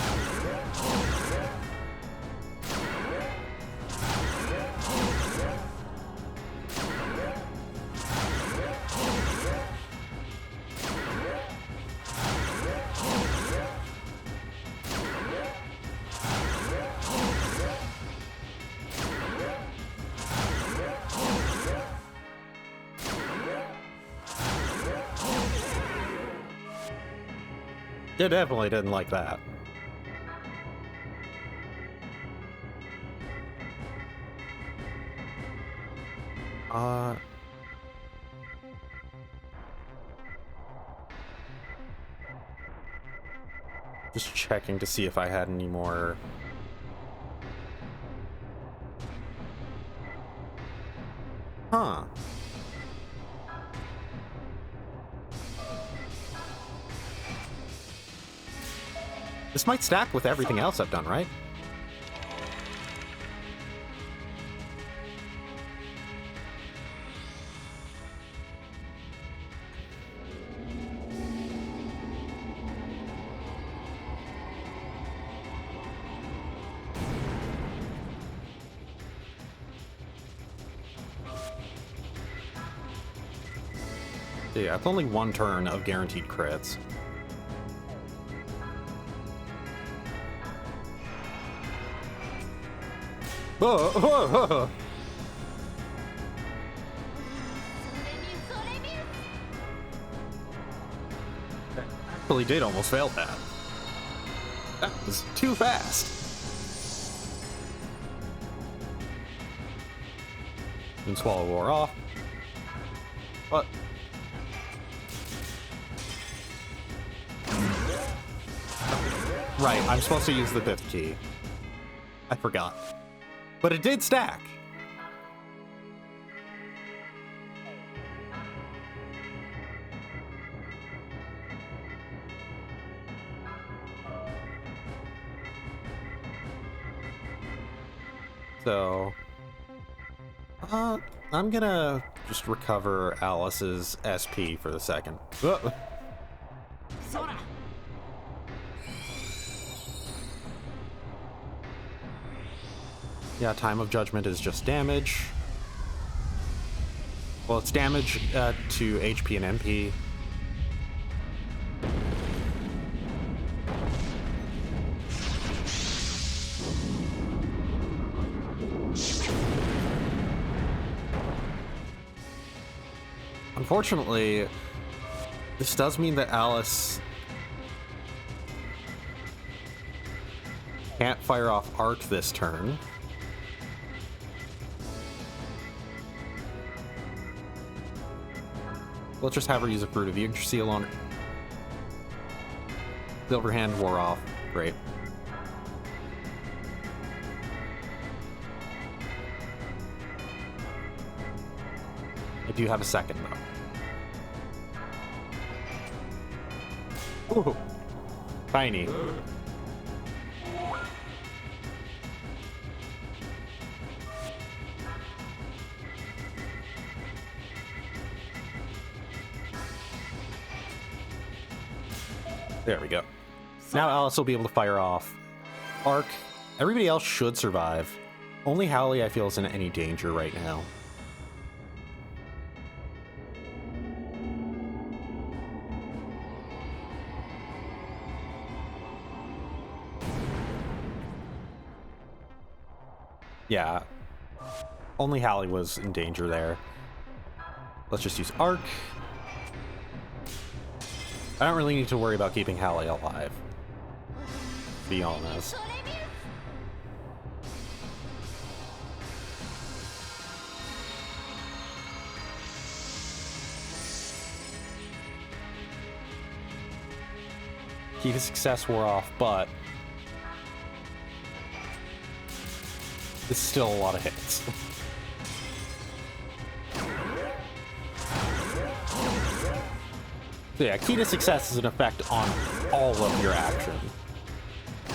You definitely didn't like that. Just checking to see if I had any more. Huh. This might stack with everything else I've done, right? Yeah, it's only 1 turn of guaranteed crits. Actually did almost fail that. That was too fast. And Swallow wore off. What? Right, I'm supposed to use the 5th key. I forgot. But it did stack. So, I'm gonna just recover Alice's SP for the second. Yeah, Time of Judgment is just damage. Well, it's damage to HP and MP. Unfortunately, this does mean that Alice can't fire off Arc this turn. Let's just have her use a Fruit of Yggdrasil on her. Silverhand wore off. Great. I do have a second, though. Ooh. Tiny. There we go. Now Alice will be able to fire off Arc. Everybody else should survive. Only Howley, I feel, is in any danger right now. Yeah. Only Howley was in danger there. Let's just use Arc. I don't really need to worry about keeping Howley alive, to be honest. Key to success wore off, but it's still a lot of hits. So yeah, key to success is an effect on all of your action.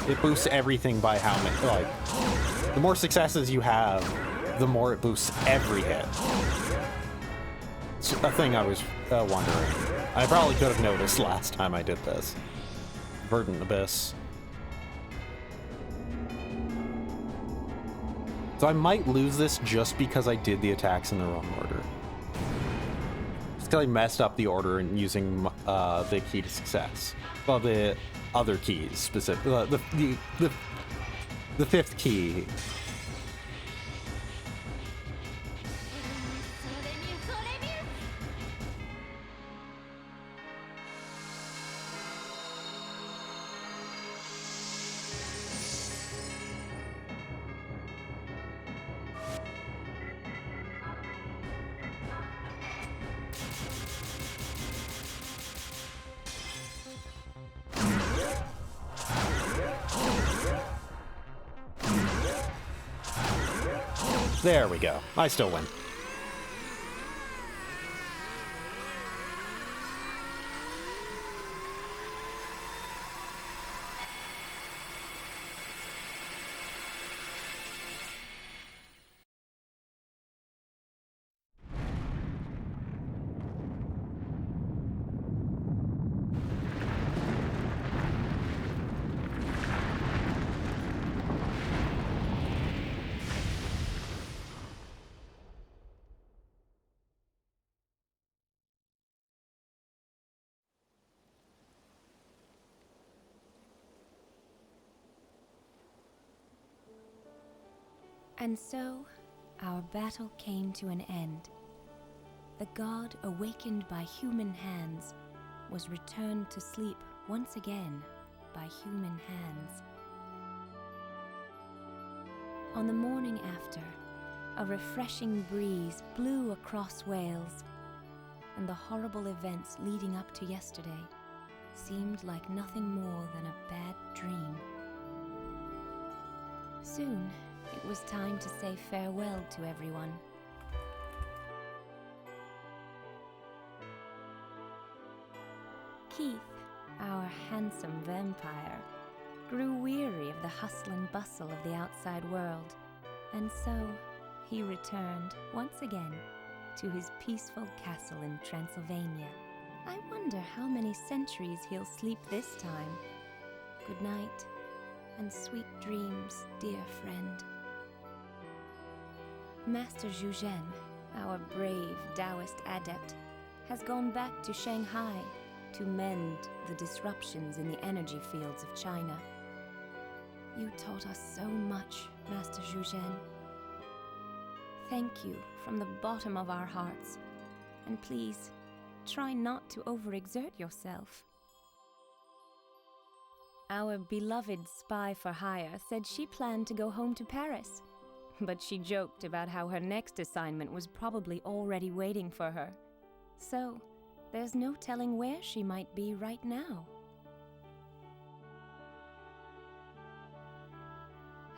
It boosts everything by how many, like, the more successes you have, the more it boosts every hit. It's a thing I was wondering. I probably could have noticed last time I did this. Verdant Abyss. So I might lose this just because I did the attacks in the wrong order. Just because I messed up the order and using the key to success. Well, the other keys, specifically. The fifth key. There we go. I still win. And so, our battle came to an end. The god, awakened by human hands, was returned to sleep once again by human hands. On the morning after, a refreshing breeze blew across Wales, and the horrible events leading up to yesterday seemed like nothing more than a bad dream. Soon, it was time to say farewell to everyone. Keith, our handsome vampire, grew weary of the hustle and bustle of the outside world, and so he returned once again to his peaceful castle in Transylvania. I wonder how many centuries he'll sleep this time. Good night, and sweet dreams, dear friend. Master Zhuzhen, our brave Taoist adept, has gone back to Shanghai to mend the disruptions in the energy fields of China. You taught us so much, Master Zhu Zhen. Thank you from the bottom of our hearts. And please, try not to overexert yourself. Our beloved spy for hire said she planned to go home to Paris, but she joked about how her next assignment was probably already waiting for her. So, there's no telling where she might be right now.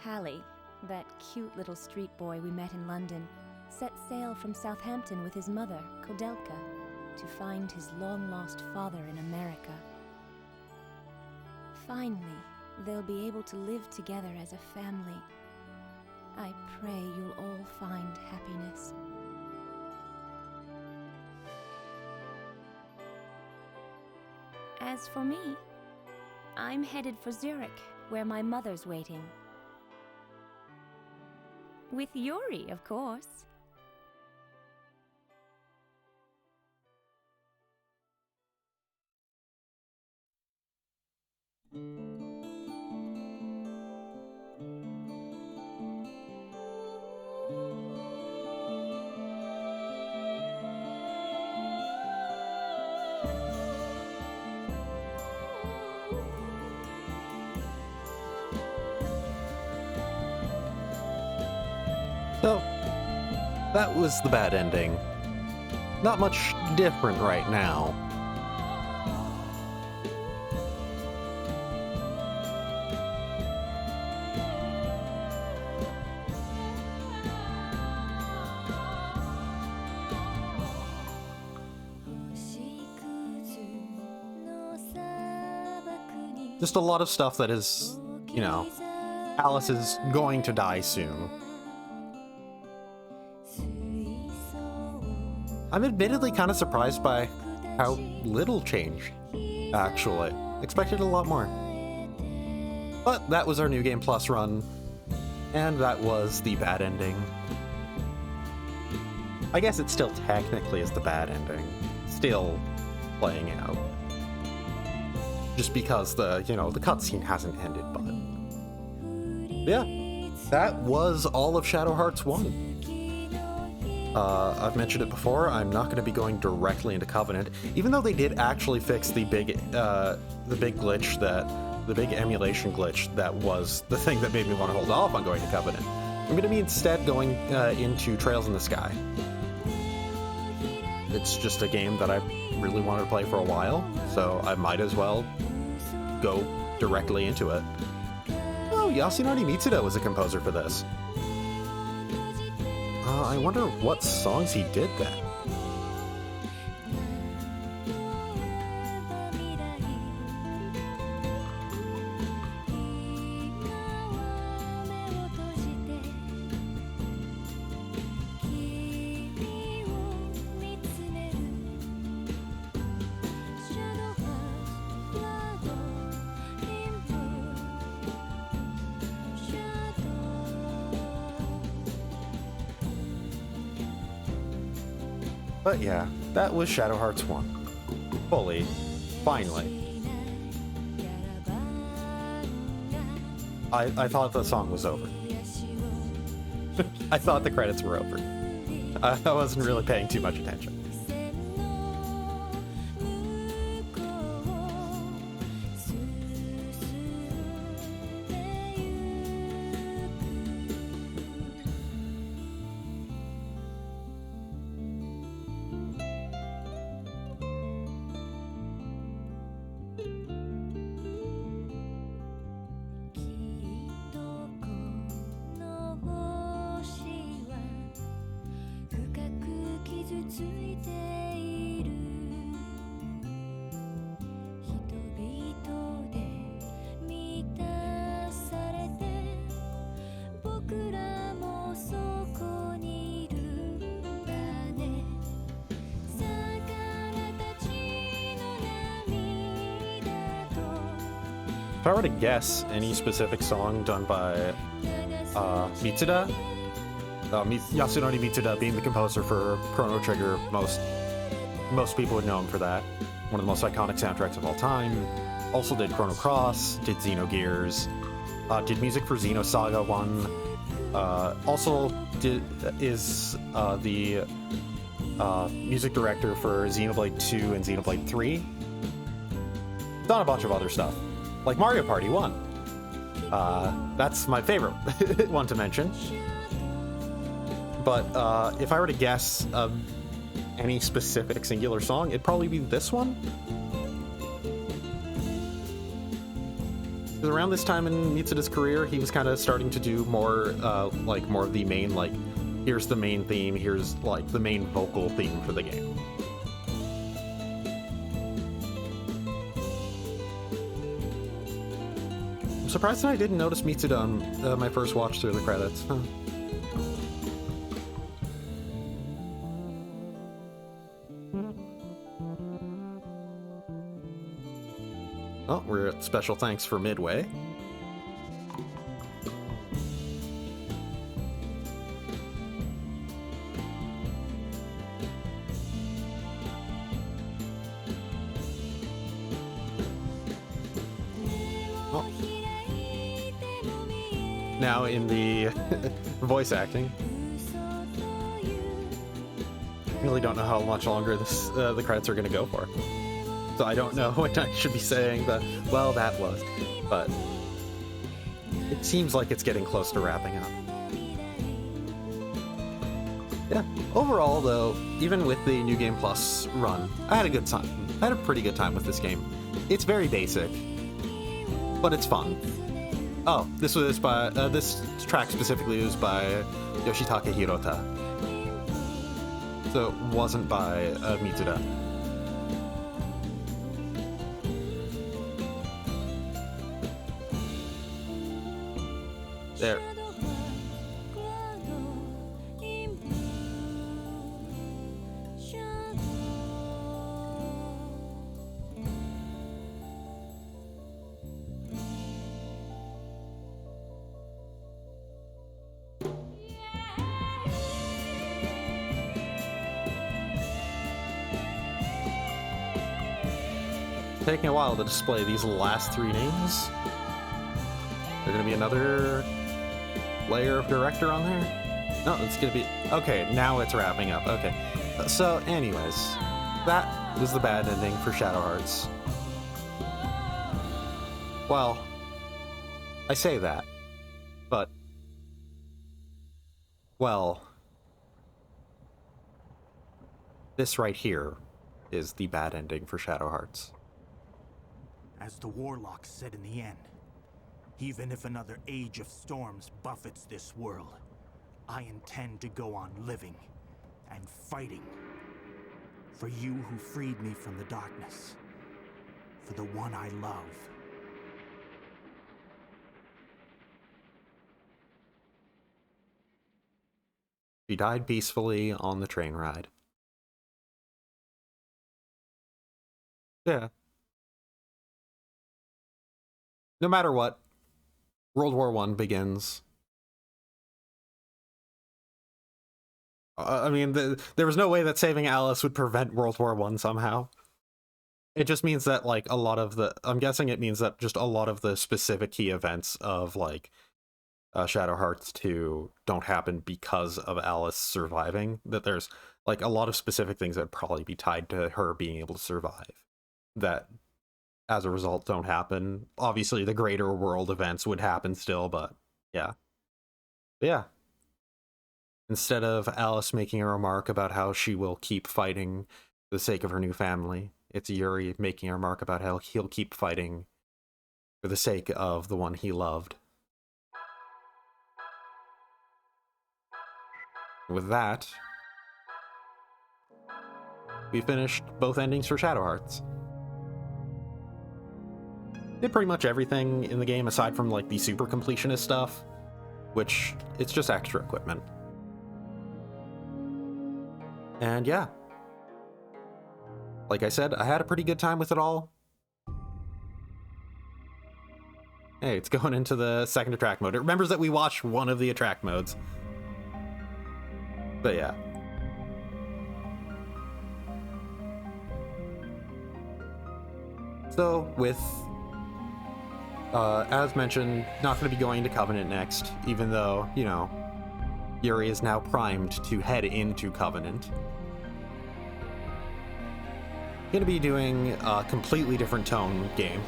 Hallie, that cute little street boy we met in London, set sail from Southampton with his mother, Kodelka, to find his long-lost father in America. Finally, they'll be able to live together as a family. I pray you'll all find happiness. As for me, I'm headed for Zurich, where my mother's waiting. With Yuri, of course. So, that was the bad ending. Not much different right now. Just a lot of stuff that is, you know, Alice is going to die soon. I'm admittedly kind of surprised by how little change, actually. Expected a lot more. But that was our New Game Plus run, and that was the bad ending. I guess it still technically is the bad ending. Still playing out. Just because the cutscene hasn't ended, but... yeah, that was all of Shadow Hearts 1. I've mentioned it before, I'm not going to be going directly into Covenant, even though they did actually fix the big glitch the big emulation glitch that was the thing that made me want to hold off on going to Covenant. I'm going to be instead going into Trails in the Sky. It's just a game that I really wanted to play for a while, so I might as well go directly into it. Oh, Yasunori Mitsuda was a composer for this. I wonder what songs he did then. But yeah, that was Shadow Hearts 1. Fully. Finally. I thought the song was over. I thought the credits were over. I wasn't really paying too much attention. If I were to guess any specific song done by Mitsuda, Yasunori Mitsuda being the composer for Chrono Trigger, most people would know him for that. One of the most iconic soundtracks of all time. Also did Chrono Cross, did Xenogears, did music for Xenosaga 1. Also is the music director for Xenoblade 2 and Xenoblade 3. Done a bunch of other stuff, like Mario Party 1. That's my favorite one to mention. But if I were to guess any specific singular song, it'd probably be this one. Because around this time in Mitsuda's career, he was kind of starting to do more, more of the main, here's the main theme, here's, the main vocal theme for the game. I'm surprised that I didn't notice Mitsuda on my first watch through the credits. Huh. Oh, we're at special thanks for Midway. Oh. Now in the voice acting. I really don't know how much longer the credits are going to go for. So I don't know what I should be saying, but, well, that was. But it seems like it's getting close to wrapping up. Yeah, overall, though, even with the New Game Plus run, I had a good time. I had a pretty good time with this game. It's very basic, but it's fun. Oh, this was by, this track specifically was by Yoshitaka Hirota. So it wasn't by Mitsuda. There. Taking a while to display these last three names. There's gonna be another layer of director on there? No, it's gonna be... Okay, now it's wrapping up. Okay. So, anyways, that was the bad ending for Shadow Hearts. Well, I say that, but... Well... This right here is the bad ending for Shadow Hearts. As the Warlock said in the end, even if another age of storms buffets this world, I intend to go on living and fighting. For you who freed me from the darkness. For the one I love. She died peacefully on the train ride. Yeah. No matter what, World War I begins. I mean, there was no way that saving Alice would prevent World War I somehow. It just means that, a lot of the... I'm guessing it means that just a lot of the specific key events of, Shadow Hearts 2 don't happen because of Alice surviving. That there's, a lot of specific things that would probably be tied to her being able to survive. That... as a result, don't happen. Obviously, the greater world events would happen still, but yeah. Yeah. Instead of Alice making a remark about how she will keep fighting for the sake of her new family, it's Yuri making a remark about how he'll keep fighting for the sake of the one he loved. With that, we finished both endings for Shadow Hearts. Did pretty much everything in the game aside from the super completionist stuff, which it's just extra equipment. And yeah, like I said, I had a pretty good time with it all. Hey, it's going into the second attract mode. It remembers that we watched one of the attract modes. But yeah. So, with, as mentioned, not going to be going to Covenant next, even though, you know, Yuri is now primed to head into Covenant. Going to be doing a completely different tone game.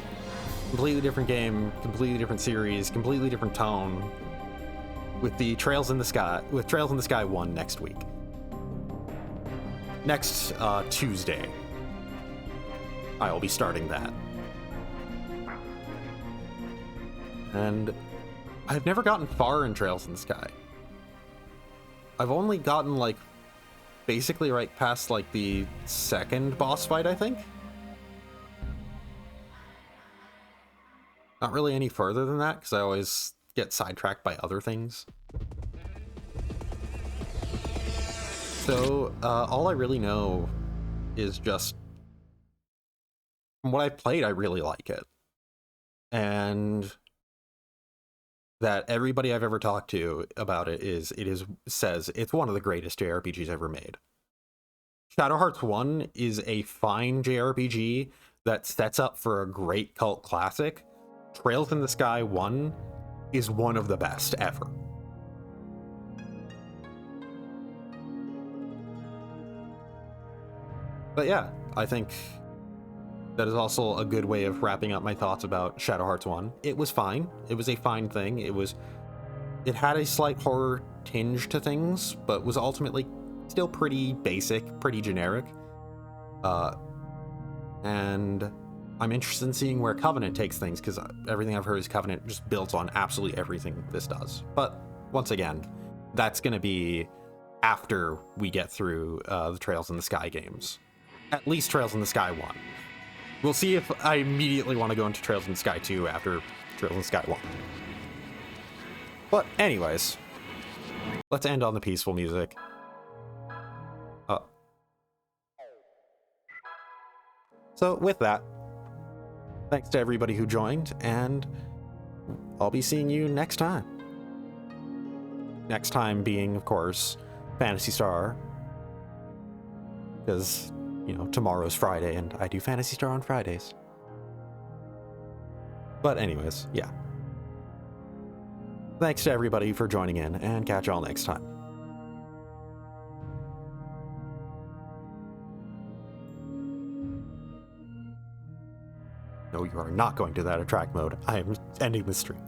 Completely different game, completely different series, completely different tone. With the Trails in the Sky, with Trails in the Sky 1 next week. Next Tuesday, I will be starting that. And I've never gotten far in Trails in the Sky. I've only gotten, like, basically right past, like, the second boss fight, I think? Not really any further than that, because I always get sidetracked by other things. So, all I really know is just, from what I've played, I really like it. And that everybody I've ever talked to about it says it's one of the greatest JRPGs ever made. Shadow Hearts 1 is a fine JRPG that sets up for a great cult classic. Trails in the Sky 1 is one of the best ever. But yeah, I think that is also a good way of wrapping up my thoughts about Shadow Hearts 1. It was fine. It was a fine thing. It had a slight horror tinge to things, but was ultimately still pretty basic, pretty generic. And I'm interested in seeing where Covenant takes things, because everything I've heard is Covenant just builds on absolutely everything this does. But once again, that's going to be after we get through the Trails in the Sky games. At least Trails in the Sky 1. We'll see if I immediately want to go into Trails in the Sky 2 after Trails in the Sky 1. But anyways, let's end on the peaceful music. So with that, thanks to everybody who joined, and I'll be seeing you next time. Next time being, of course, Phantasy Star, because, you know, tomorrow's Friday, and I do Phantasy Star on Fridays. But anyways, yeah. Thanks to everybody for joining in, and catch y'all next time. No, you are not going to that attract mode. I am ending the stream.